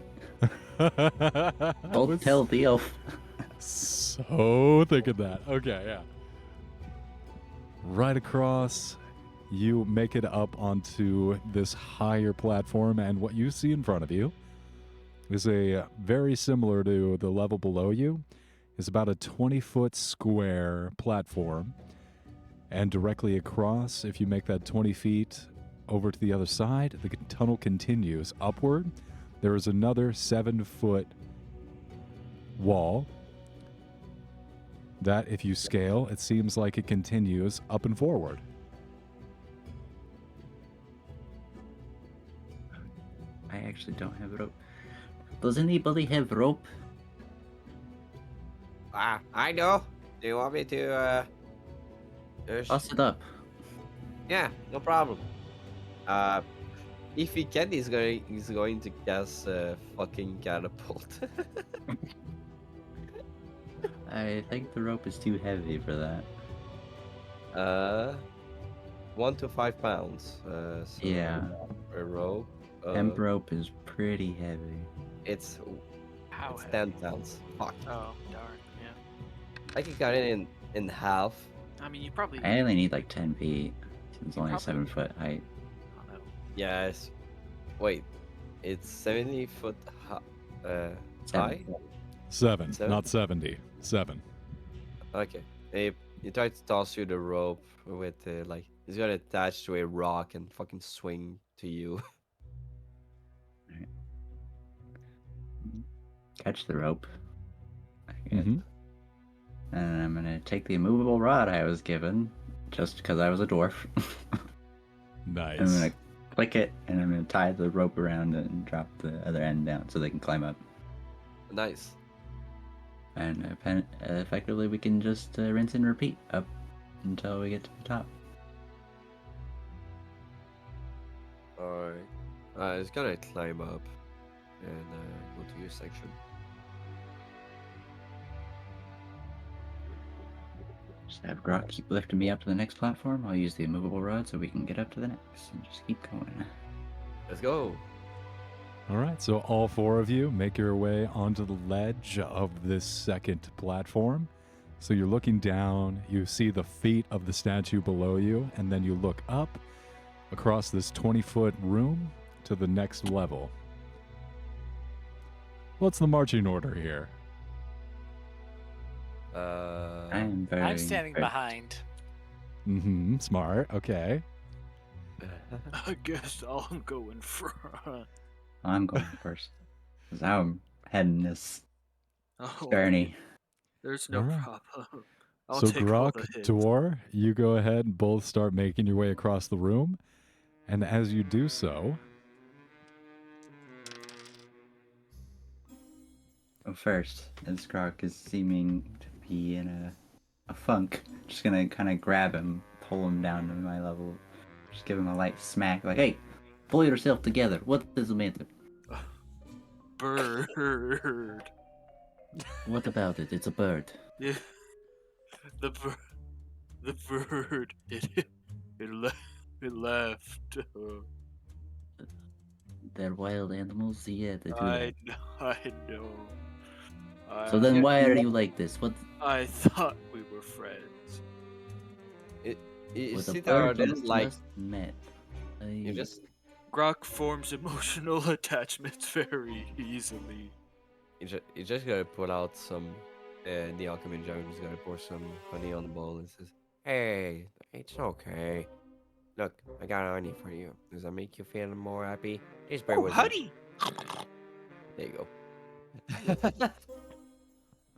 I Don't was tell the elf. so thinking that. Okay, yeah. Right across, you make it up onto this higher platform, and what you see in front of you is a very similar to the level below you. Is about a 20-foot square platform, and directly across, if you make that 20 feet over to the other side, the tunnel continues upward. There is another 7-foot wall that, if you scale, it seems like it continues up and forward. I actually don't have rope. Does anybody have rope? I know. Do you want me to, Toss it up. Yeah, no problem. If he can, he's going to cast a fucking catapult. I think the rope is too heavy for that. 1 to 5 pounds. So Yeah. a rope. Hemp rope is pretty heavy. It's How it's heavy? 10 pounds. Fuck. Oh, darn. Yeah. I can cut it in half. I mean, you probably. I only need like 10 feet. It's You only probably- 7-foot height. I don't know. Yes. Wait, it's 70 foot high. 7, Seven? not 70. 7. Okay. He tried to toss you the rope with like he's gonna attach to a rock and fucking swing to you. Catch the rope. I guess. Mhm. And I'm gonna take the immovable rod I was given, just because I was a dwarf. Nice. I'm gonna click it, and I'm gonna tie the rope around it and drop the other end down so they can climb up. Nice. And effectively, we can just rinse and repeat up until we get to the top. Alright. He's gonna climb up and go to your section. Just have Grok keep lifting me up to the next platform. I'll use the immovable rod so we can get up to the next and just keep going. Let's go. All right, so all 4 of you make your way onto the ledge of this second platform. So you're looking down, you see the feet of the statue below you, and then you look up across this 20-foot room to the next level. What's the marching order here? I am very. I'm standing very- behind. Mm-hmm, smart, okay. I guess I'll go in front. I'm going first. Because I'm heading this Oh, journey. There's no Alright. problem. I'll So take all Grok, the hits. Dwar, you go ahead and both start making your way across the room. And as you do so, First, as Grok is seeming to be in a funk, just gonna kind of grab him, pull him down to my level, just give him a light smack, like, hey, pull yourself together. What is the matter? Bird. What about it? It's a bird. Yeah. The bird. It left. They're wild animals. Yeah, they do. I know. So then why are you like this? What? I thought we were friends. You With a see there, bird there's you like just met. you just Grok forms emotional attachments very easily. you just gotta pull out some the alchemy jar and just gotta pour some honey on the bowl and says, "Hey, it's okay. Look, I got honey for you. Does that make you feel more happy? This bird was honey! There you go.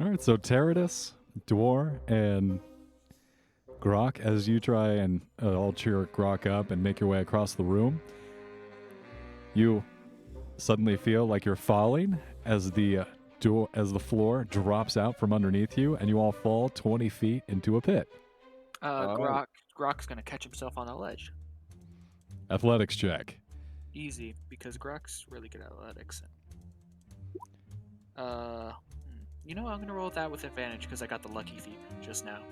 all right, so Teradus, Dwar, and Grok, as you try and all cheer Grok up and make your way across the room, you suddenly feel like you're falling as the floor drops out from underneath you, and you all fall 20 feet into a pit. Grok's gonna catch himself on the ledge. Athletics check. Easy, because Grok's really good at athletics. You know, I'm gonna roll that with advantage because I got the lucky feat just now.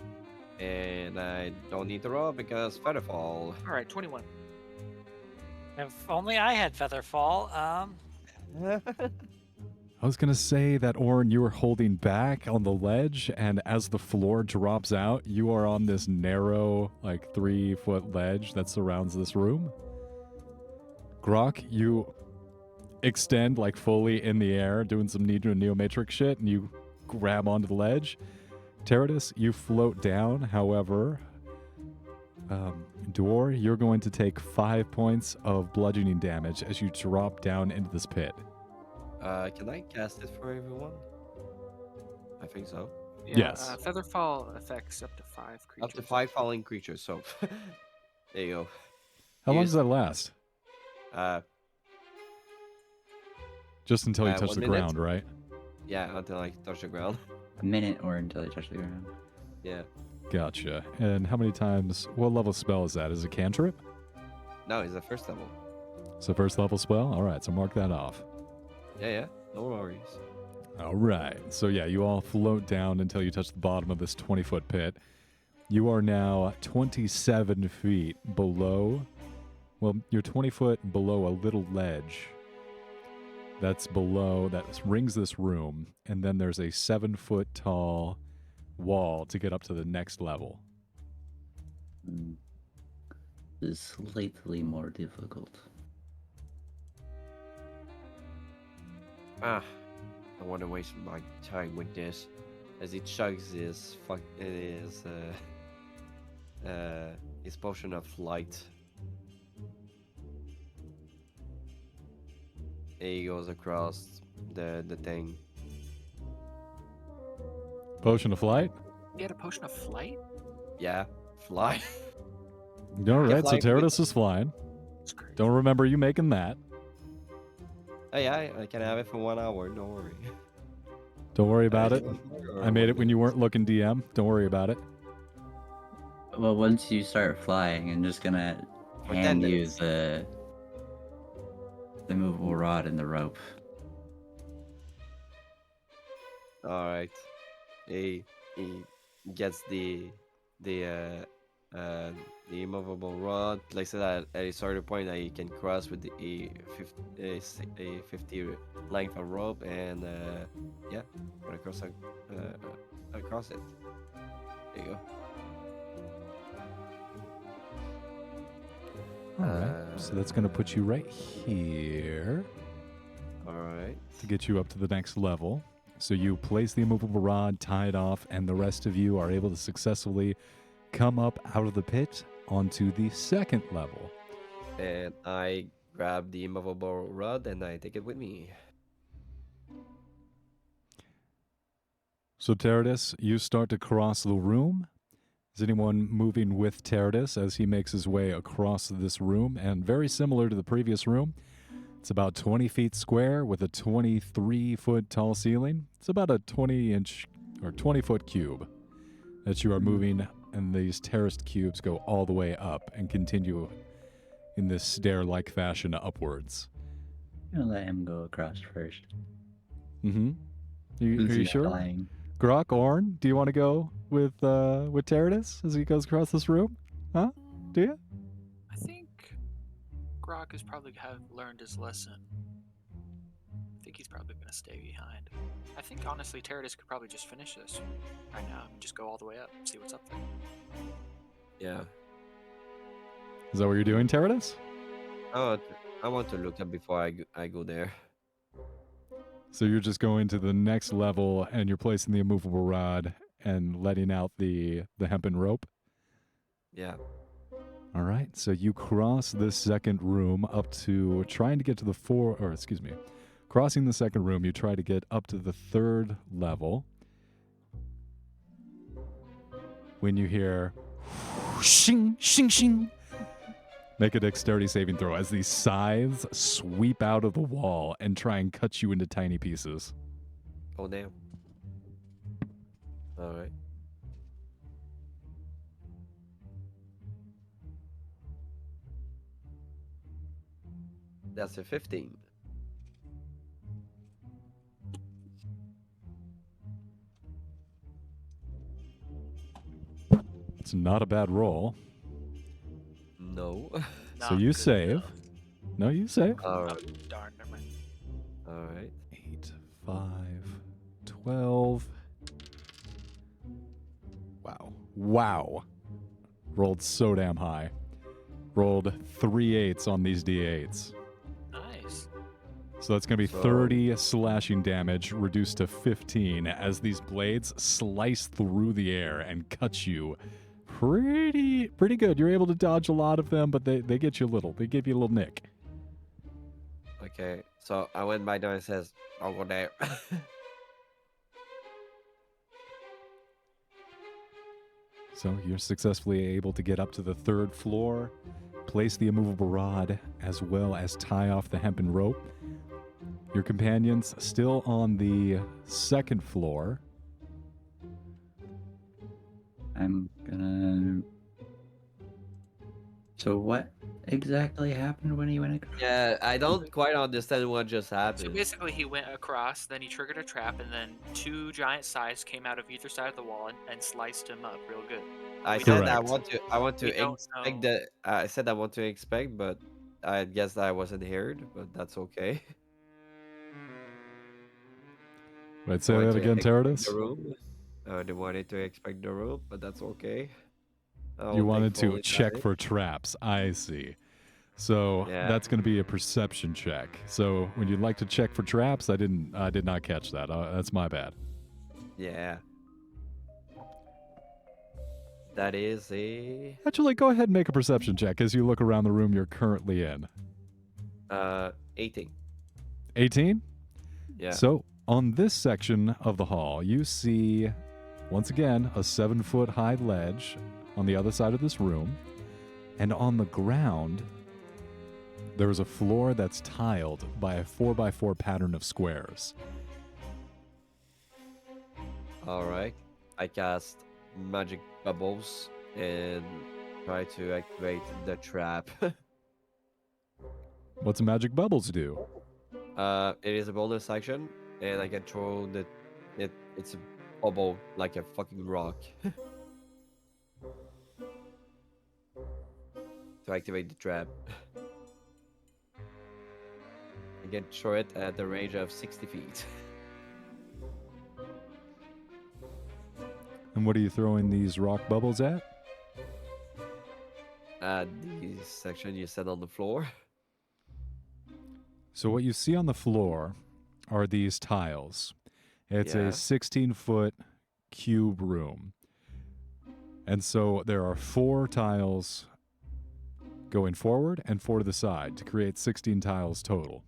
And I don't need to roll because Featherfall. All right, 21. If only I had Featherfall. I was gonna say that, Orin, you were holding back on the ledge, and as the floor drops out, you are on this narrow, like 3-foot ledge that surrounds this room. Grok, you extend like fully in the air, doing some Neomatrix shit, and you grab onto the ledge. Teradus, you float down. However, Dwar, you're going to take 5 points of bludgeoning damage as you drop down into this pit. Can I cast it for everyone? I think so. Yeah, Yes. Featherfall affects up to 5 creatures. Up to 5 falling creatures, so there you go. How long Use- does that last? Just until you touch 1 the minute. ground, right? Yeah, until I touch the ground. A minute or until I touch the ground. Yeah. Gotcha. And how many times? What level spell is that? Is it cantrip? No, it's the first level. So first level spell? All right, so mark that off. Yeah. No worries. All right. So yeah, you all float down until you touch the bottom of this 20-foot pit. You are now 27 feet below. Well, you're 20 foot below a little ledge that's below, that rings this room. And then there's a 7-foot tall wall to get up to the next level. Is slightly more difficult. I want to waste my time with this, as he chugs his potion of flight. He goes across the thing. Potion of flight? You had a potion of flight? Yeah, fly. All right, so fly Teradus is flying. That's crazy. Don't remember you making that. Hey, I can have it for 1 hour. Don't worry. Don't worry about it. I made it when you weren't looking, DM. Don't worry about it. Well, once you start flying, I'm just gonna For 10 hand you minutes. the movable rod and the rope. All right. He gets the immovable rod, places it at a certain point that he can cross with a 50 length of rope, and yeah, put across across it. There you go. All right. So that's going to put you right here All right. to get you up to the next level. So you place the immovable rod, tie it off, and the rest of you are able to successfully come up out of the pit onto the second level. And I grab the immovable rod and I take it with me. So Teradus, you start to cross the room. Is anyone moving with Teradus as he makes his way across this room? And very similar to the previous room, it's about 20 feet square with a 23-foot tall ceiling. It's about a 20-inch or 20-foot cube that you are moving, and these terraced cubes go all the way up and continue in this stair-like fashion upwards. I'm gonna let him go across first. Mm-hmm. Are you Since he's sure? flying. Grok, Orn, do you want to go with Teradus as he goes across this room? Huh? Do you? I think Grok has probably learned his lesson. I think he's probably going to stay behind. I think, honestly, Teradus could probably just finish this right now and just go all the way up and see what's up there. Yeah. Is that what you're doing, Teradus? I want to look up before I go there. So you're just going to the next level and you're placing the immovable rod and letting out the hempen rope? Yeah. All right. So you cross this second room up to trying to get to crossing the second room, you try to get up to the third level. When you hear shing, shing, shing, make a dexterity saving throw as these scythes sweep out of the wall and try and cut you into tiny pieces. Oh damn. All right. That's a 15. It's not a bad roll. No. So Not you good save. enough. No, you save. All Oh, right. darn, never mind. All right. 8, 5, 12. Wow. Wow. Rolled so damn high. Rolled 3 8s on these d8s. Nice. So that's going to be So- 30 slashing damage reduced to 15 as these blades slice through the air and cut you pretty good. You're able to dodge a lot of them, but they get you a little. They give you a little nick. Okay. So I went by there and says, I'll go there. So you're successfully able to get up to the 3rd floor, place the immovable rod, as well as tie off the hempen rope. Your companions still on the 2nd floor. I'm gonna. So what exactly happened when he went across? Yeah, I don't quite understand what just So happened. basically, he went across, then he triggered a trap, and then 2 giant scythes came out of either side of the wall and sliced him up real good. I We said don't- I want to we don't expect know. that. I said I want to expect, but I guess I wasn't heard. But that's okay. Wait, say I that want to again, expect Teradus? the room. They wanted to expect the room, but that's okay. I'll You take wanted full to check advantage. for traps. I see. So Yeah. that's going to be a perception check. So when you'd like to check for traps, I did not catch that. That's my bad. Yeah. That is a Actually, go ahead and make a perception check as you look around the room you're currently in. 18. 18? Yeah. So on this section of the hall, you see, once again, a 7-foot high ledge on the other side of this room. And on the ground, there is a floor that's tiled by a 4x4 pattern of squares. All right. I cast magic bubbles and try to activate the trap. What's magic bubbles do? It is a bonus action, and I can throw it's a bubble like a fucking rock. To activate the trap. I can throw it at the range of 60 feet. And what are you throwing these rock bubbles at? The section you set on the floor. So what you see on the floor are these tiles. It's Yeah. a 16-foot cube room. And so there are 4 tiles going forward and 4 to the side to create 16 tiles total.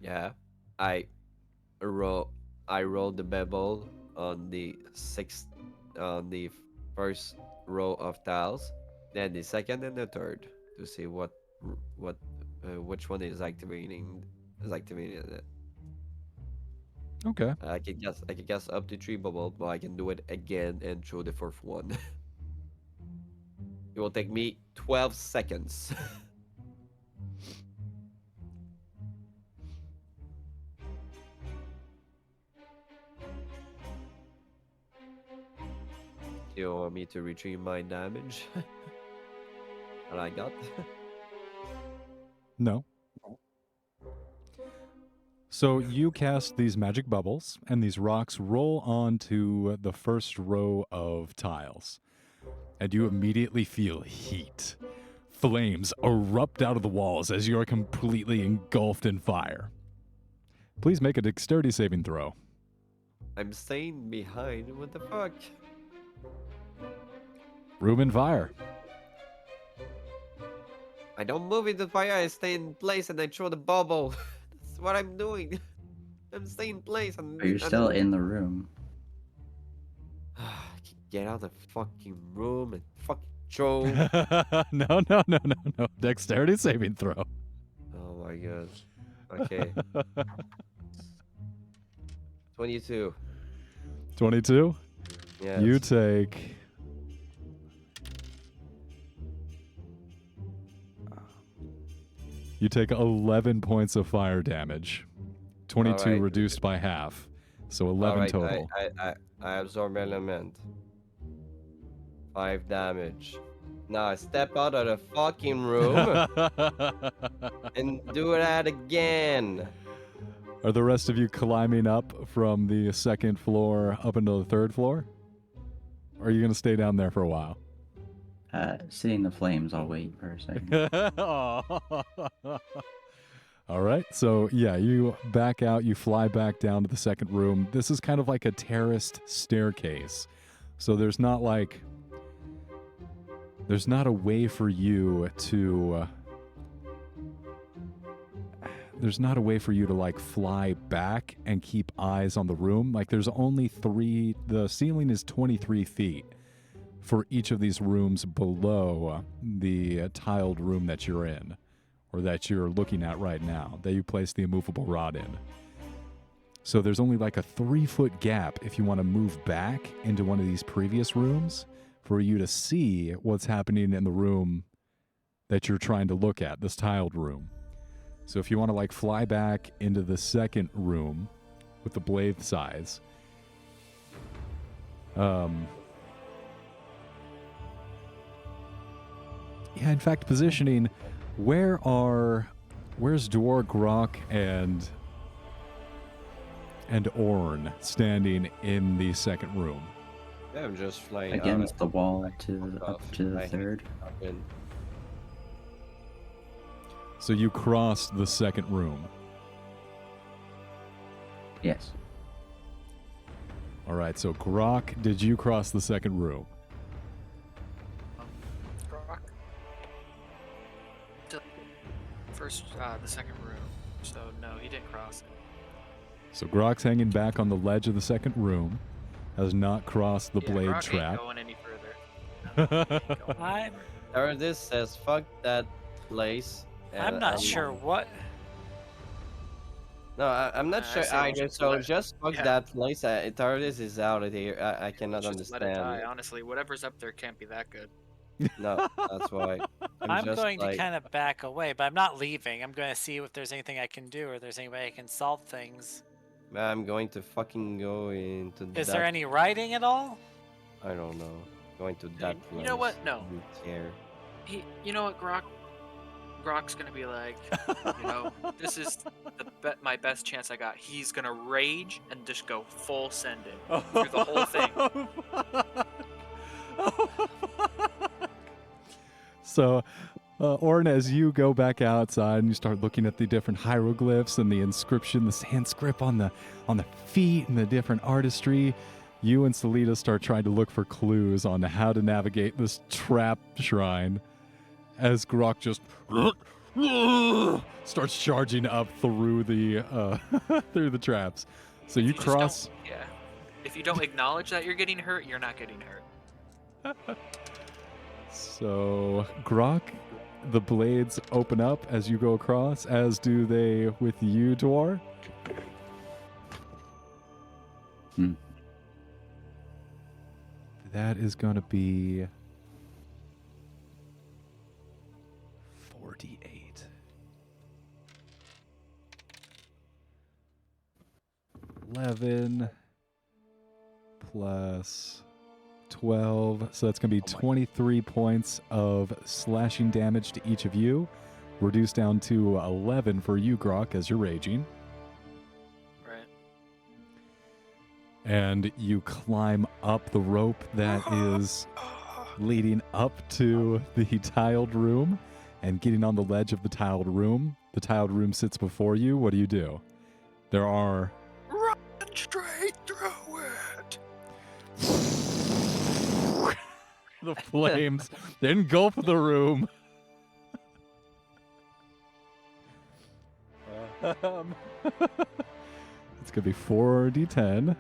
Yeah. I rolled the bubble on the first row of tiles, then the second and the third to see which one is activating it. Okay. I can guess up to 3 bubbles, but I can do it again and throw the 4th one. It will take me 12 seconds. You want me to retrieve my damage? That I got? No. So you cast these magic bubbles, and these rocks roll onto the first row of tiles. And you immediately feel heat. Flames erupt out of the walls as you are completely engulfed in fire. Please make a dexterity saving throw. I'm staying behind. What the fuck? Room in fire. I don't move into fire. I stay in place and I throw the bubble. That's what I'm doing. I'm staying in place and. But you're still in the room. Get out of the fucking room and fucking throw. No. Dexterity saving throw. Oh my god. Okay. 22. 22. Yeah. You take. You take 11 points of fire damage. 22 Alright. reduced by half. So 11 Alright, total. I absorb element. 5 damage. Now I step out of the fucking room and do that again. Are the rest of you climbing up from the second floor up into the third floor? Or are you going to stay down there for a while? Seeing the flames, I'll wait for a second. All right. So, yeah, you back out. You fly back down to the second room. This is kind of like a terraced staircase. So there's not like... There's not a way for you to... there's not a way for you to, like, fly back and keep eyes on the room. Like, there's only 3... The ceiling is 23 feet for each of these rooms below the tiled room that you're in, or that you're looking at right now, that you place the immovable rod in. So there's only like a 3-foot gap if you want to move back into one of these previous rooms for you to see what's happening in the room that you're trying to look at, this tiled room. So if you want to like fly back into the second room with the blade size, yeah, in fact, positioning, where's Dwar, Grok, and Orn standing in the second room? Yeah, I'm just flying Against out. the wall up to the third. So you crossed the second room. Yes. All right, so Grok, did you cross the second room? Grok. First, the second room. So no, he didn't cross it. So Grok's hanging back on the ledge of the second room, has not crossed the Yeah, blade Grok trap. Ain't going any further. No, he ain't going I'm, Tardis says, fuck that place. I'm and not sure what. No, I'm not I sure say we either, just so let- just fuck yeah. that place. Tardis is out of here. I cannot Just let it die. understand. Honestly, whatever's up there can't be that good. No, that's why. I'm just going like, to kind of back away, but I'm not leaving. I'm going to see if there's anything I can do or there's any way I can solve things. I'm going to fucking go into Is that. there any writing at all? I don't know. Going to that place. You know what? No. I don't care. You know what, Grok's gonna be like, you know, this is my best chance I got. He's gonna rage and just go full send it through the whole thing. So, Orn, as you go back outside and you start looking at the different hieroglyphs and the inscription, the Sanskrit on the feet and the different artistry, you and Salita start trying to look for clues on how to navigate this trap shrine. As Grok just starts charging up through the through the traps. So you If just cross. don't- Yeah. If you don't acknowledge that you're getting hurt, you're not getting hurt. So, Grok, the blades open up as you go across, as do they with you, Dwar. That is going to be 48. 11 plus 12. So that's going to be 23 points of slashing damage to each of you. Reduced down to 11 for you, Grok, as you're raging. Right. And you climb up the rope that is leading up to the tiled room and getting on the ledge of the tiled room. The tiled room sits before you. What do? There are... Run straight through it. the flames engulf the room. It's going to be 4d10.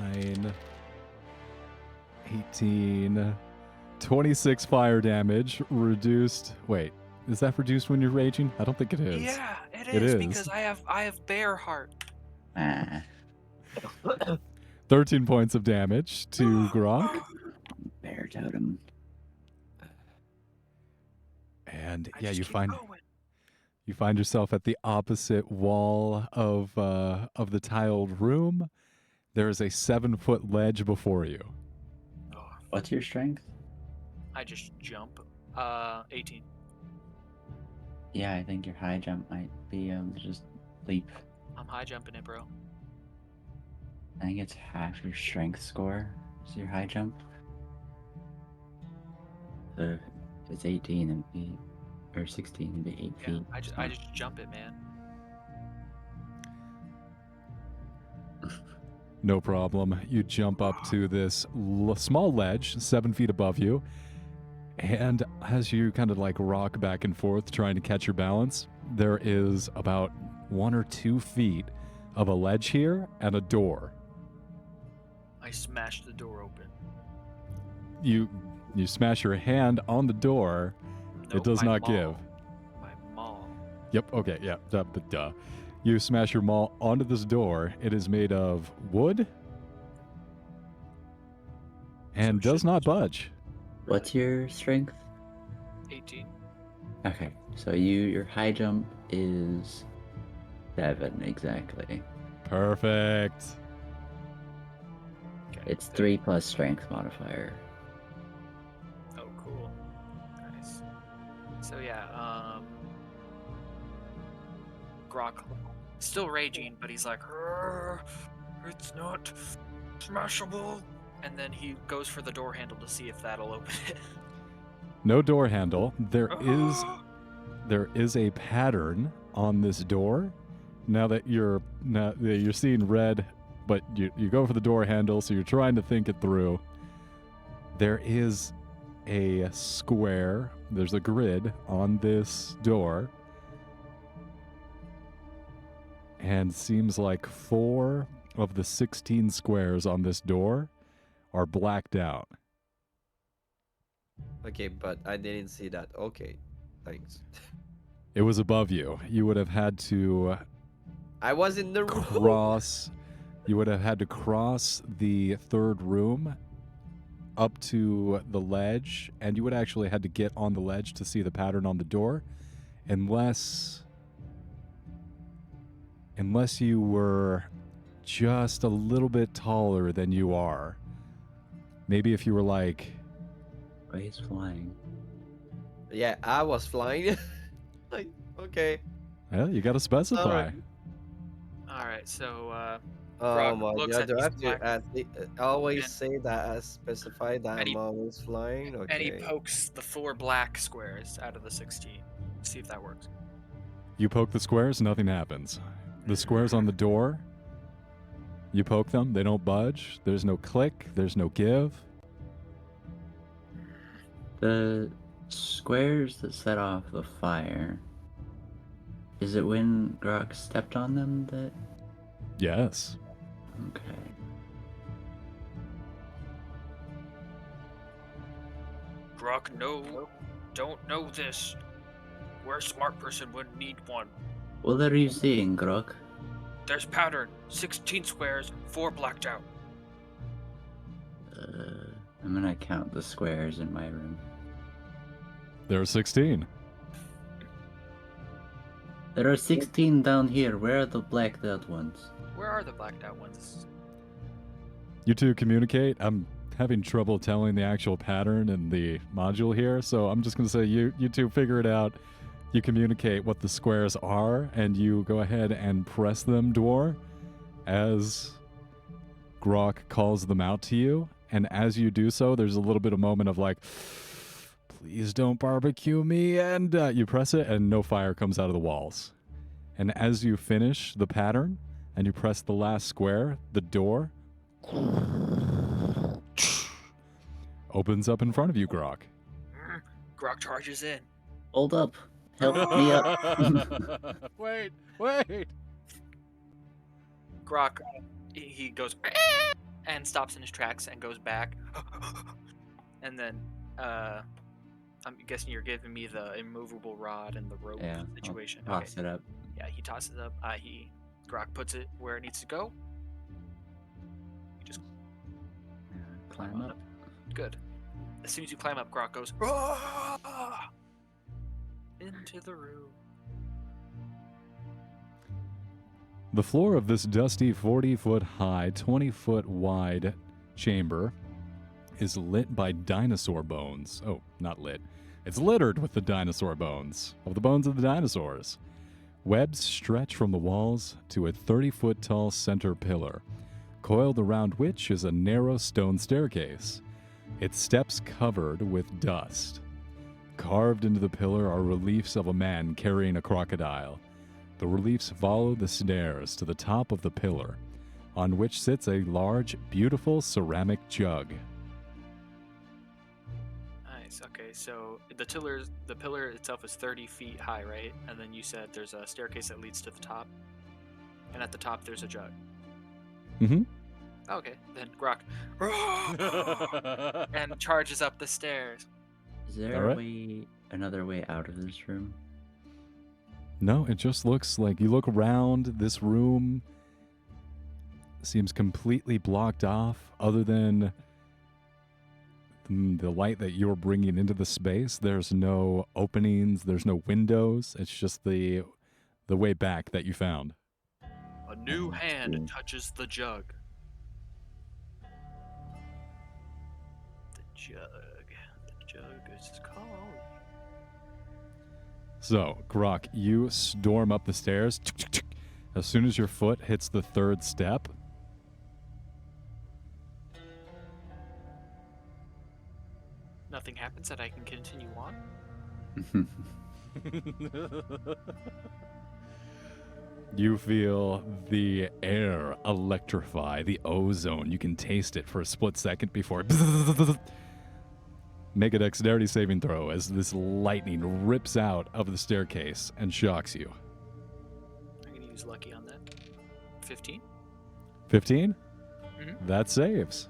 9, 18, 26 fire damage, reduced. Wait, is that reduced when you're raging? I don't think it is. Yeah, it It is is. because I have bear heart. Ah, 13 points of damage to Grok. bear totem. And I yeah, just you keep find going. you find yourself at the opposite wall of the tiled room. There is a 7-foot ledge before you. Oh, What's your strength? I just jump. 18. Yeah, I think your high jump might be able to just leap. I'm high jumping it, bro. I think it's half your strength score. Is your high jump? So if it's 18 and be or 16 and be 8 Yeah, feet. I just jump it, man. No problem. You jump up to this small ledge, 7 feet above you. And as you kind of like rock back and forth trying to catch your balance, there is about 1 or 2 feet of a ledge here and a door. I smash the door open. You smash your hand on the door. Nope, It does my not maul. give. My maul. Yep, okay, yeah, duh. You smash your maul onto this door. It is made of wood and So does shit- not budge. What's your strength? 18. Okay, so your high jump is 7 exactly. Perfect. Okay. It's 3 plus strength modifier. Oh, cool. Nice. So yeah, Grok still raging, but he's like, "Rrr, it's not smashable. And then he goes for the door handle to see if that'll open it. No door handle. There is a pattern on this door. Now that you're seeing red, but you go for the door handle, so you're trying to think it through. There is a square. There's a grid on this door. And seems like 4 of the 16 squares on this door are blacked out. Okay, but I didn't see that. Okay, thanks. It was above you. You would have had to I was in the room. cross. You would have had to cross the 3rd room up to the ledge, and you would actually had to get on the ledge to see the pattern on the door, unless you were just a little bit taller than you are. Maybe if you were like, Oh, he's flying. Yeah, I was flying. Like, okay. well, you got to specify. Alright. Alright, so Oh Grok my looks god, at do I these have to black- always and- say that I specify that and he- I'm always flying? Okay. and he pokes the 4 black squares out of the 16. See if that works. You poke the squares, nothing happens. The squares on the door, you poke them, they don't budge. There's no click, there's no give. The squares that set off the fire. Is it when Grok stepped on them that? Yes. Okay. Grok, no, don't know this. We're a smart person wouldn't need one. What are you seeing, Grok? There's pattern. 16 squares, 4 blacked out. I'm gonna count the squares in my room. There are 16. There are 16 down here. Where are the blacked out ones? Where are the blacked out ones? You two communicate. I'm having trouble telling the actual pattern in the module here, so I'm just going to say you two figure it out. You communicate what the squares are, and you go ahead and press them, Dwar, as Grok calls them out to you. And as you do so, there's a little bit of moment of like, please don't barbecue me, and you press it, and no fire comes out of the walls. And as you finish the pattern, and you press the last square, the door opens up in front of you, Grok. Grok charges in. Hold up. Help me up. Wait. Grok, he goes and stops in his tracks and goes back. And then, I'm guessing you're giving me the immovable rod and the rope Yeah, situation. I'll toss it up. Yeah, he tosses it up. Grok puts it where it needs to go. Climb up. Good. The as soon as you climb up, Grok goes "Ah!" into the room. The floor of this dusty 40-foot high, 20-foot wide chamber is lit by dinosaur bones. Oh, not lit. It's littered with the dinosaur bones, of the bones of the dinosaurs. Webs stretch from the walls to a 30-foot tall center pillar, coiled around which is a narrow stone staircase, its steps covered with dust. Carved into the pillar are reliefs of a man carrying a crocodile. The reliefs follow the stairs to the top of the pillar, on which sits a large, beautiful ceramic jug. Nice. Okay, so the pillar itself is 30 feet high, right? And then you said there's a staircase that leads to the top, and at the top there's a jug. Mm-hmm. Okay, then Grok and charges up the stairs. Is there All right. another way out of this room? No, it just looks like you look around. This room seems completely blocked off, other than the light that you're bringing into the space. There's no openings. There's no windows. It's just the way back that you found. A new hand touches the jug. The jug is calling. So, Grok, you storm up the stairs. As soon as your foot hits the third step, Nothing happens that I can continue on. you feel the air electrify, the ozone. You can taste it for a split second before make a dexterity saving throw as this lightning rips out of the staircase and shocks you. I'm gonna use lucky on that. 15. 15? Mhm. That saves.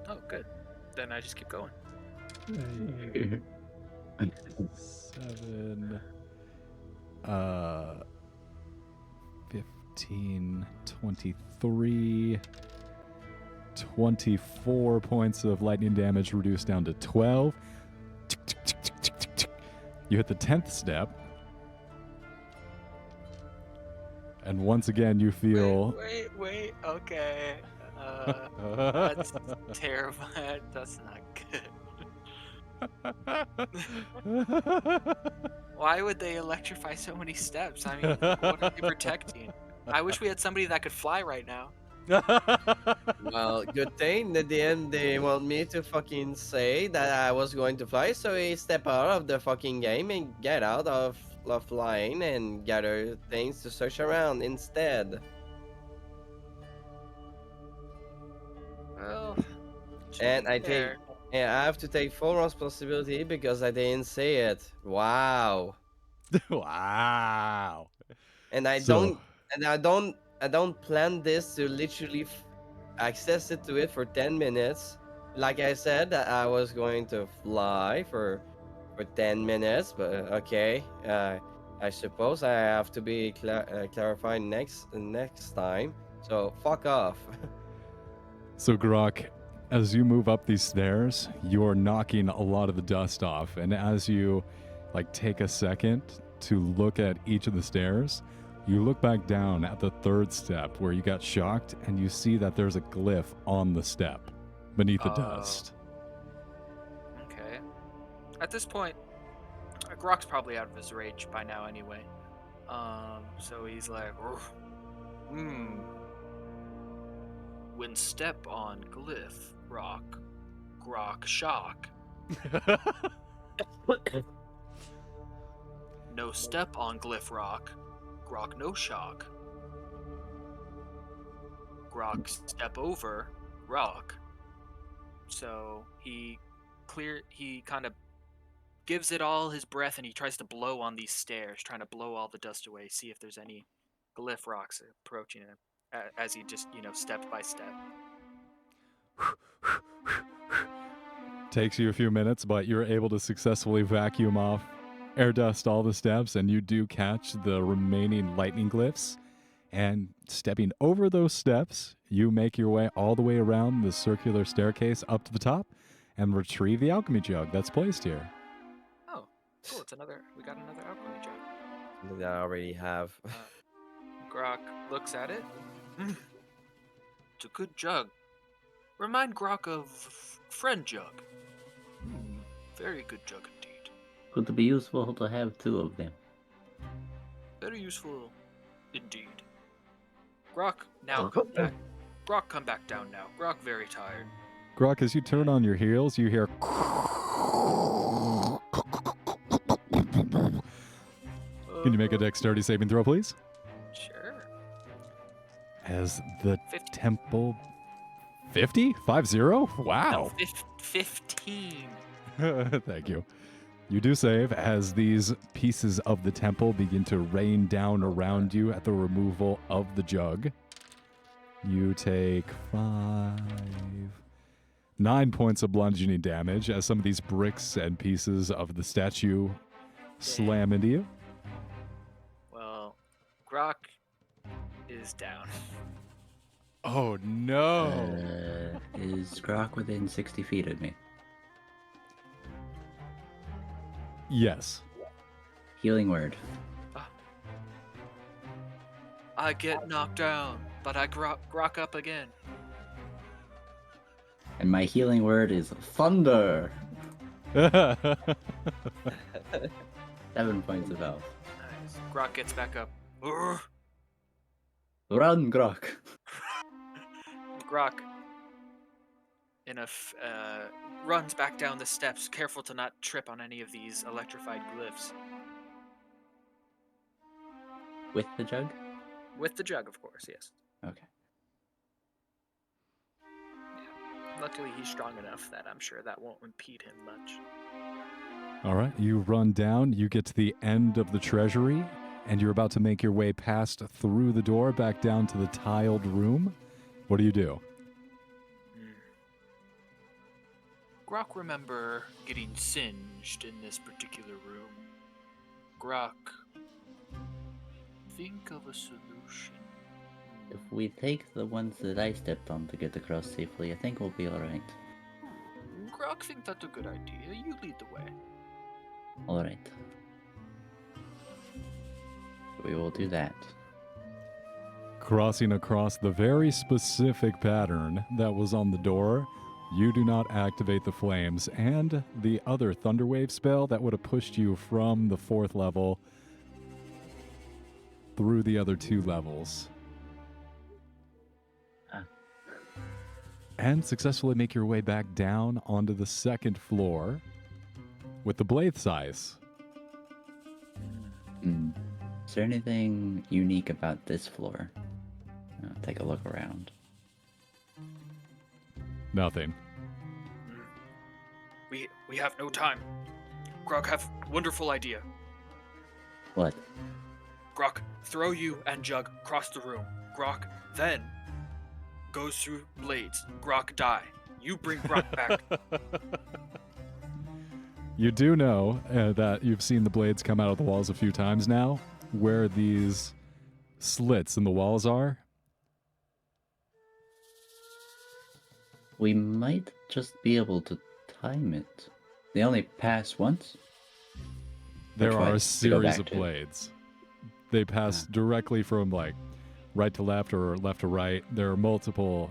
Oh, good. Then I just keep going. 7, 15, 23, 24 points of lightning damage reduced down to 12. You hit the 10th step. And once again, you feel... Wait. Okay. That's terrible. That's not good. Why would they electrify so many steps? I mean, what are they protecting? I wish we had somebody that could fly right now. Well, good thing at the end they want me to fucking say that I was going to fly, so I step out of the fucking game and get out of flying and gather things to search around instead. Well, And I fair. And I have to take full responsibility because I didn't say it. Wow. Wow. And I So- don't plan this to literally access it to it for 10 minutes. Like I said, that I was going to fly for 10 minutes, but okay. I suppose I have to be clarified next time. So fuck off. So, Grok, as you move up these stairs, you're knocking a lot of the dust off. And as you take a second to look at each of the stairs, you look back down at the third step where you got shocked, and you see that there's a glyph on the step beneath the dust. Okay. At this point, Grok's probably out of his rage by now anyway. So he's like, when step on glyph, Grok shock. No step on glyph Grok no shock. Grok step over rock. So he kind of gives it all his breath, and he tries to blow on these stairs, trying to blow all the dust away, see if there's any glyph rocks approaching him as he just, step by step. Takes you a few minutes, but you're able to successfully vacuum off air dust all the steps, and you do catch the remaining lightning glyphs. And stepping over those steps, you make your way all the way around the circular staircase up to the top and retrieve the alchemy jug that's placed here. Oh, cool. We got another alchemy jug. Something that I already have. Grok looks at it. It's a good jug. Remind Grok of friend jug. Very good jug indeed. Could be useful to have 2 of them. Very useful indeed. Grok, now come back. Grok, come back down now. Grok, very tired. Grok, as you turn on your heels, you hear. Can you make a dexterity saving throw, please? Sure. As the 50. temple. 50? 50? Wow. No, 15. Thank you. You do save as these pieces of the temple begin to rain down around you at the removal of the jug. You take 9 points of bludgeoning damage as some of these bricks and pieces of the statue slam into you. Well, Grok is down. Oh no! Is Grok within 60 feet of me? Yes. Healing word. I get knocked down, but I grok up again. And my healing word is thunder. 7 points of health. Nice. Grok gets back up. Urgh. Run, Grok. Grok runs back down the steps, careful to not trip on any of these electrified glyphs. With the jug? With the jug, of course, yes. Okay. Yeah. Luckily, he's strong enough that I'm sure that won't impede him much. All right, you run down, you get to the end of the treasury, and you're about to make your way past through the door back down to the tiled room. What do you do? Grok remember getting singed in this particular room. Grok, think of a solution. If we take the ones that I stepped on to get across safely, I think we'll be alright. Grok, think that's a good idea. You lead the way. Alright. We will do that. Crossing across the very specific pattern that was on the door, you do not activate the flames and the other Thunderwave spell that would have pushed you from the 4th level through the other 2 levels. And successfully make your way back down onto the 2nd floor with the blade size. Is there anything unique about this floor? Take a look around. Nothing. We have no time. Grok, have wonderful idea. What? Grok, throw you and Jug across the room. Grok then goes through blades. Grok die. You bring Grok back. You do know that you've seen the blades come out of the walls a few times now, where these slits in the walls are. We might just be able to time it. They only pass once? There Or are a twice to go series back of to. blades. They pass directly from like right to left or left to right. There are multiple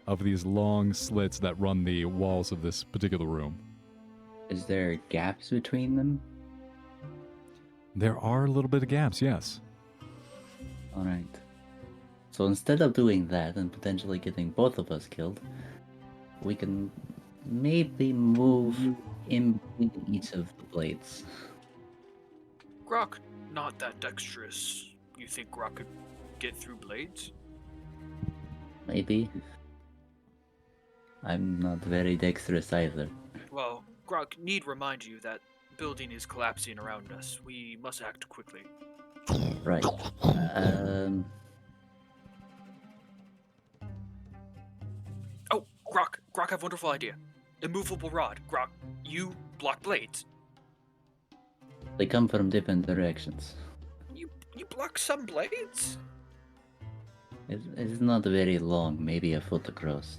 of these long slits that run the walls of this particular room. Is there gaps between them? There are a little bit of gaps, yes. Alright. So instead of doing that and potentially getting both of us killed, we can maybe move in between each of the blades. Grok, not that dexterous. You think Grok could get through blades? Maybe. I'm not very dexterous either. Well, Grok, need remind you that building is collapsing around us. We must act quickly. Right. Oh, Grok, have wonderful idea. Immovable rod. Grok, you block blades. They come from different directions. You block some blades? It's not very long, maybe a foot across.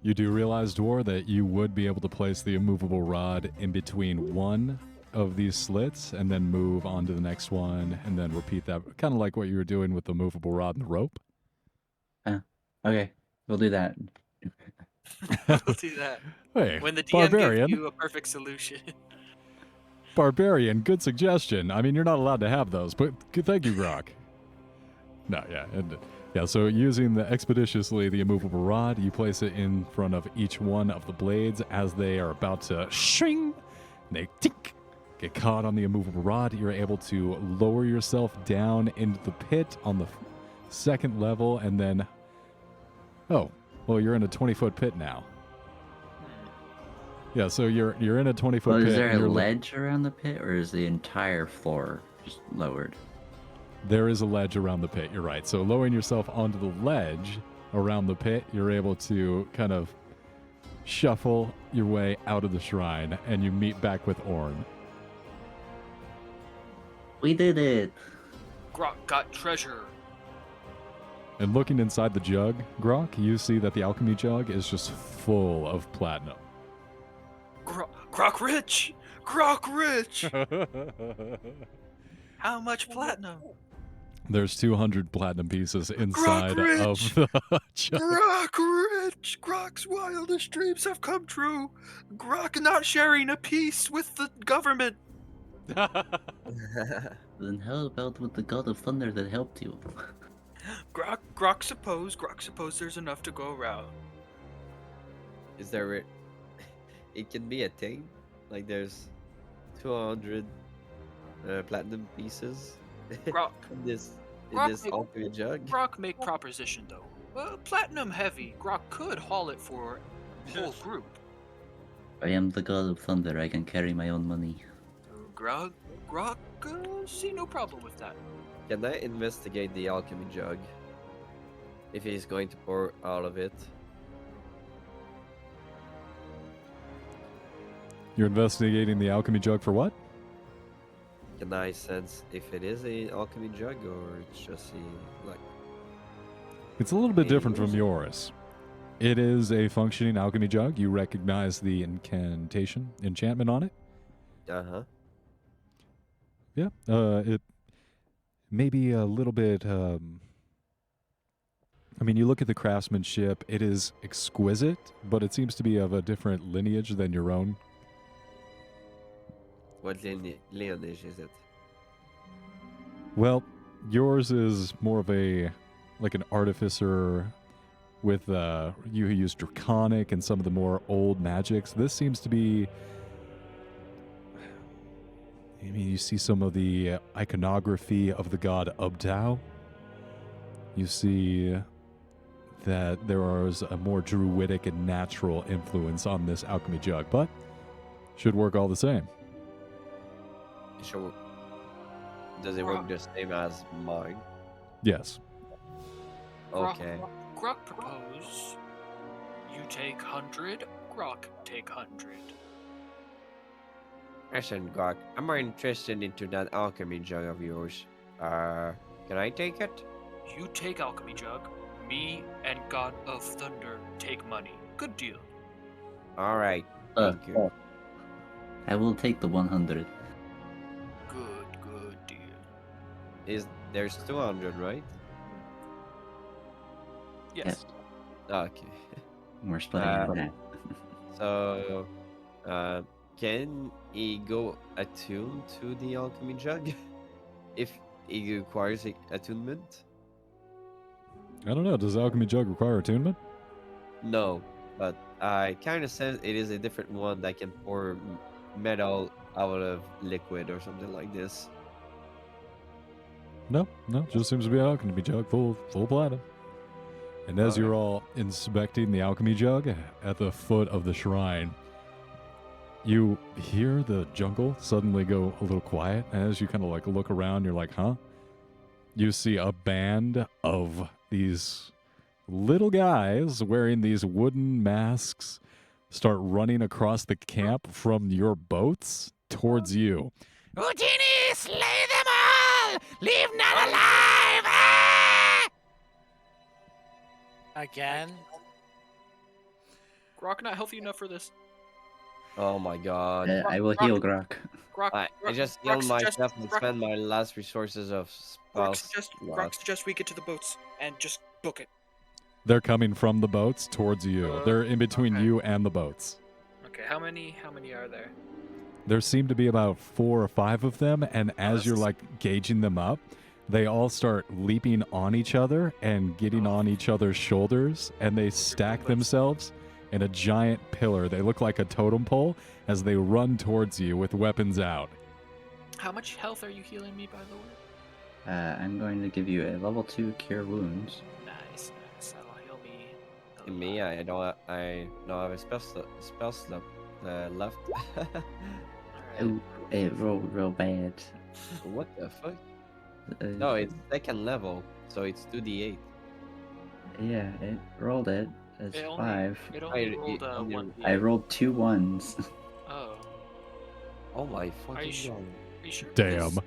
You do realize, Dwar, that you would be able to place the immovable rod in between one of these slits and then move on to the next one and then repeat that, kind of like what you were doing with the movable rod and the rope. Okay, we'll do that. We'll do that. Hey, When the DM barbarian. gives you a perfect solution. Barbarian, good suggestion. I mean, you're not allowed to have those, but thank you, Grok. No, yeah. Yeah, so using the expeditiously the immovable rod, you place it in front of each one of the blades as they are about to shing, and they tink, get caught on the immovable rod. You're able to lower yourself down into the pit on the second level, and then, oh, well, you're in a 20-foot pit now. Yeah, so you're in a 20-foot Well, pit. is there and a you're ledge around the pit, or is the entire floor just lowered? There is a ledge around the pit, you're right. So lowering yourself onto the ledge around the pit, you're able to kind of shuffle your way out of the shrine, and you meet back with Orn. We did it! Grok got treasure. And looking inside the jug, Grok, you see that the alchemy jug is just full of platinum. Grok rich! Grok rich! How much platinum? There's 200 platinum pieces inside of rich! the jug. Grok rich! Grok's wildest dreams have come true. Grok not sharing a piece with the government. Then how about with the God of Thunder that helped you? Grok suppose there's enough to go around. Is there? It can be a thing. Like there's 200 platinum pieces Grok, in this Grok, alchemy jug. Grok make proposition though. Platinum heavy. Grok could haul it for whole group. I am the God of Thunder, I can carry my own money. Grok, see no problem with that. Can I investigate the alchemy jug? If he's going to pour all of it. You're investigating the alchemy jug for what? Can I sense if it is an alchemy jug or it's just a like? It's a little bit different from yours? yours. It is a functioning alchemy jug. You recognize the enchantment on it. Uh-huh. Yeah, it may be a little bit. I mean, you look at the craftsmanship; it is exquisite, but it seems to be of a different lineage than your own. What lineage is it? Well, yours is more of a like an artificer with you who use draconic and some of the more old magics. This seems to be. I mean, you see some of the iconography of the god Ubtao. You see that there is a more druidic and natural influence on this alchemy jug, but should work all the same. So, does it work the same as mine? Yes. Okay. Grok propose. You take 100. Grok take 100. Listen, Grok, I'm more interested into that alchemy jug of yours. Can I take it? You take alchemy jug. Me and God of Thunder take money. Good deal. All right. Thank you. I will take the 100. Good deal. There's 200, right? Yes. Okay. We're splitting it in half. So, can he go attune to the alchemy jug if he requires attunement? I don't know. Does the alchemy jug require attunement? No, but I kind of sense it is a different one that can pour metal out of liquid or something like this. No. Just seems to be an alchemy jug full platinum. And as Okay. you're all inspecting the alchemy jug at the foot of the shrine, you hear the jungle suddenly go a little quiet. And as you kind of like look around, you're like, huh? You see a band of these little guys wearing these wooden masks start running across the camp from your boats towards you. Houdini, slay them all! Leave none alive! Ah! Again. Grok not healthy enough for this. Oh my god. I will heal Grok. Grok, I just Grok healed myself and Grok- spend my last resources of Grok spells. suggests we get to the boats and just book it. They're coming from the boats towards you. They're in between okay. you and the boats. Okay, how many are there? There seem to be about 4 or 5 of them, and as you're like gauging them up, they all start leaping on each other and getting on each other's shoulders, and they stack themselves in a giant pillar. They look like a totem pole as they run towards you with weapons out. How much health are you healing me, by the way? I'm going to give you a level 2 cure wounds. Nice. That'll heal me. a In me, lot. I don't have a spell slot left. Oh, it rolled real bad. What the fuck? Uh, No, it's second level, so it's 2d8. Yeah, it rolled it as It only- 5. It only I- rolled you- one. I rolled 2 1s. Oh, Oh my Are fucking you sure? god. are you sure? Damn.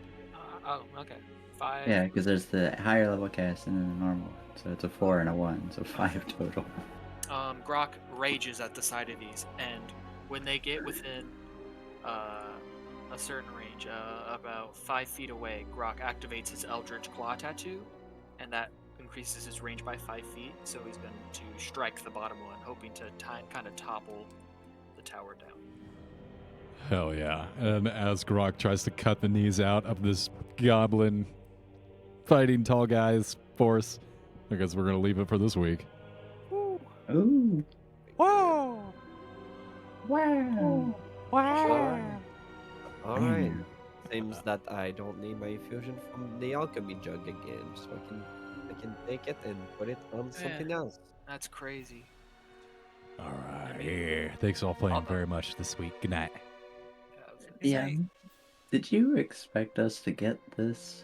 Oh, okay. 5. Yeah, because there's the higher level cast and then the normal. So it's a 4 and a 1, so 5 total. Grok rages at the sight of these, and when they get within a certain range, about 5 feet away, Grok activates his Eldritch Claw tattoo, and that increases his range by 5 feet. So he's going to strike the bottom one, hoping to kind of topple the tower down. Hell yeah. And as Grok tries to cut the knees out of this goblin fighting tall guy's force, I guess we're going to leave it for this week. Ooh. Whoa! Wow. Wow! Alright. Seems that I don't need my infusion from the alchemy jug again, so I can take it and put it on something else. That's crazy. All right. Thanks all playing very much this week. Good night. Yeah. Did you expect us to get this?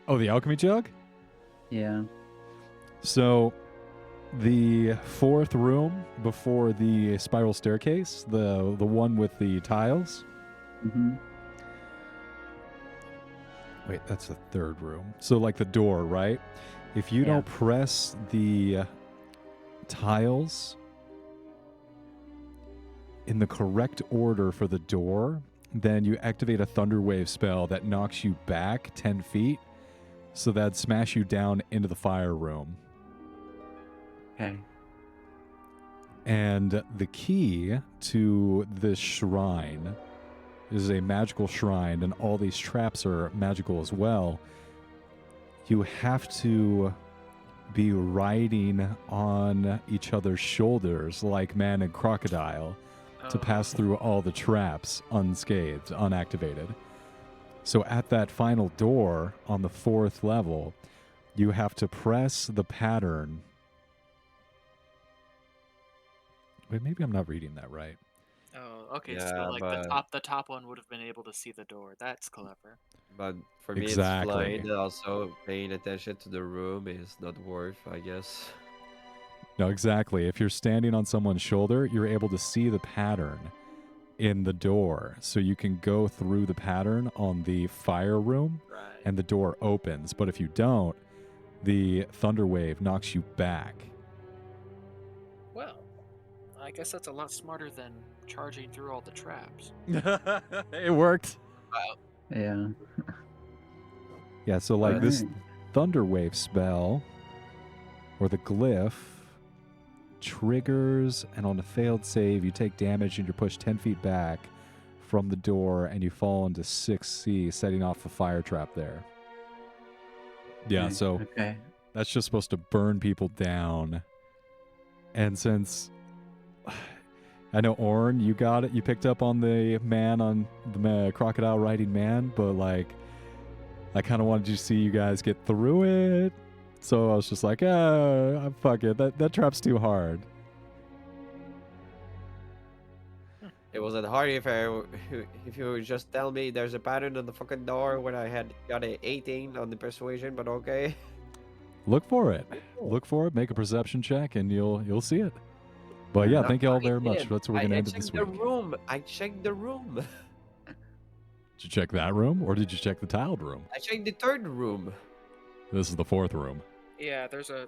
Oh, the alchemy jug? Yeah. So, the 4th room before the spiral staircase, the one with the tiles. Mm-hmm. Wait, that's the 3rd room. So, like the door, right? If you don't press the tiles in the correct order for the door, then you activate a thunder wave spell that knocks you back 10 feet. So that'd smash you down into the fire room. Okay. And the key to this shrine is a magical shrine, and all these traps are magical as well. You have to be riding on each other's shoulders like man and crocodile to pass through all the traps unscathed, unactivated. So at that final door on the 4th level, you have to press the pattern. Wait, maybe I'm not reading that right. Oh, okay. Yeah, So like but- the top one would have been able to see the door. That's clever. But for me, Exactly. it's flying. Also, paying attention to the room is not worth, I guess. No, exactly. If you're standing on someone's shoulder, you're able to see the pattern in the door. So you can go through the pattern on the fire room Right. and the door opens. But if you don't, the thunder wave knocks you back. Well, I guess that's a lot smarter than charging through all the traps. It worked. Yeah. Yeah, so like this Alright. thunder wave spell or the glyph triggers, and on a failed save you take damage and you're pushed 10 feet back from the door and you fall into 6C, setting off a fire trap there. Yeah, so Okay. that's just supposed to burn people down. And since I know Orn, you got it, you picked up on the man on the crocodile riding man, but like I kind of wanted to see you guys get through it. So I was just like, fuck it. That trap's too hard. It wasn't hard if you would just tell me there's a pattern on the fucking door when I had got a 18 on the persuasion, but okay. Look for it. Look for it. Make a perception check, and you'll see it. But yeah, thank you all very much. That's where we're gonna end it this checked week. I checked the room. Did you check that room, or did you check the tiled room? I checked the third room. This is the fourth room. Yeah, there's a